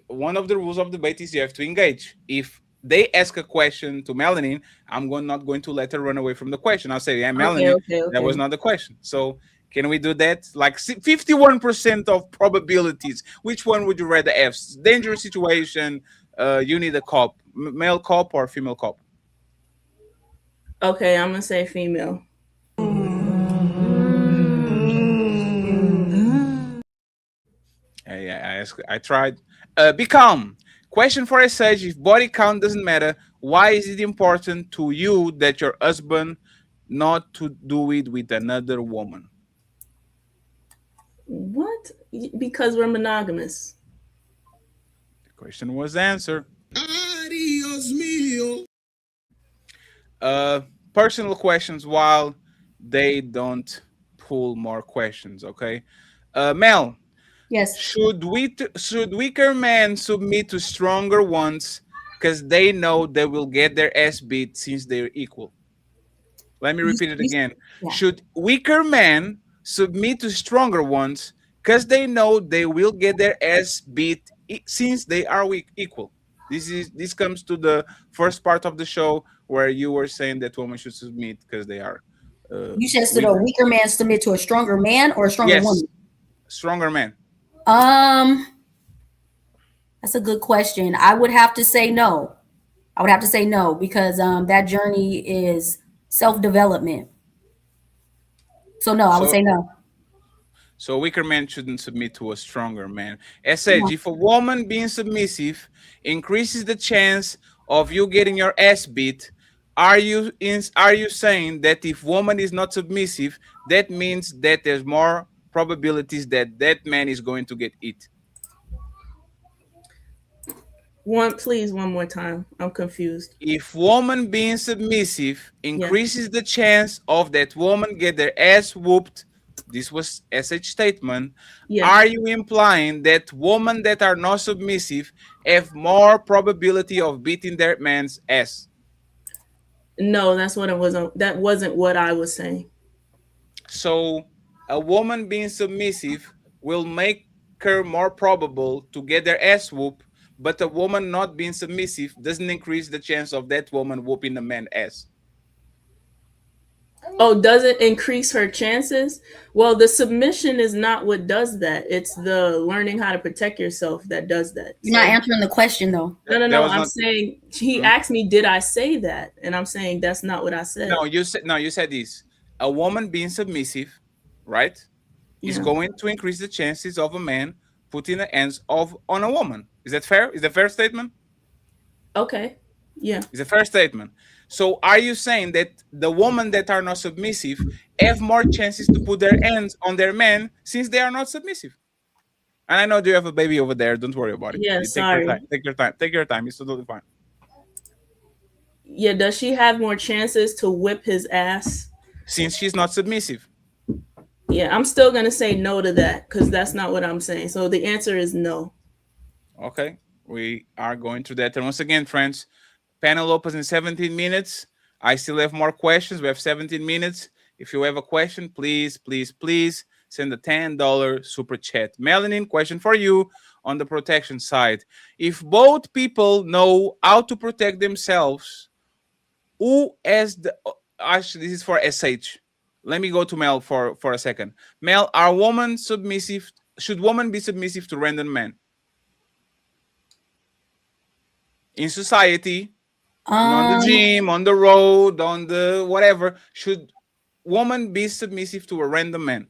one of the rules of debate is you have to engage. If they ask a question to Melanin, I'm not going to let her run away from the question. I'll say, yeah, Melanin, okay. That was not the question. So can we do that? Like 51% of probabilities. Which one would you rather have? Dangerous situation, you need a cop. Male cop or female cop? Okay, I'm going to say female. I tried. Be calm. Question for SH: if body count doesn't matter, why is it important to you that your husband not to do it with another woman? What? Because we're monogamous. The question was answered. Adios mio. Personal questions while they don't pull more questions. Okay, Mel. Yes. Should weaker men submit to stronger ones because they know they will get their ass beat since they're equal? Let me repeat it again. Yeah. Should weaker men submit to stronger ones because they know they will get their ass beat since they are equal? This comes to the first part of the show where you were saying that women should submit because they are. You said should a weaker man submit to a stronger man or a stronger woman? Stronger man. That's a good question. I would have to say no. Because that journey is self-development. So no, I would say no. So a weaker man shouldn't submit to a stronger man. SH, if a woman being submissive increases the chance of you getting your ass beat, are you saying that if woman is not submissive, that means that there's more probabilities that that man is going to get it? Please, one more time. I'm confused. If woman being submissive increases the chance of that woman get their ass whooped, this was SH statement. Are you implying that women that are not submissive have more probability of beating their man's ass? No, that wasn't what I was saying. So a woman being submissive will make her more probable to get their ass whooped, but a woman not being submissive doesn't increase the chance of that woman whooping a man's ass. Oh, does it increase her chances? Well, the submission is not what does that. It's the learning how to protect yourself that does that. You're not answering the question though. No. I'm saying he asked me, did I say that? And I'm saying that's not what I said. You said this. A woman being submissive, right, is going to increase the chances of a man putting the hands on a woman. Is that fair? Is that a fair statement? Okay. Yeah. It's a fair statement. So are you saying that the women that are not submissive have more chances to put their hands on their men since they are not submissive? And I know you have a baby over there. Don't worry about it. Yeah, sorry. Take your time. Take your time. It's totally fine. Yeah, does she have more chances to whip his ass? Since she's not submissive. Yeah, I'm still going to say no to that because that's not what I'm saying. So the answer is no. Okay. We are going through that. And once again, friends, panel opens in 17 minutes. I still have more questions. We have 17 minutes. If you have a question, please send a $10 super chat. Melanin, question for you on the protection side. If both people know how to protect themselves, who has the... Actually, this is for SH. Let me go to Mel for a second. Mel, are women submissive? Should women be submissive to random men? In society, on the gym, on the road, on the whatever, should woman be submissive to a random man?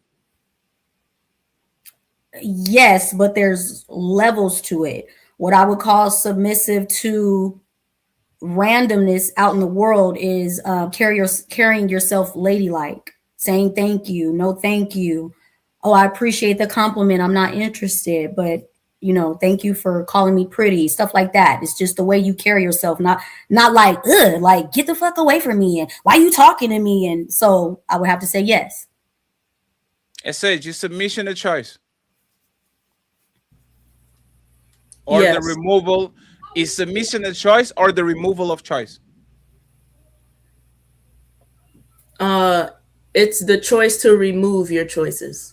Yes, but there's levels to it. What I would call submissive to randomness out in the world is carrying yourself ladylike, saying thank you, no thank you. Oh, I appreciate the compliment. I'm not interested, but thank you for calling me pretty, stuff like that. It's just the way you carry yourself, not like, ugh, like get the fuck away from me and why you talking to me? And so I would have to say yes. SH, is submission a choice? Or yes. The removal, is submission a choice or the removal of choice? It's the choice to remove your choices.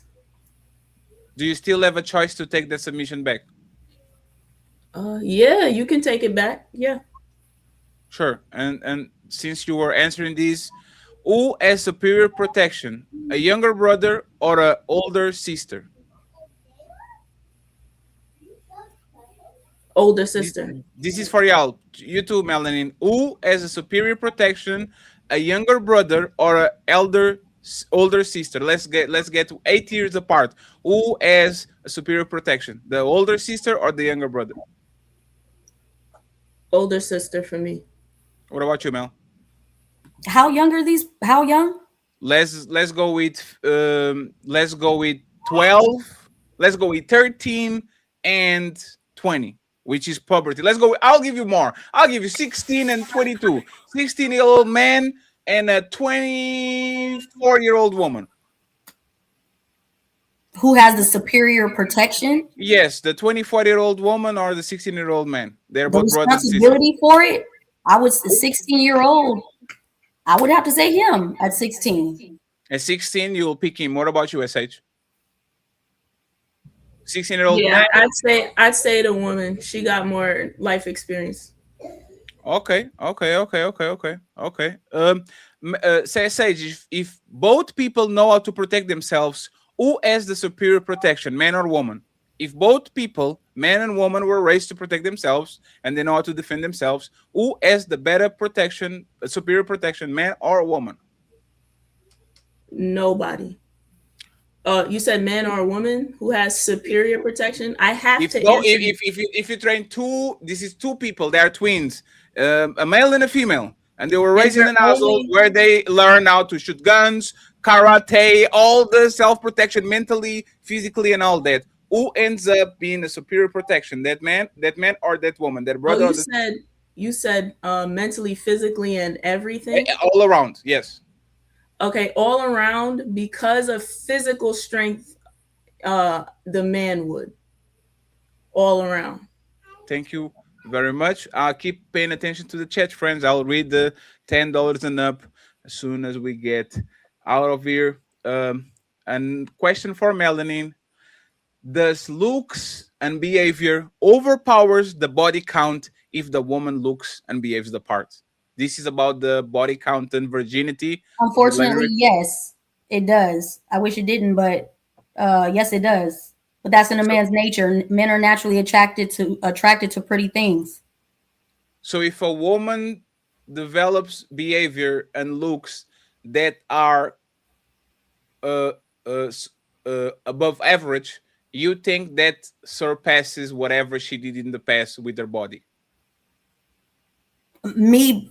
Do you still have a choice to take the submission back? Yeah, you can take it back. Yeah. Sure. And since you were answering these, who has superior protection, a younger brother or an older sister? Older sister. This is for y'all. You too, Melanin. Who has a superior protection, a younger brother or an older sister? Let's get 8 years apart. Who has a superior protection, the older sister or the younger brother? Older sister for me. What about you, Mel? How young are these? How young? Let's go with 12. Let's go with 13 and 20, which is puberty. Let's go. I'll give you more. I'll give you 16 and 22. 16-year-old man and a 24-year-old woman. Who has the superior protection? Yes, the 24-year-old woman or the 16-year-old man. They're both brothers and sisters. Responsibility for it? I was a 16-year-old. I would have to say him at 16. At 16, you'll pick him. What about you, SH? 16-year-old Yeah, woman? I'd say the woman. She got more life experience. Okay. Say Sage, if both people know how to protect themselves, who has the superior protection, man or woman? If both people, man and woman, were raised to protect themselves and they know how to defend themselves, who has the better protection, superior protection, man or woman? Nobody. You said man or woman who has superior protection? I have to answer. If you train two, this is two people, they are twins, a male and a female, and they were raised in an household where they learn how to shoot guns, karate, all the self-protection, mentally, physically, and all that. Who ends up being a superior protection? That man, or that woman, that brother? You said mentally, physically, and everything? All around, yes. Okay, all around, because of physical strength, the man would. All around. Thank you very much. Keep paying attention to the chat, friends. I'll read the $10 and up as soon as we get out of here. And question for Melanin: does looks and behavior overpowers the body count if the woman looks and behaves the part? This is about the body count and virginity. Unfortunately, yes, it does. I wish it didn't, but yes, it does. But that's in a man's nature. Men are naturally attracted to pretty things. So if a woman develops behavior and looks that are uh, uh, s- above average, you think that surpasses whatever she did in the past with her body? Me?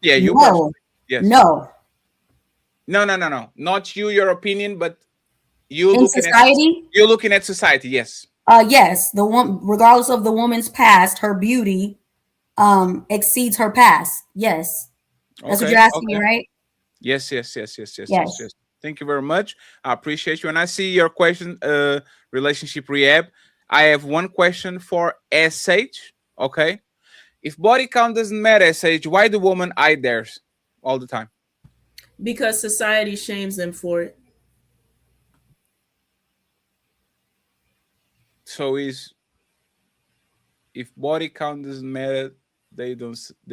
Yeah, you No, personally. Yes. no. No. Not you, your opinion, but you In looking at society, you're looking at society. Yes. yes, the one, regardless of the woman's past, her beauty exceeds her past. Yes, that's what you're Okay. asking me, Okay. right? Yes. Yes. Thank you very much. I appreciate you. And I see your question, relationship rehab. I have one question for SH. Okay. If body count doesn't matter, SH, why do women eye theirs all the time? Because society shames them for it. So is if body count doesn't matter, they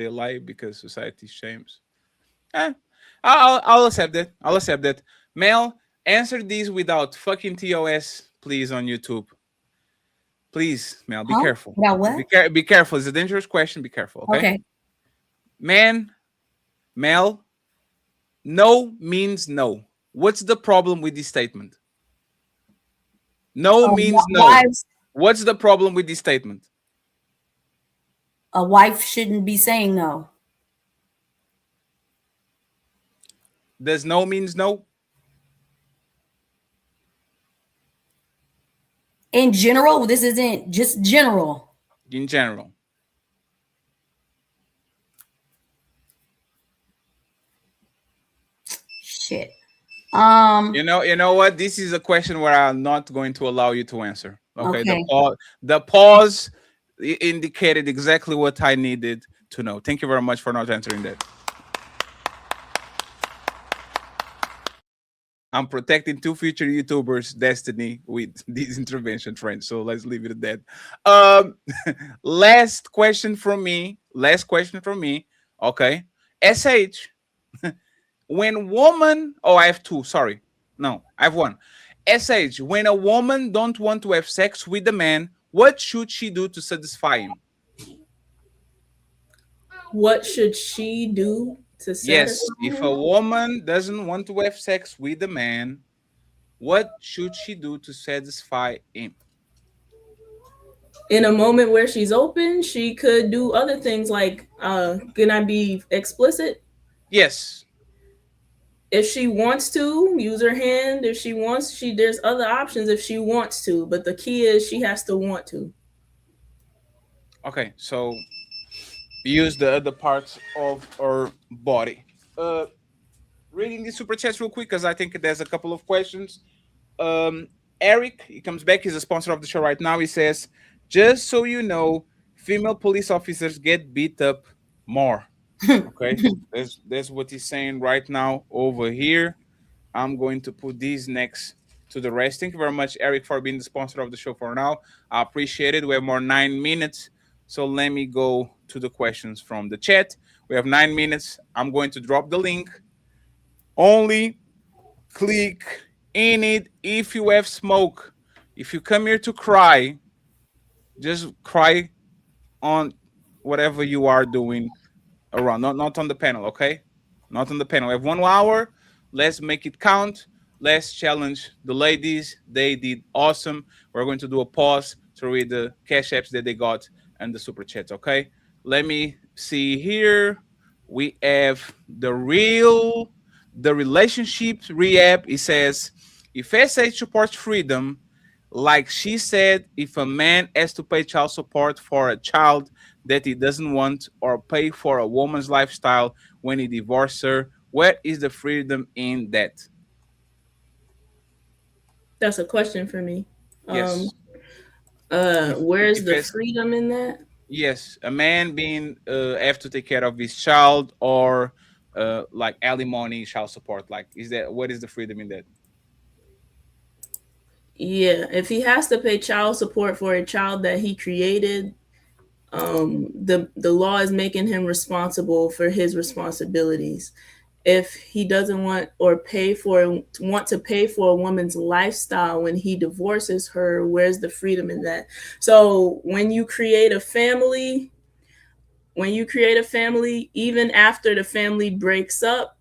lie because society shames. Eh, I'll accept that. I'll accept that. Mel, answer these without fucking TOS, please, on YouTube. Please, Mel, be Huh? careful. About what? Be careful. It's a dangerous question. Be careful, okay? Okay. Man, Mel, no means no. What's the problem with this statement? No means no. Wives, What's the problem with this statement? a wife shouldn't be saying no. Does no means no? In general, this isn't just general. In general. Shit. You know what? This is a question where I'm not going to allow you to answer. Okay. Okay. The pause indicated exactly what I needed to know. Thank you very much for not answering that. I'm protecting two future YouTubers' destiny with this intervention, friends. So let's leave it at that. Last question from me. Last question from me. Okay. SH. When woman, oh, I have two. Sorry. No, I have one. SH. When a woman don't want to have sex with a man, what should she do to satisfy him? What should she do to Yes, satisfy if a him? woman doesn't want to have sex with a man, what should she do to satisfy him? In a moment where she's open, she could do other things like, can I be explicit? Yes. If she wants to use her hand, if she wants, there's other options if she wants to, but the key is she has to want to. Okay, so use the other parts of her body. Reading the super chats real quick because I think there's a couple of questions. Eric, he comes back. He's a sponsor of the show right now. He says, "Just so you know, female police officers get beat up more." Okay, that's what he's saying right now over here. I'm going to put these next to the rest. Thank you very much, Eric, for being the sponsor of the show for now. I appreciate it. We have more 9 minutes. So let me go to the questions from the chat. We have 9 minutes. I'm going to drop the link. Only click in it if you have smoke. If you come here to cry, just cry on whatever you are doing around, not on the panel, okay? Not on the panel. We have 1 hour. Let's make it count. Let's challenge the ladies. They did awesome. We're going to do a pause to read the cash apps that they got and the super chats, okay? Let me see here. We have the relationship rehab. It says, if SH supports freedom, like she said, if a man has to pay child support for a child that he doesn't want or pay for a woman's lifestyle when he divorces her, where is the freedom in that? That's a question for me. Yes. Where's If the it's, freedom in that? Yes, a man being have to take care of his child, or like alimony, child support. Like, is that what is the freedom in that? Yeah, if he has to pay child support for a child that he created, the law is making him responsible for his responsibilities. If he doesn't want to pay for a woman's lifestyle when he divorces her, where's the freedom in that? So when you create a family, even after the family breaks up,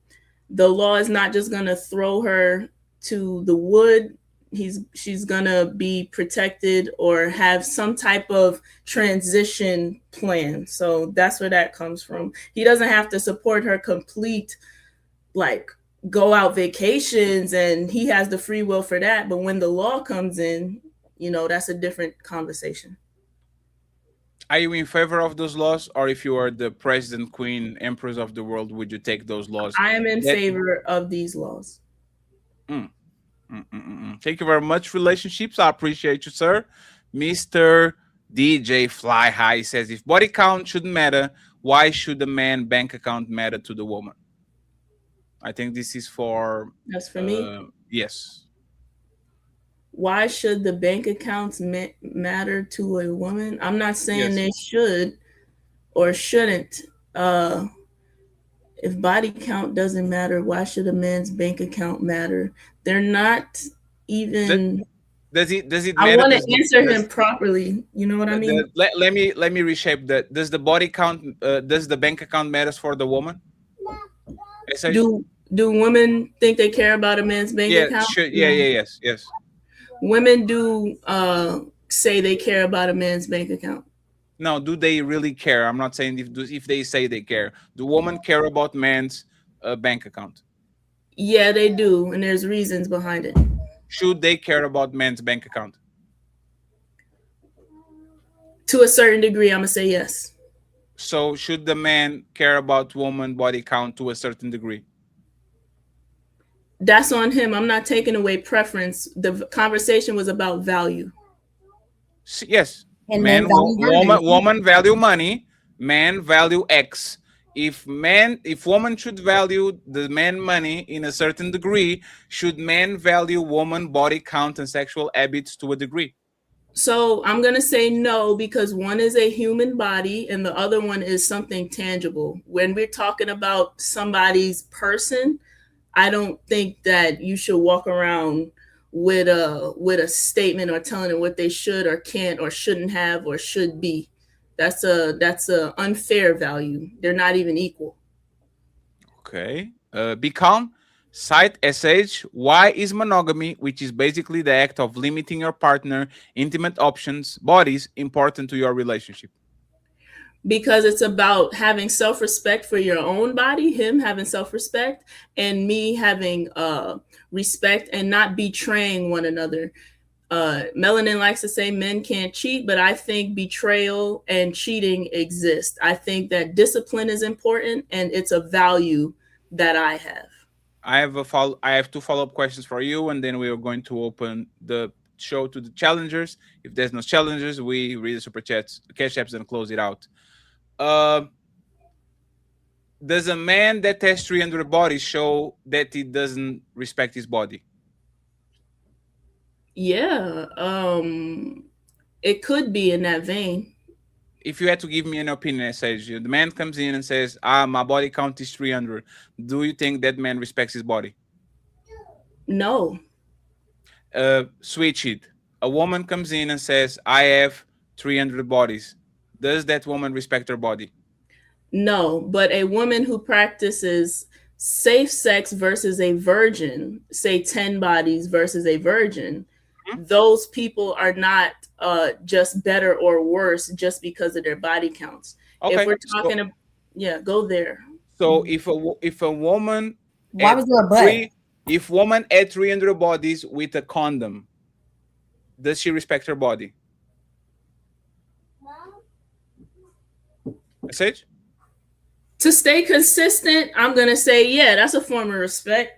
the law is not just going to throw her to the wood. She's going to be protected or have some type of transition plan. So that's where that comes from. He doesn't have to support her complete, like, go out vacations, and he has the free will for that. But when the law comes in, that's a different conversation. Are you in favor of those laws, or if you are the president, queen, empress of the world, would you take those laws? I am in favor of these laws. Thank you very much, relationships. I appreciate you, sir. Mr. DJ Fly High says, if body count shouldn't matter, why should the man bank account matter to the woman? I think this is for... That's for me? Yes. Why should the bank accounts matter to a woman? I'm not saying they should or shouldn't. If body count doesn't matter, why should a man's bank account matter? They're not even... Does it matter? I want to answer him properly. You know what I mean? Let me reshape that. Does the body count, does the bank account matters for the woman? Do women think they care about a man's bank account? Yes. Women do say they care about a man's bank account. No, do they really care? I'm not saying if they say they care. Do women care about man's bank account? Yeah, they do, and there's reasons behind it. Should they care about man's bank account? To a certain degree, I'm gonna say yes. So should the man care about woman body count to a certain degree? That's on him. I'm not taking away preference. The conversation was about value. Yes. Woman value money, man value X. If woman should value the man money in a certain degree, should man value woman body count and sexual habits to a degree? So I'm going to say no, because one is a human body and the other one is something tangible. When we're talking about somebody's person, I don't think that you should walk around with a statement or telling them what they should or can't or shouldn't have or should be. That's a unfair value. They're not even equal. Okay. Be calm. Cite SH. Why is monogamy, which is basically the act of limiting your partner, intimate options, bodies, important to your relationship? Because it's about having self-respect for your own body, him having self-respect, and me having respect and not betraying one another. Melanin likes to say men can't cheat, but I think betrayal and cheating exist. I think that discipline is important, and it's a value that I have. I have two follow-up questions for you, and then we are going to open the show to the challengers. If there's no challengers, we read the super chats, cash apps, and close it out. Does a man that has 300 bodies show that he doesn't respect his body? Yeah, it could be in that vein. If you had to give me an opinion, says the man comes in and says, my body count is 300. Do you think that man respects his body? No. Switch it. A woman comes in and says, I have 300 bodies. Does that woman respect her body? No, but a woman who practices safe sex versus a virgin, say 10 bodies versus a virgin, those people are not just better or worse just because of their body counts. Okay, if we're talking, go there. So if a woman, why was there a but? If woman had 300 bodies with a condom, does she respect her body? Message? To stay consistent, I'm gonna say that's a form of respect.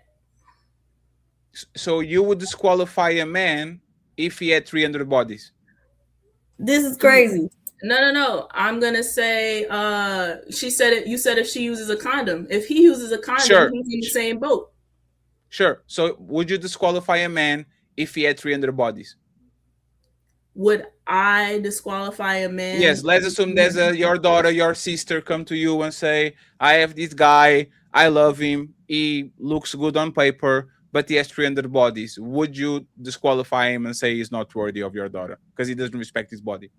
So you would disqualify a man if he had 300 bodies? This is crazy. No. I'm gonna say she said it. You said if she uses a condom. If he uses a condom, Sure. he's in the same boat. Sure. So would you disqualify a man if he had 300 bodies? Would I disqualify a man? Yes, let's assume there's your daughter, your sister come to you and say, I have this guy, I love him, he looks good on paper, but he has 300 bodies. Would you disqualify him and say he's not worthy of your daughter because he doesn't respect his body?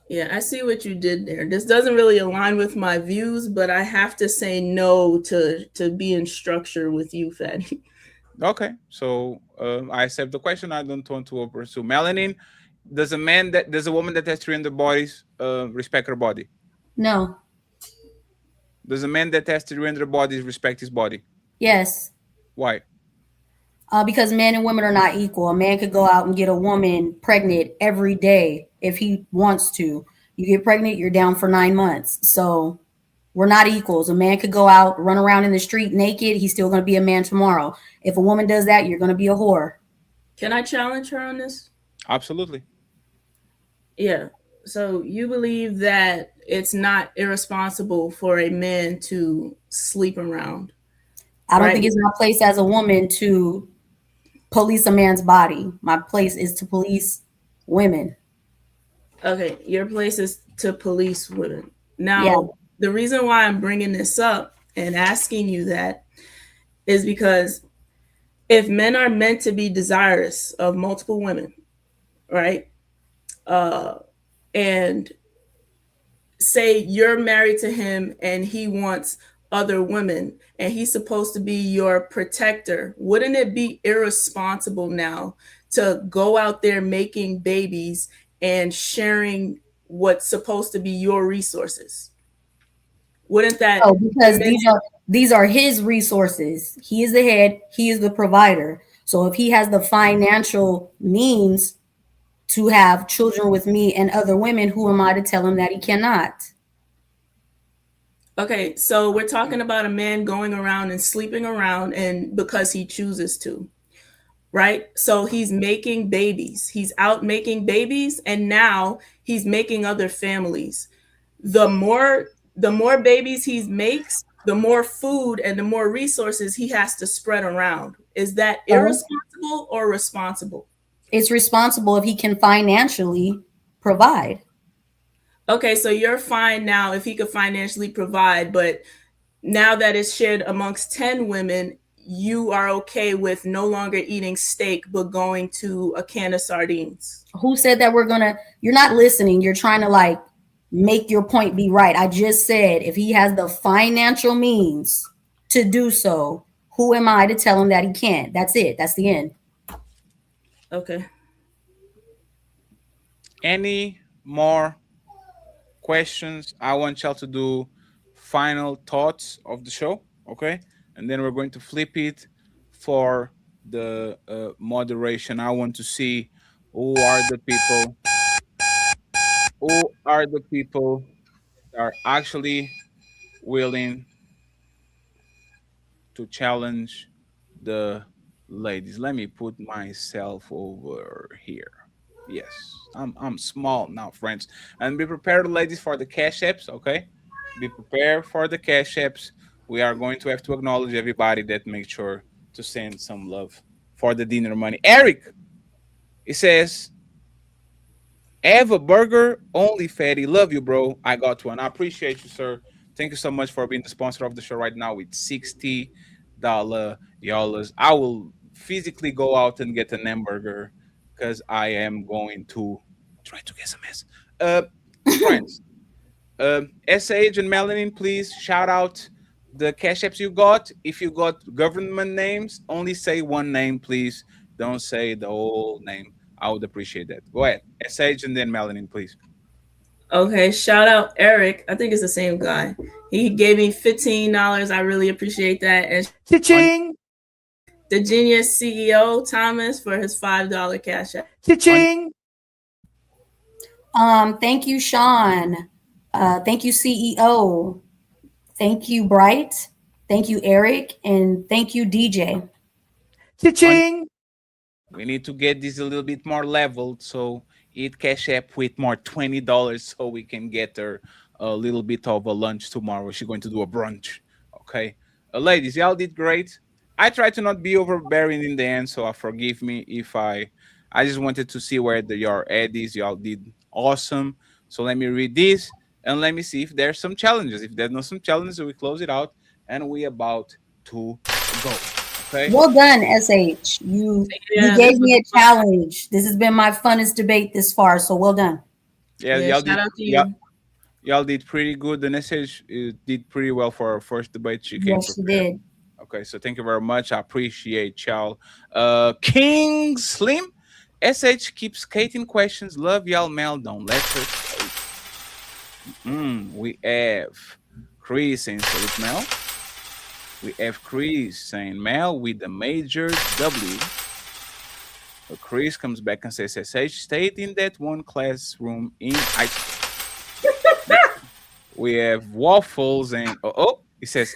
Yeah, I see what you did there. This doesn't really align with my views, but I have to say no to be in structure with you, Fatty. Okay, so I accept the question. I don't want to pursue. Melanin, does a woman that has 300 bodies respect her body? No. Does a man that has 300 bodies respect his body? Yes. Why? Because men and women are not equal. A man could go out and get a woman pregnant every day if he wants to. You get pregnant, you're down for 9 months. So we're not equals. A man could go out, run around in the street naked. He's still going to be a man tomorrow. If a woman does that, you're going to be a whore. Can I challenge her on this? Absolutely. Yeah. So you believe that it's not irresponsible for a man to sleep around? I don't think it's my place as a woman to police a man's body. My place is to police women. Okay, your place is to police women. Now, the reason why I'm bringing this up and asking you that is because if men are meant to be desirous of multiple women, right? And say you're married to him and he wants other women and he's supposed to be your protector, wouldn't it be irresponsible now to go out there making babies and sharing what's supposed to be your resources? Wouldn't that? Oh, because these are his resources. He is the head, he is the provider. So if he has the financial means to have children with me and other women, who am I to tell him that he cannot? Okay, so we're talking about a man going around and sleeping around and because he chooses to, right? So he's making babies. He's out making babies and now he's making other families. The more babies he makes, the more food and the more resources he has to spread around. Is that irresponsible or responsible? It's responsible if he can financially provide. Okay, so you're fine now if he could financially provide, but now that it's shared amongst 10 women, you are okay with no longer eating steak, but going to a can of sardines. Who said that you're not listening. You're trying to make your point be right. I just said, if he has the financial means to do so, who am I to tell him that he can't? That's it. That's the end. Okay. Any more questions? I want y'all to do final thoughts of the show, okay? And then we're going to flip it for the moderation. I want to see who are the people that are actually willing to challenge the ladies. Let me put myself over here. Yes, I'm small now, friends. And be prepared, ladies, for the cash apps, okay? Be prepared for the cash apps. We are going to have to acknowledge everybody that makes sure to send some love for the dinner money. Eric, it says, have a burger, only fatty. Love you, bro. I got one. I appreciate you, sir. Thank you so much for being the sponsor of the show right now with $60. I will physically go out and get an hamburger because I am going to try to get some ass. Friends, SH and Melanin, please shout out the cash apps you got. If you got government names, only say one name, please. Don't say the whole name. I would appreciate that. Go ahead. SH and then Melanin, please. Okay, shout out Eric. I think it's the same guy. He gave me $15. I really appreciate that. And Cha-ching! The Genius CEO, Thomas, for his $5 cash app. Cha-ching! Thank you, Sean. Thank you, CEO. Thank you, Bright. Thank you, Eric. And thank you, DJ. Cha-ching! We need to get this a little bit more leveled. So eat Cash App with more $20 so we can get her a little bit of a lunch tomorrow. She's going to do a brunch. Okay. Ladies, y'all did great. I tried to not be overbearing in the end, so forgive me if I just wanted to see where your ad is. Y'all did awesome. So let me read this and let me see if there's some challenges. If there's no some challenges, we close it out and we about to go. Okay. Well done, SH. You gave me a challenge. This has been my funnest debate this far, so well done. Yeah, Yeah, shout out to you. Y'all did pretty good. The message did pretty well for our first debate. She came Yes, she prepared. did. Okay, so thank you very much. I appreciate y'all. King Slim, SH keeps skating questions. Love y'all, Mel. Don't let her skate. We have Chris saying salute, Mel. We have Chris saying Mel with the major W. Chris comes back and says SH stayed in that one classroom in high school. We have Waffles and it says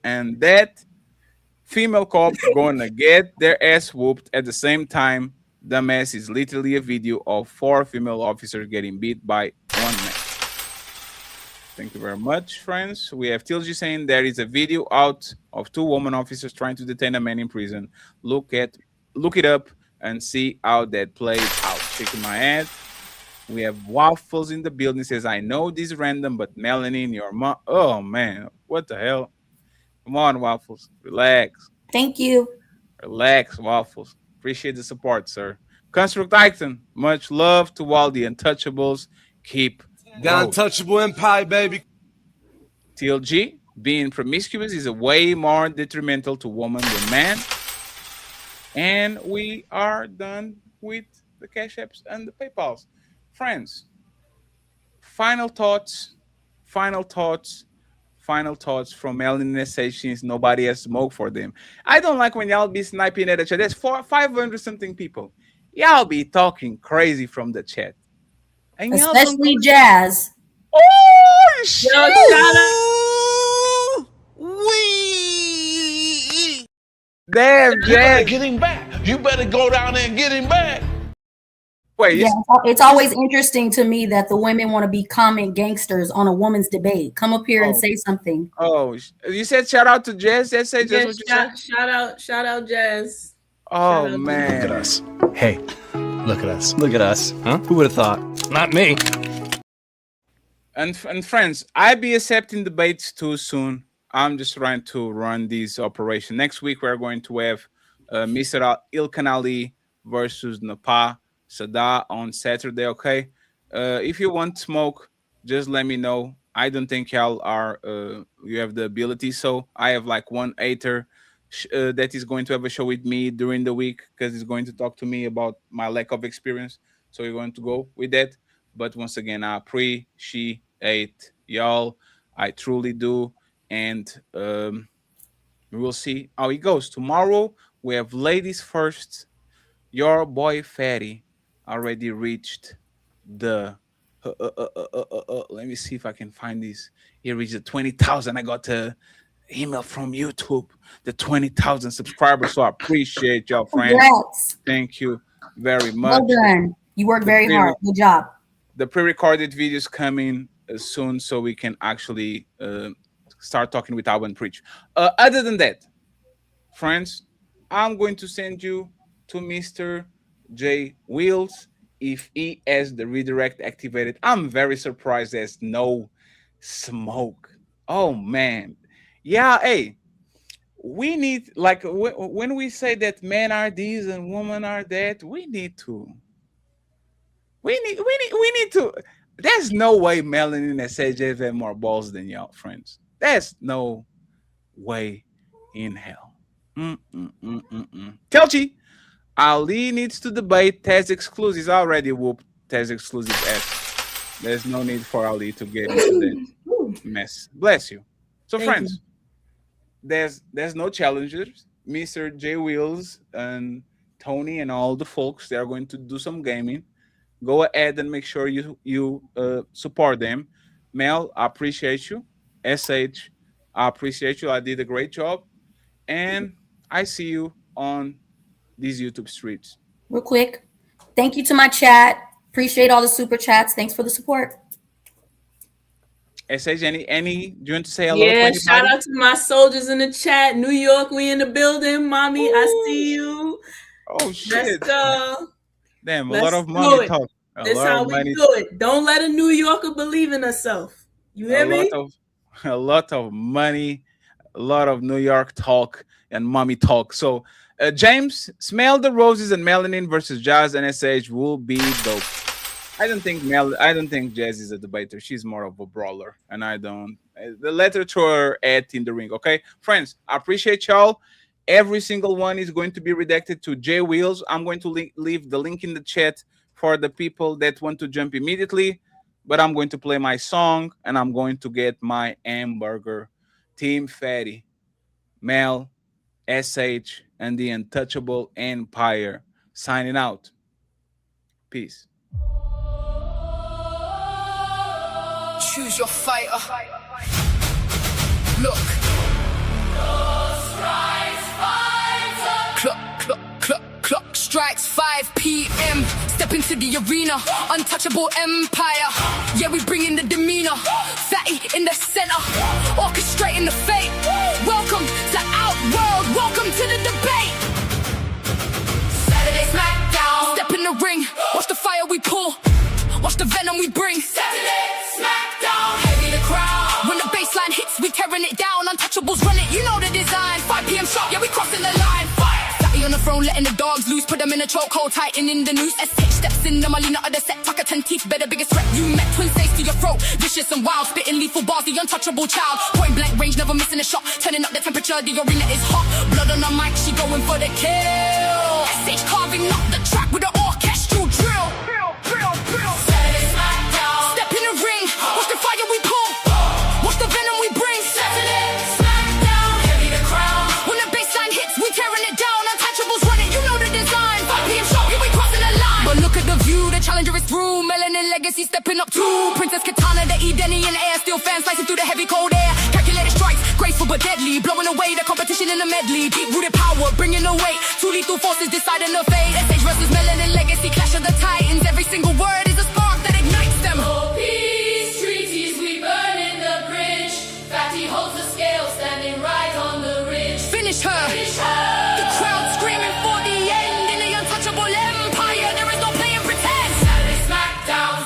and that female cop gonna get their ass whooped at the same time. The mess is literally a video of 4 female officers getting beat by one man. Thank you very much, friends. We have Tilji saying there is a video out of 2 woman officers trying to detain a man in prison. Look it up and see how that played out. Shaking my head. We have Waffles in the building. Says, I know this is random, but Melanin, your mom. Oh man, what the hell? Come on, Waffles. Relax. Thank you. Relax, Waffles. Appreciate the support, sir. Construct Titan, much love to all the untouchables. Keep Got untouchable empire, baby. TLG, being promiscuous is a way more detrimental to women than man. And we are done with the Cash Apps and the PayPals. Friends, final thoughts from Melanin SH since nobody has smoke for them. I don't like when y'all be sniping at the chat. There's 500 something people. Y'all be talking crazy from the chat. And especially Jazz. Oh, shit. Damn, Jazz. Get him back. You better go down there and get him back. Wait, yeah, it's always interesting to me that the women want to be comment gangsters on a woman's debate. Come up here and say something. Oh, you said shout out to Jazz. That's what you said. Shout out, Jazz. Oh man, look at us. Hey, look at us. Look at us. Huh? Who would have thought? Not me. And friends, I be accepting debates too soon. I'm just trying to run this operation. Next week we're going to have Mr. Ilkan Ali versus Napa Sada on Saturday. Okay, if you want smoke, just let me know. I don't think y'all are you have the ability, so I have like one hater that is going to have a show with me during the week because he's going to talk to me about my lack of experience. So we're going to go with that. But once again, I appreciate y'all. I truly do, and we will see how it goes tomorrow. We have ladies first. Your boy Fatty already reached the let me see if I can find this. He reached the 20,000. I got the email from YouTube, the 20,000 subscribers. So I appreciate y'all, friends. Congrats. Thank you very much. Well done. You worked very hard. Good job. The pre-recorded videos coming soon, so we can actually start talking with Al and Preach. Other than that, friends, I'm going to send you to Mr. J Wheels if he has the redirect activated. I'm very surprised there's no smoke. Oh man, yeah. Hey, we need, like when we say that men are these and women are that, we need to. There's no way Melanin and SJ have more balls than y'all, friends. There's no way in hell. Kelchi, Ali needs to debate Tez exclusives. Already whooped Tez exclusive ass. There's no need for Ali to get into that mess. Bless you. So, friends, there's no challengers. Mr. J Wheels and Tony and all the folks, they are going to do some gaming. Go ahead and make sure you support them. Mel, I appreciate you. SH, I appreciate you. I did a great job. And I see you on these YouTube streets. Real quick, thank you to my chat. Appreciate all the super chats. Thanks for the support. SH, any, do you want to say hello to Yeah, anybody? shout out to my soldiers in the chat. New York, we in the building. Mommy, I see you. Oh, shit. Let's go. Damn, a Let's lot of do money it. talk. This how we do it. Don't let a New Yorker believe in herself. You hear me? A lot of money, a lot of New York talk and mommy talk. So, James, Smell the Roses and Melanin versus Jazz and SH will be dope. I don't think Jazz is a debater. She's more of a brawler, and I don't. Let her throw her at in the ring, okay, friends. I appreciate y'all. Every single one is going to be redacted to J Wheels. I'm going to leave the link in the chat for the people that want to jump immediately. But I'm going to play my song, and I'm going to get my hamburger. Team Fatty, Mel, SH, and the Untouchable Empire signing out. Peace. Choose your fighter. Look. Clock strikes 5 p.m. Step into the arena. Untouchable empire. Yeah, we bring in the demeanor. Fatty in the center. Orchestrating the fate. Welcome to Outworld. Welcome to the debate. Saturday SmackDown. Step in the ring. Watch the fire we pull. Watch the venom we bring. Saturday SmackDown. Heavy the crowd. When the baseline hits, we tearing it down. Untouchables run it, you know the design. 5 p.m. sharp, yeah, we crossing the line. Fire. Fatty on the throne, letting the dogs loose. Put them in a chokehold, tightening the noose. SH steps in, the Malina of the set. Tucker 10 teeth, better biggest threat. You met twin stays to your throat. Vicious and wild, spitting lethal bars. The untouchable child. Point blank range, never missing a shot. Turning up the temperature, the arena is hot. Blood on the mic, she going for the kill. SH carving up the track with the orchestral drill. Saturday SmackDown. Step in the ring. Watch the fire we pull. Watch the venom we bring. Saturday SmackDown. Heavy the crowd. When the baseline hits, we tearing it down. Untouchables run it, you know the design. 5 p.m. sharp, yeah, we crossing the line. But look at the view, the challenger is through. Melanin Legacy stepping up too. Princess Katana, the E-Denny in the air. Still fans slicing through the heavy cold air. Calculated strikes, graceful but deadly. Blowing away the competition in a medley. Deep-rooted power, bringing the weight. Two lethal forces deciding the fate. SH versus Melanin Legacy, clash of the titans. Every single word is a spark that ignites them. Oh, peace treaties, we burn in the bridge. Fatty holds the scale, standing right on the ridge. Finish her. The crowd screaming for the end. In the untouchable empire, there is no playing pretend. Saturday SmackDown.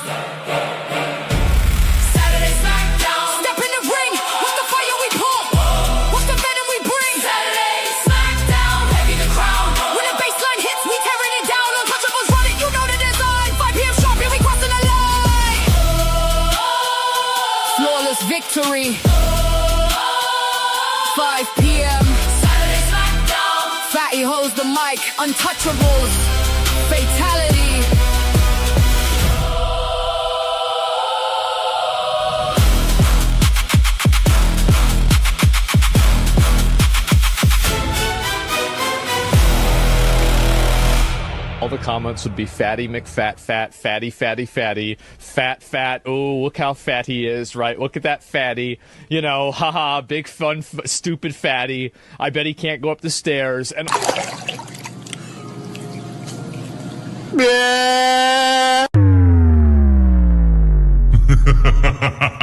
Saturday SmackDown. Step in the ring. Watch the fire we pull. Watch the venom we bring. Saturday SmackDown. Heavy the crowd. When the baseline hits, we tearing it down. Untouchables run it, you know the design. 5 p.m. sharp, here we crossing the line. Flawless victory. 5 p.m. Saturday SmackDown. Fatty holds the mic. Untouchables. Fatality. All the comments would be fatty McFat, fat, fatty, fatty, fatty, fat, fat. Oh, look how fat he is, right? Look at that fatty. You know, haha, big fun, stupid fatty. I bet he can't go up the stairs. And Ha ha ha ha!